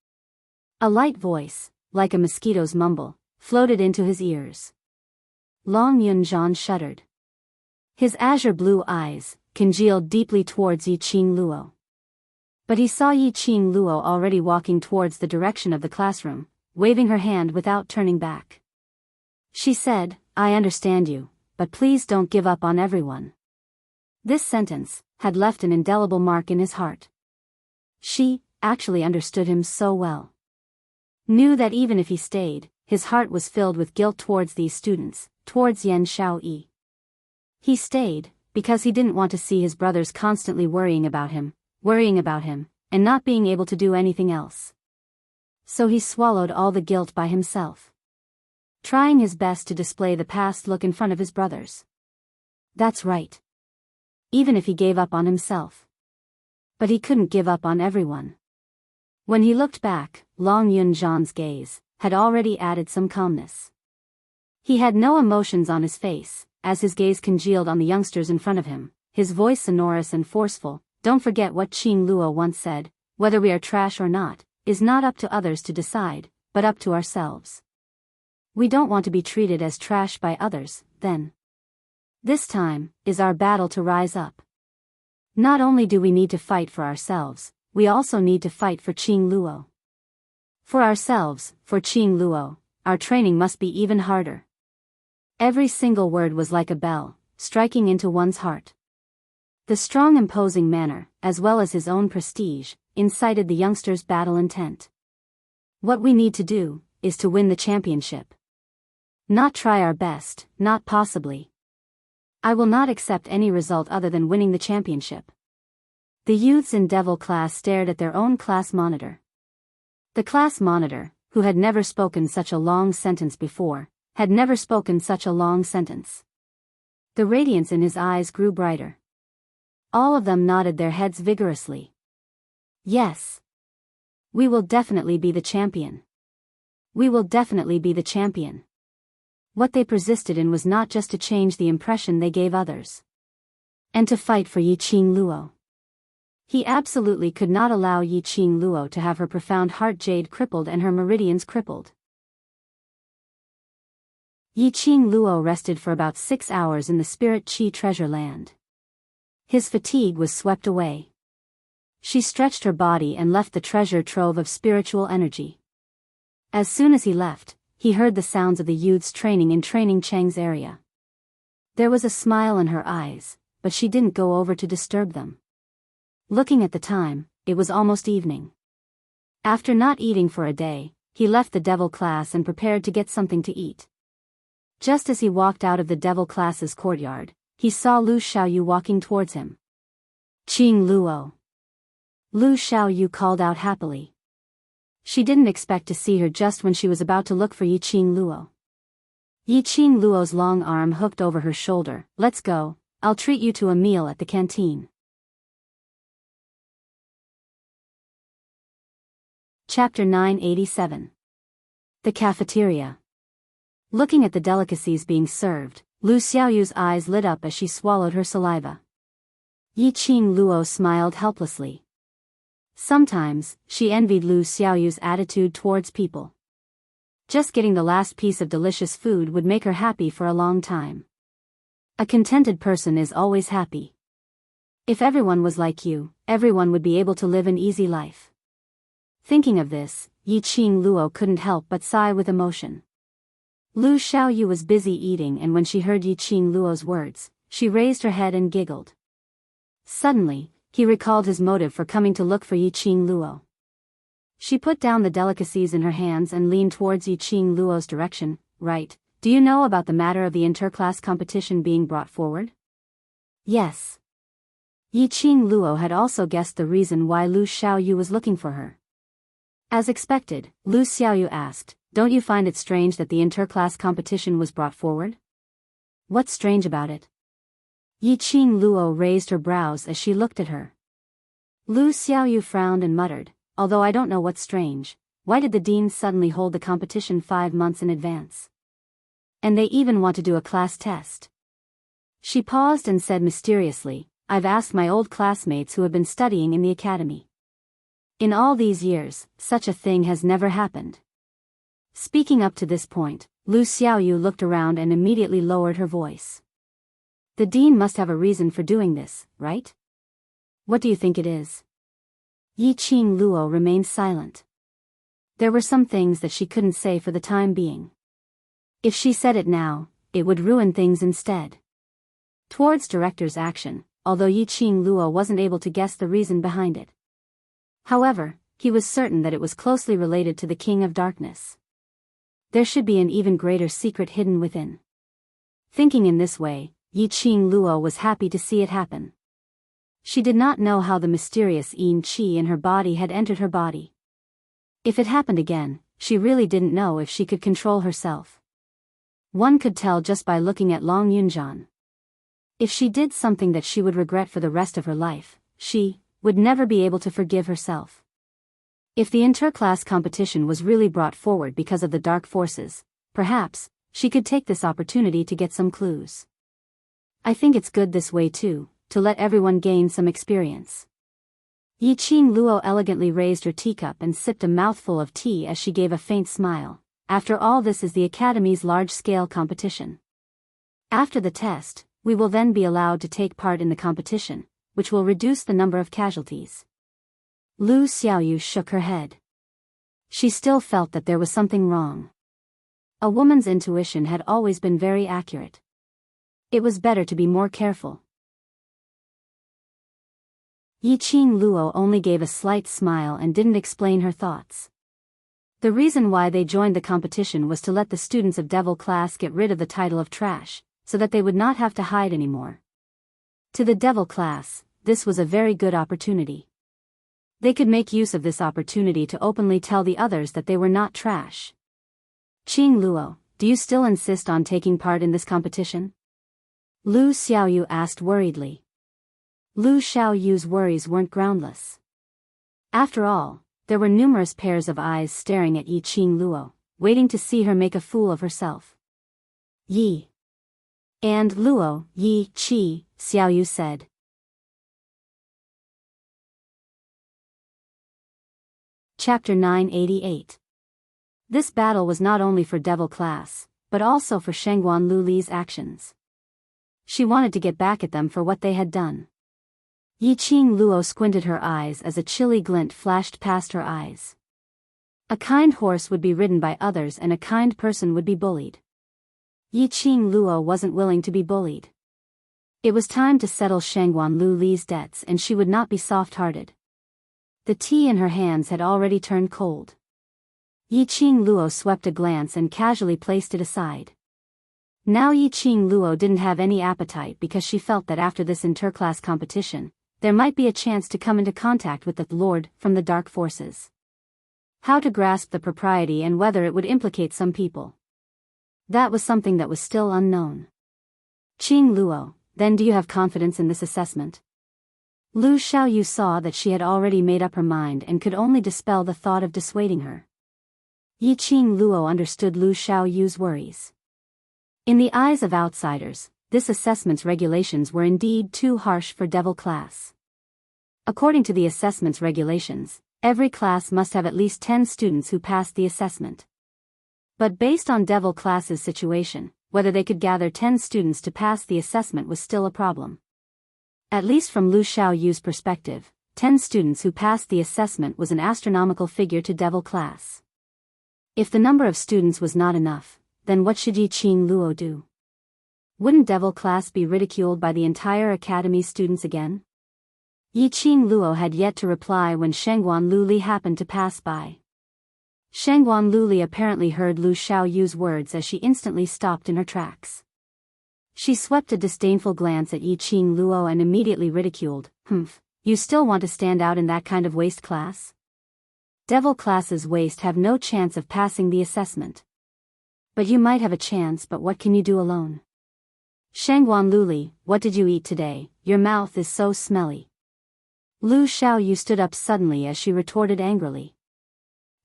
A light voice, like a mosquito's mumble, floated into his ears. Long Yunzhan shuddered. His azure blue eyes congealed deeply towards Yiqing Luo. But he saw Yiqing Luo already walking towards the direction of the classroom, waving her hand without turning back. She said, I understand you, but please don't give up on everyone. This sentence had left an indelible mark in his heart. She actually understood him so well. Knew that even if he stayed, his heart was filled with guilt towards these students, towards Yan Shaoyi. He stayed because he didn't want to see his brothers constantly worrying about him, and not being able to do anything else. So he swallowed all the guilt by himself, trying his best to display the past look in front of his brothers. That's right. Even if he gave up on himself. But he couldn't give up on everyone. When he looked back, Long Yunzhan's gaze had already added some calmness. He had no emotions on his face, as his gaze congealed on the youngsters in front of him, his voice sonorous and forceful. Don't forget what Qing Luo once said, whether we are trash or not, is not up to others to decide, but up to ourselves. We don't want to be treated as trash by others, then. This time is our battle to rise up. Not only do we need to fight for ourselves, we also need to fight for Qing Luo. For ourselves, for Qing Luo, our training must be even harder. Every single word was like a bell, striking into one's heart. The strong imposing manner, as well as his own prestige, incited the youngsters' battle intent. What we need to do is to win the championship. Not try our best, not possibly. I will not accept any result other than winning the championship. The youths in Devil class stared at their own class monitor. The class monitor, who had never spoken such a long sentence before, had never spoken such a long sentence. The radiance in his eyes grew brighter. All of them nodded their heads vigorously. Yes. We will definitely be the champion. We will definitely be the champion. What they persisted in was not just to change the impression they gave others, and to fight for Yi Qing Luo. He absolutely could not allow Yi Qing Luo to have her profound heart jade crippled and her meridians crippled. Yi Qing Luo rested for about 6 hours in the Spirit Qi treasure land. His fatigue was swept away. She stretched her body and left the treasure trove of spiritual energy. As soon as he left, he heard the sounds of the youths training in Training Cheng's area. There was a smile in her eyes, but she didn't go over to disturb them. Looking at the time, it was almost evening. After not eating for a day, he left the devil class and prepared to get something to eat. Just as he walked out of the devil class's courtyard, he saw Lu Xiaoyu walking towards him. Qing Luo. Lu Xiaoyu called out happily. She didn't expect to see her just when she was about to look for Yi Qing Luo. Yi Qing Luo's long arm hooked over her shoulder. Let's go, I'll treat you to a meal at the canteen. Chapter 987. The Cafeteria. Looking at the delicacies being served, Lu Xiaoyu's eyes lit up as she swallowed her saliva. Yi Qing Luo smiled helplessly. Sometimes, she envied Lu Xiaoyu's attitude towards people. Just getting the last piece of delicious food would make her happy for a long time. A contented person is always happy. If everyone was like you, everyone would be able to live an easy life. Thinking of this, Yi Qing Luo couldn't help but sigh with emotion. Lu Xiaoyu was busy eating, and when she heard Yi Qing Luo's words, she raised her head and giggled. Suddenly, he recalled his motive for coming to look for Yi Qing Luo. She put down the delicacies in her hands and leaned towards Yi Qing Luo's direction. Right, do you know about the matter of the interclass competition being brought forward? Yes. Yi Qing Luo had also guessed the reason why Lu Xiaoyu was looking for her. As expected, Lu Xiaoyu asked, "Don't you find it strange that the interclass competition was brought forward?" What's strange about it? Yi Qing Luo raised her brows as she looked at her. Lu Xiaoyu frowned and muttered, "Although I don't know what's strange, why did the dean suddenly hold the competition 5 months in advance? And they even want to do a class test." She paused and said mysteriously, "I've asked my old classmates who have been studying in the academy. In all these years, such a thing has never happened." Speaking up to this point, Lu Xiaoyu looked around and immediately lowered her voice. "The dean must have a reason for doing this, right? What do you think it is?" Yi Qing Luo remained silent. There were some things that she couldn't say for the time being. If she said it now, it would ruin things instead. Towards director's action, although Yi Qing Luo wasn't able to guess the reason behind it. However, he was certain that it was closely related to the King of Darkness. There should be an even greater secret hidden within. Thinking in this way, Yi Qing Luo was happy to see it happen. She did not know how the mysterious Yin Qi in her body had entered her body. If it happened again, she really didn't know if she could control herself. One could tell just by looking at Long Yunjian. If she did something that she would regret for the rest of her life, she would never be able to forgive herself. If the interclass competition was really brought forward because of the dark forces, perhaps she could take this opportunity to get some clues. I think it's good this way too, to let everyone gain some experience. Yi Qing Luo elegantly raised her teacup and sipped a mouthful of tea as she gave a faint smile. After all, this is the Academy's large-scale competition. After the test, we will then be allowed to take part in the competition, which will reduce the number of casualties. Lu Xiaoyu shook her head. She still felt that there was something wrong. A woman's intuition had always been very accurate. It was better to be more careful. Yi Qing Luo only gave a slight smile and didn't explain her thoughts. The reason why they joined the competition was to let the students of Devil class get rid of the title of trash, so that they would not have to hide anymore. To the Devil class, this was a very good opportunity. They could make use of this opportunity to openly tell the others that they were not trash. Qing Luo, do you still insist on taking part in this competition? Lu Xiaoyu asked worriedly. Lu Xiaoyu's worries weren't groundless. After all, there were numerous pairs of eyes staring at Yi Qing Luo, waiting to see her make a fool of herself. Yi. And Luo, Yi, Qi, Xiaoyu said. Chapter 988. This battle was not only for Devil Class, but also for Shangguan Luli's actions. She wanted to get back at them for what they had done. Yiqing Luo squinted her eyes as a chilly glint flashed past her eyes. A kind horse would be ridden by others and a kind person would be bullied. Yiqing Luo wasn't willing to be bullied. It was time to settle Shangguan Luli's debts and she would not be soft-hearted. The tea in her hands had already turned cold. Yiqing Luo swept a glance and casually placed it aside. Now Yiqing Luo didn't have any appetite because she felt that after this interclass competition, there might be a chance to come into contact with the Lord from the dark forces. How to grasp the propriety and whether it would implicate some people. That was something that was still unknown. Qing Luo, then do you have confidence in this assessment? Lu Xiaoyu saw that she had already made up her mind and could only dispel the thought of dissuading her. Yiqing Luo understood Lu Xiaoyu's worries. In the eyes of outsiders, this assessment's regulations were indeed too harsh for Devil Class. According to the assessment's regulations, every class must have at least 10 students who passed the assessment. But based on Devil Class's situation, whether they could gather 10 students to pass the assessment was still a problem. At least from Lu Xiaoyu's perspective, 10 students who passed the assessment was an astronomical figure to Devil Class. If the number of students was not enough, then what should Yiqing Luo do? Wouldn't Devil Class be ridiculed by the entire academy's students again? Yiqing Luo had yet to reply when Shangguan Luli happened to pass by. Shangguan Luli apparently heard Lu Xiaoyu's words as she instantly stopped in her tracks. She swept a disdainful glance at Yiqing Luo and immediately ridiculed, you still want to stand out in that kind of waste class? Devil Class's waste have no chance of passing the assessment. But you might have a chance, but what can you do alone? Shangguan Luli, what did you eat today? Your mouth is so smelly. Lu Xiaoyu stood up suddenly as she retorted angrily.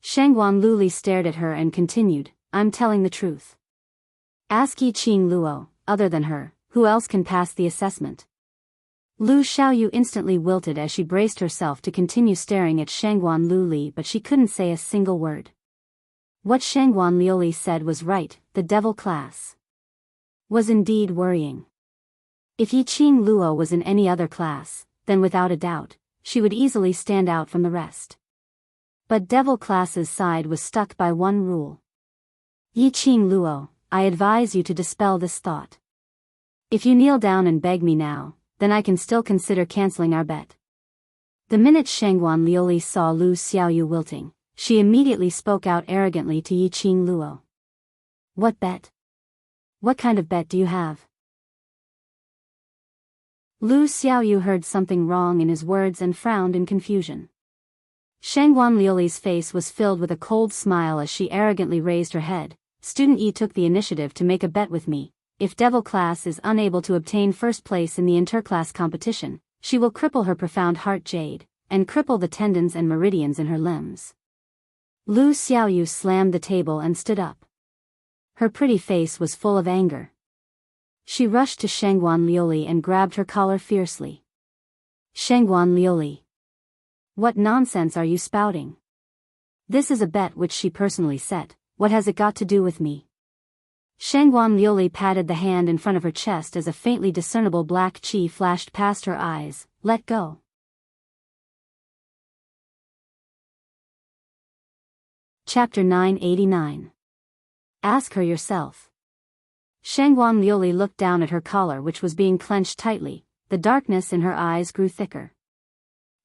Shangguan Luli stared at her and continued, I'm telling the truth. Ask Yiqing Luo, other than her, who else can pass the assessment? Lu Xiaoyu instantly wilted as she braced herself to continue staring at Shangguan Luli, but she couldn't say a single word. What Shangguan Luli said was right, the Devil Class was indeed worrying. If Yiqing Luo was in any other class, then without a doubt, she would easily stand out from the rest. But Devil Class's side was stuck by one rule. Yiqing Luo, I advise you to dispel this thought. If you kneel down and beg me now, then I can still consider canceling our bet. The minute Shangguan Luli saw Lu Xiaoyu wilting, she immediately spoke out arrogantly to Yiqing Luo. What bet? What kind of bet do you have? Lu Xiaoyu heard something wrong in his words and frowned in confusion. Shangguan Liuli's face was filled with a cold smile as she arrogantly raised her head. Student Yi took the initiative to make a bet with me. If Devil Class is unable to obtain first place in the interclass competition, she will cripple her profound heart jade, and cripple the tendons and meridians in her limbs. Lu Xiaoyu slammed the table and stood up. Her pretty face was full of anger. She rushed to Shangguan Liuli and grabbed her collar fiercely. Shangguan Liuli, what nonsense are you spouting? This is a bet which she personally set, what has it got to do with me? Shangguan Liuli patted the hand in front of her chest as a faintly discernible black chi flashed past her eyes. Let go. Chapter 989. Ask her yourself. Shangguan Liuli looked down at her collar which was being clenched tightly. The darkness in her eyes grew thicker.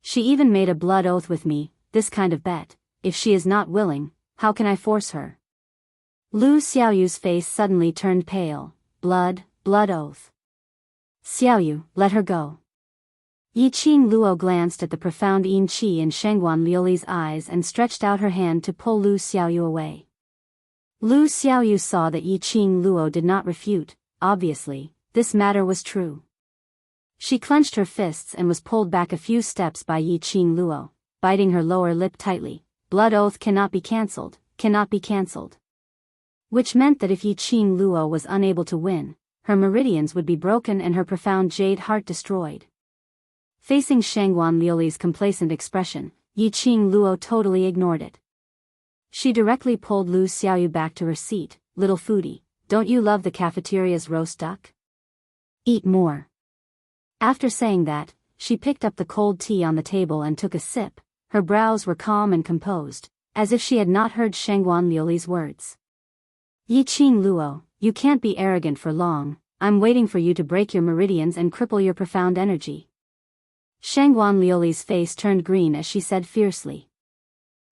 She even made a blood oath with me, this kind of bet. If she is not willing, how can I force her? Lu Xiaoyu's face suddenly turned pale. Blood oath. Xiaoyu, let her go. Yiqing Luo glanced at the profound yin qi in Shangguan Liuli's eyes and stretched out her hand to pull Lu Xiaoyu away. Lu Xiaoyu saw that Yiqing Luo did not refute. Obviously, this matter was true. She clenched her fists and was pulled back a few steps by Yiqing Luo, biting her lower lip tightly. Blood oath cannot be cancelled, cannot be cancelled. which meant that if Yi Qing Luo was unable to win, her meridians would be broken and her profound jade heart destroyed. Facing Shangguan Liuli's complacent expression, Yi Qing Luo totally ignored it. She directly pulled Lu Xiaoyu back to her seat. Little foodie, don't you love the cafeteria's roast duck? Eat more. After saying that, she picked up the cold tea on the table and took a sip. Her brows were calm and composed, as if she had not heard Shangguan Liuli's words. Yi Qing Luo, you can't be arrogant for long. I'm waiting for you to break your meridians and cripple your profound energy. Shangguan Liuli's face turned green as she said fiercely.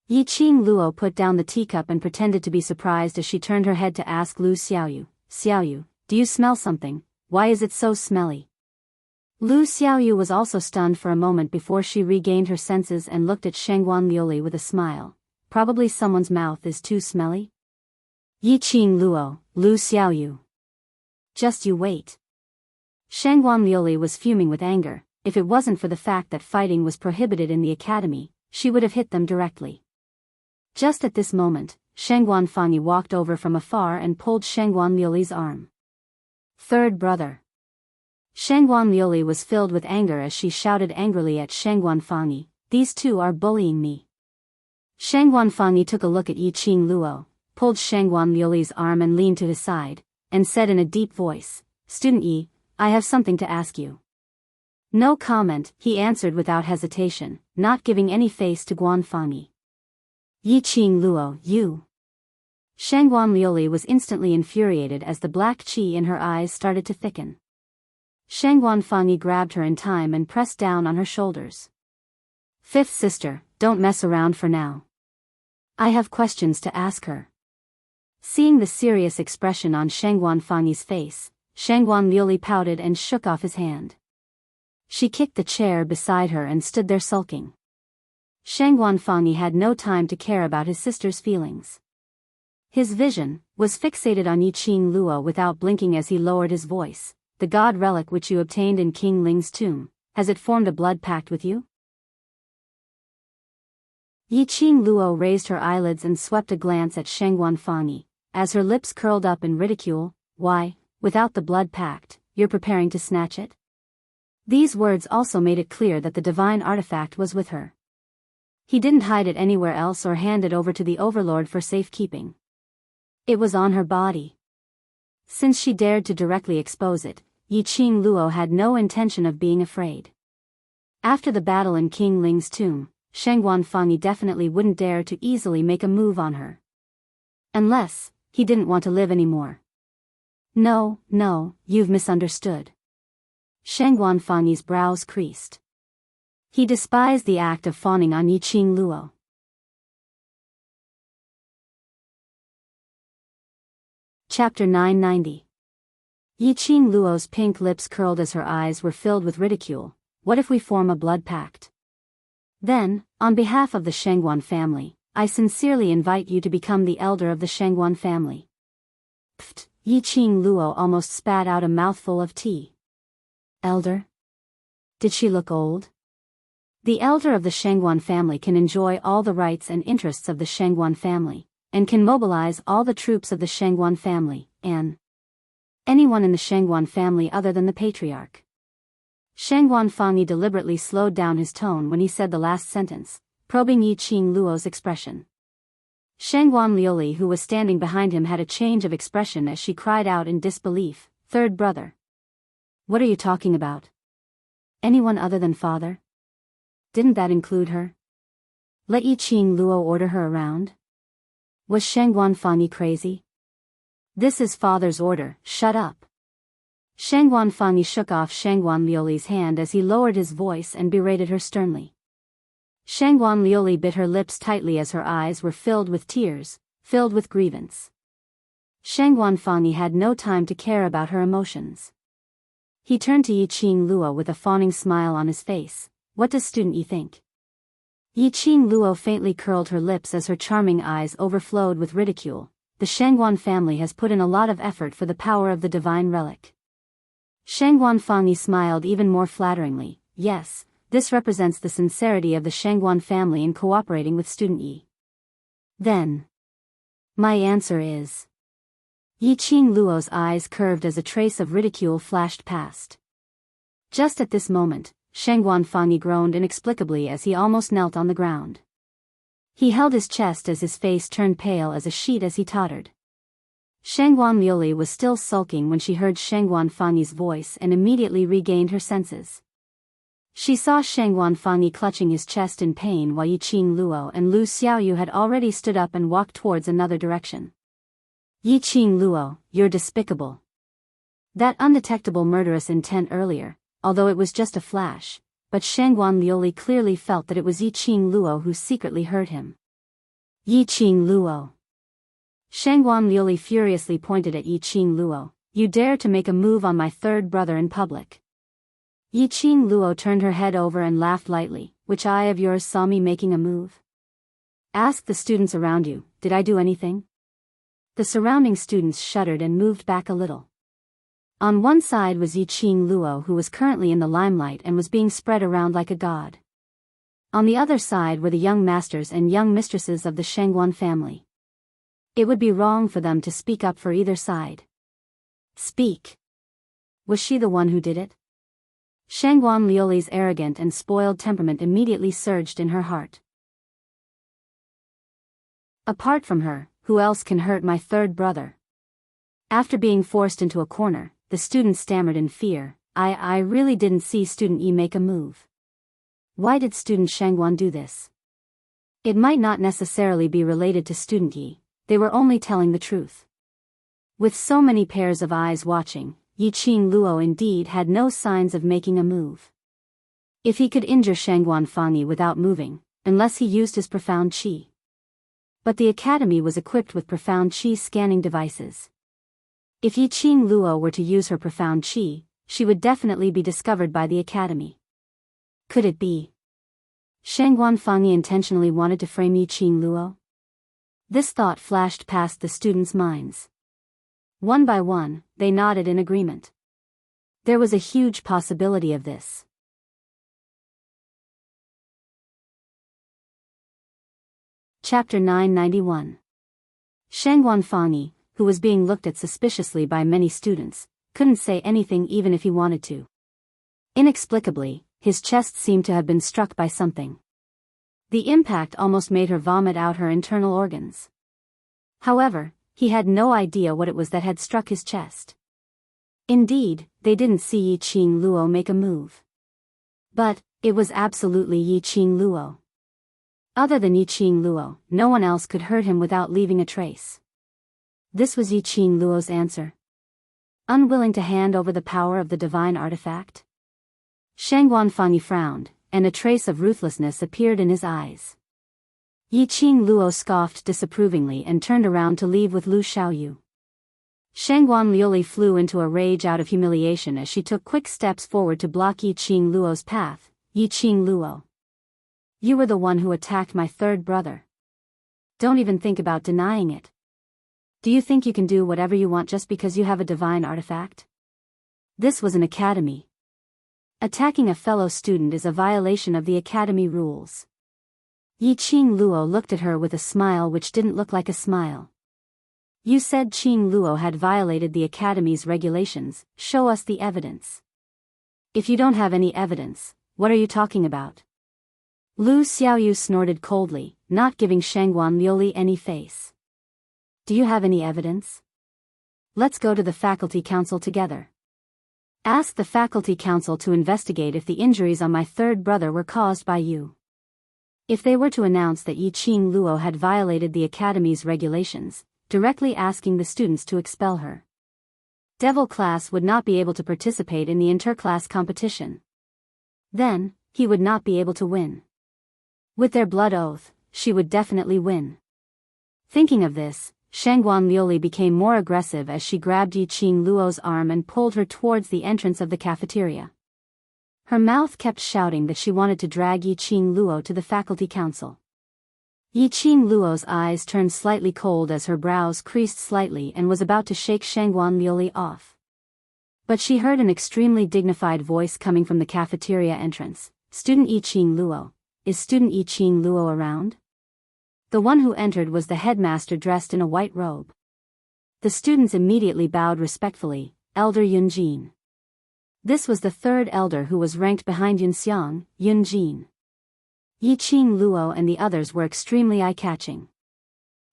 Yi Qing Luo put down the teacup and pretended to be surprised as she turned her head to ask Lu Xiaoyu, Xiaoyu, do you smell something? Why is it so smelly? Lu Xiaoyu was also stunned for a moment before she regained her senses and looked at Shangguan Liuli with a smile. Probably someone's mouth is too smelly? Yi Qing Luo, Lu Xiaoyu. Just you wait. Shangguan Liuli was fuming with anger. If it wasn't for the fact that fighting was prohibited in the academy, she would have hit them directly. Just at this moment, Shangguan Fanyi walked over from afar and pulled Shangguan Liuli's arm. Third brother. Shangguan Liuli was filled with anger as she shouted angrily at Shangguan Fanyi, these two are bullying me. Shangguan Fanyi took a look at Yi Qing Luo, pulled Shangguan Liuli's arm and leaned to his side, and said in a deep voice, Student Yi, I have something to ask you. No comment, he answered without hesitation, not giving any face to Guan Fanyi. Yi Qing Luo, you. Shangguan Liuli was instantly infuriated as the black qi in her eyes started to thicken. Shangguan Fanyi grabbed her in time and pressed down on her shoulders. Fifth sister, don't mess around for now. I have questions to ask her. Seeing the serious expression on Shangguan Fanyi's face, Shangguan Liuli pouted and shook off his hand. She kicked the chair beside her and stood there sulking. Shangguan Fanyi had no time to care about his sister's feelings. His vision was fixated on Yi Qing Luo without blinking as he lowered his voice. The god relic which you obtained in King Ling's tomb, has it formed a blood pact with you? Yi Qing Luo raised her eyelids and swept a glance at Shangguan Fanyi, as her lips curled up in ridicule. Why, without the blood pact, you're preparing to snatch it? These words also made it clear that the divine artifact was with her. He didn't hide it anywhere else or hand it over to the overlord for safekeeping. It was on her body. Since she dared to directly expose it, Yi Qing Luo had no intention of being afraid. After the battle in King Ling's tomb, Shangguan Fanyi definitely wouldn't dare to easily make a move on her. Unless, he didn't want to live anymore. No, you've misunderstood. Shangguan Fanyi's brows creased. He despised the act of fawning on Yi Qing Luo. Chapter 990. Yi Qing Luo's pink lips curled as her eyes were filled with ridicule. What if we form a blood pact? Then, on behalf of the Shangguan family, I sincerely invite you to become the elder of the Shangguan family. Pfft, Yi Qing Luo almost spat out a mouthful of tea. Elder? Did she look old? The elder of the Shangguan family can enjoy all the rights and interests of the Shangguan family, and can mobilize all the troops of the Shangguan family, and anyone in the Shangguan family other than the patriarch. Shangguan Fanyi deliberately slowed down his tone when he said the last sentence, probing Yi Qing Luo's expression. Shangguan Liuli, who was standing behind him, had a change of expression as she cried out in disbelief, Third brother. What are you talking about? Anyone other than father? Didn't that include her? Let Yi Qing Luo order her around? Was Shangguan Fanyi crazy? This is father's order, shut up. Shangguan Fanyi shook off Shangguan Liuli's hand as he lowered his voice and berated her sternly. Shangguan Liuli bit her lips tightly as her eyes were filled with tears, filled with grievance. Shangguan Fanyi had no time to care about her emotions. He turned to Yi Qing Luo with a fawning smile on his face. What does student Yi think? Yi Qing Luo faintly curled her lips as her charming eyes overflowed with ridicule. The Shangguan family has put in a lot of effort for the power of the divine relic. Shangguan Fanyi smiled even more flatteringly. Yes, this represents the sincerity of the Shangguan family in cooperating with student Yi. Then, my answer is, Yi-Ching Luo's eyes curved as a trace of ridicule flashed past. Just at this moment, Shangguan Fanyi groaned inexplicably as he almost knelt on the ground. He held his chest as his face turned pale as a sheet as he tottered. Shangguan Liuli was still sulking when she heard Shangguan Fanyi's voice and immediately regained her senses. She saw Shangguan Fanyi clutching his chest in pain while Yi-Ching Luo and Lu Xiaoyu had already stood up and walked towards another direction. Yi-Ching Luo, you're despicable. That undetectable murderous intent earlier, although it was just a flash, but Shangguan Liuli clearly felt that it was Yi-Ching Luo who secretly hurt him. Yi-Ching Luo. Shangguan Liuli furiously pointed at Yi-Ching Luo, you dare to make a move on my third brother in public. Yi-Ching Luo turned her head over and laughed lightly, which eye of yours saw me making a move? Ask the students around you, did I do anything? The surrounding students shuddered and moved back a little. On one side was Yi-Ching Luo, who was currently in the limelight and was being spread around like a god. On the other side were the young masters and young mistresses of the Shangguan family. It would be wrong for them to speak up for either side. Speak. Was she the one who did it? Shangguan Liuli's arrogant and spoiled temperament immediately surged in her heart. Apart from her, who else can hurt my third brother? After being forced into a corner, the student stammered in fear, I really didn't see student Yi make a move. Why did student Shangguan do this? It might not necessarily be related to student Yi, they were only telling the truth. With so many pairs of eyes watching, Yi-Ching Luo indeed had no signs of making a move. If he could injure Shangguan Fanyi without moving, unless he used his profound qi. But the academy was equipped with profound qi scanning devices. If Yi-Ching Luo were to use her profound qi, she would definitely be discovered by the academy. Could it be? Shangguan Fanyi intentionally wanted to frame Yi-Ching Luo? This thought flashed past the students' minds. One by one, they nodded in agreement. There was a huge possibility of this. Chapter 991. Shangguan Fanyi, who was being looked at suspiciously by many students, couldn't say anything even if he wanted to. Inexplicably, his chest seemed to have been struck by something. The impact almost made her vomit out her internal organs. However, he had no idea what it was that had struck his chest. Indeed, they didn't see Yi-Ching Luo make a move. But, it was absolutely Yi-Ching Luo. Other than Yi-Ching Luo, no one else could hurt him without leaving a trace. This was Yi-Ching Luo's answer. Unwilling to hand over the power of the divine artifact? Shangguan Fanyi frowned, and a trace of ruthlessness appeared in his eyes. Yi-Ching Luo scoffed disapprovingly and turned around to leave with Lu Xiaoyu. Shangguan Liuli flew into a rage out of humiliation as she took quick steps forward to block Yi-Ching Luo's path. Yi-Ching Luo. You were the one who attacked my third brother. Don't even think about denying it. Do you think you can do whatever you want just because you have a divine artifact? This was an academy. Attacking a fellow student is a violation of the academy rules. Yi-Ching Luo looked at her with a smile which didn't look like a smile. You said Ching Luo had violated the academy's regulations, show us the evidence. If you don't have any evidence, what are you talking about? Lu Xiaoyu snorted coldly, not giving Shangguan Liuli any face. Do you have any evidence? Let's go to the faculty council together. Ask the faculty council to investigate if the injuries on my third brother were caused by you. If they were to announce that Yi-Ching Luo had violated the academy's regulations, directly asking the students to expel her, Devil class would not be able to participate in the interclass competition. Then, he would not be able to win. With their blood oath, she would definitely win. Thinking of this, Shangguan Liuli became more aggressive as she grabbed Yi-Ching Luo's arm and pulled her towards the entrance of the cafeteria. Her mouth kept shouting that she wanted to drag Yi-Ching Luo to the faculty council. Yi-Ching Luo's eyes turned slightly cold as her brows creased slightly and was about to shake Shangguan Liuli off. But she heard an extremely dignified voice coming from the cafeteria entrance. Student Yi-Ching Luo. Is student Yi-Ching Luo around? The one who entered was the headmaster dressed in a white robe. The students immediately bowed respectfully. Elder Yunjin. This was the third elder who was ranked behind Yunxiang, Yunjin. Yiqing Luo and the others were extremely eye-catching.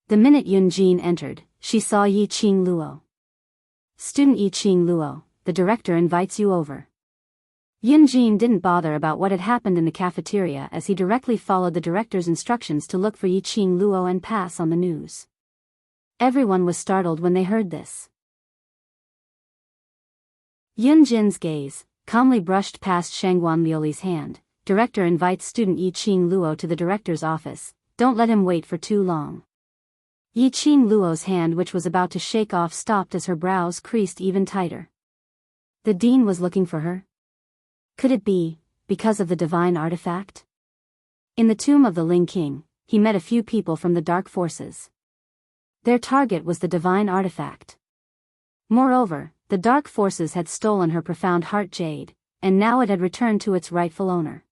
The minute Yunjin entered, she saw Yiqing Luo. Student Yiqing Luo, the director invites you over. Yunjin didn't bother about what had happened in the cafeteria as he directly followed the director's instructions to look for Yiqing Luo and pass on the news. Everyone was startled when they heard this. Yunjin's gaze calmly brushed past Shangguan Liuli's hand. Director invites student Yiqing Luo to the director's office. Don't let him wait for too long. Yiqing Luo's hand, which was about to shake off, stopped as her brows creased even tighter. The dean was looking for her? Could it be because of the divine artifact? In the tomb of the Ling King, he met a few people from the dark forces. Their target was the divine artifact. Moreover, the dark forces had stolen her profound heart jade, and now it had returned to its rightful owner.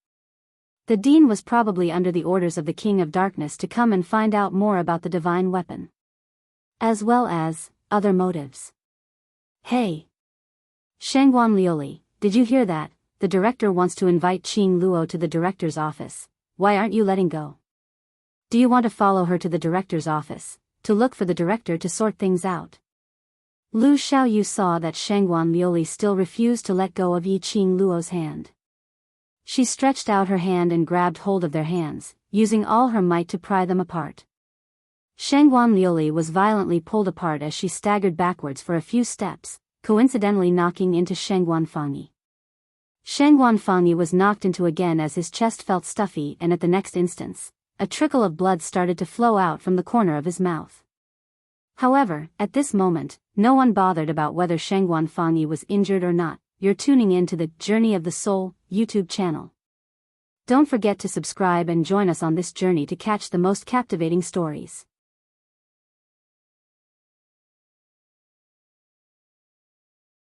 The dean was probably under the orders of the King of Darkness to come and find out more about the divine weapon. As well as other motives. Hey! Shangguan Liuli, did you hear that? The director wants to invite Qing Luo to the director's office. Why aren't you letting go? Do you want to follow her to the director's office, to look for the director to sort things out? Lu Xiaoyu saw that Shangguan Liuli still refused to let go of Yiqing Luo's hand. She stretched out her hand and grabbed hold of their hands, using all her might to pry them apart. Shangguan Liuli was violently pulled apart as she staggered backwards for a few steps, coincidentally knocking into Shangguan Fangyi. Shangguan Fangyi was knocked into again as his chest felt stuffy, and at the next instant, a trickle of blood started to flow out from the corner of his mouth. However, at this moment, no one bothered about whether Shangguan Fangyi was injured or not. You're tuning in to the Journey of the Soul YouTube channel. Don't forget to subscribe and join us on this journey to catch the most captivating stories.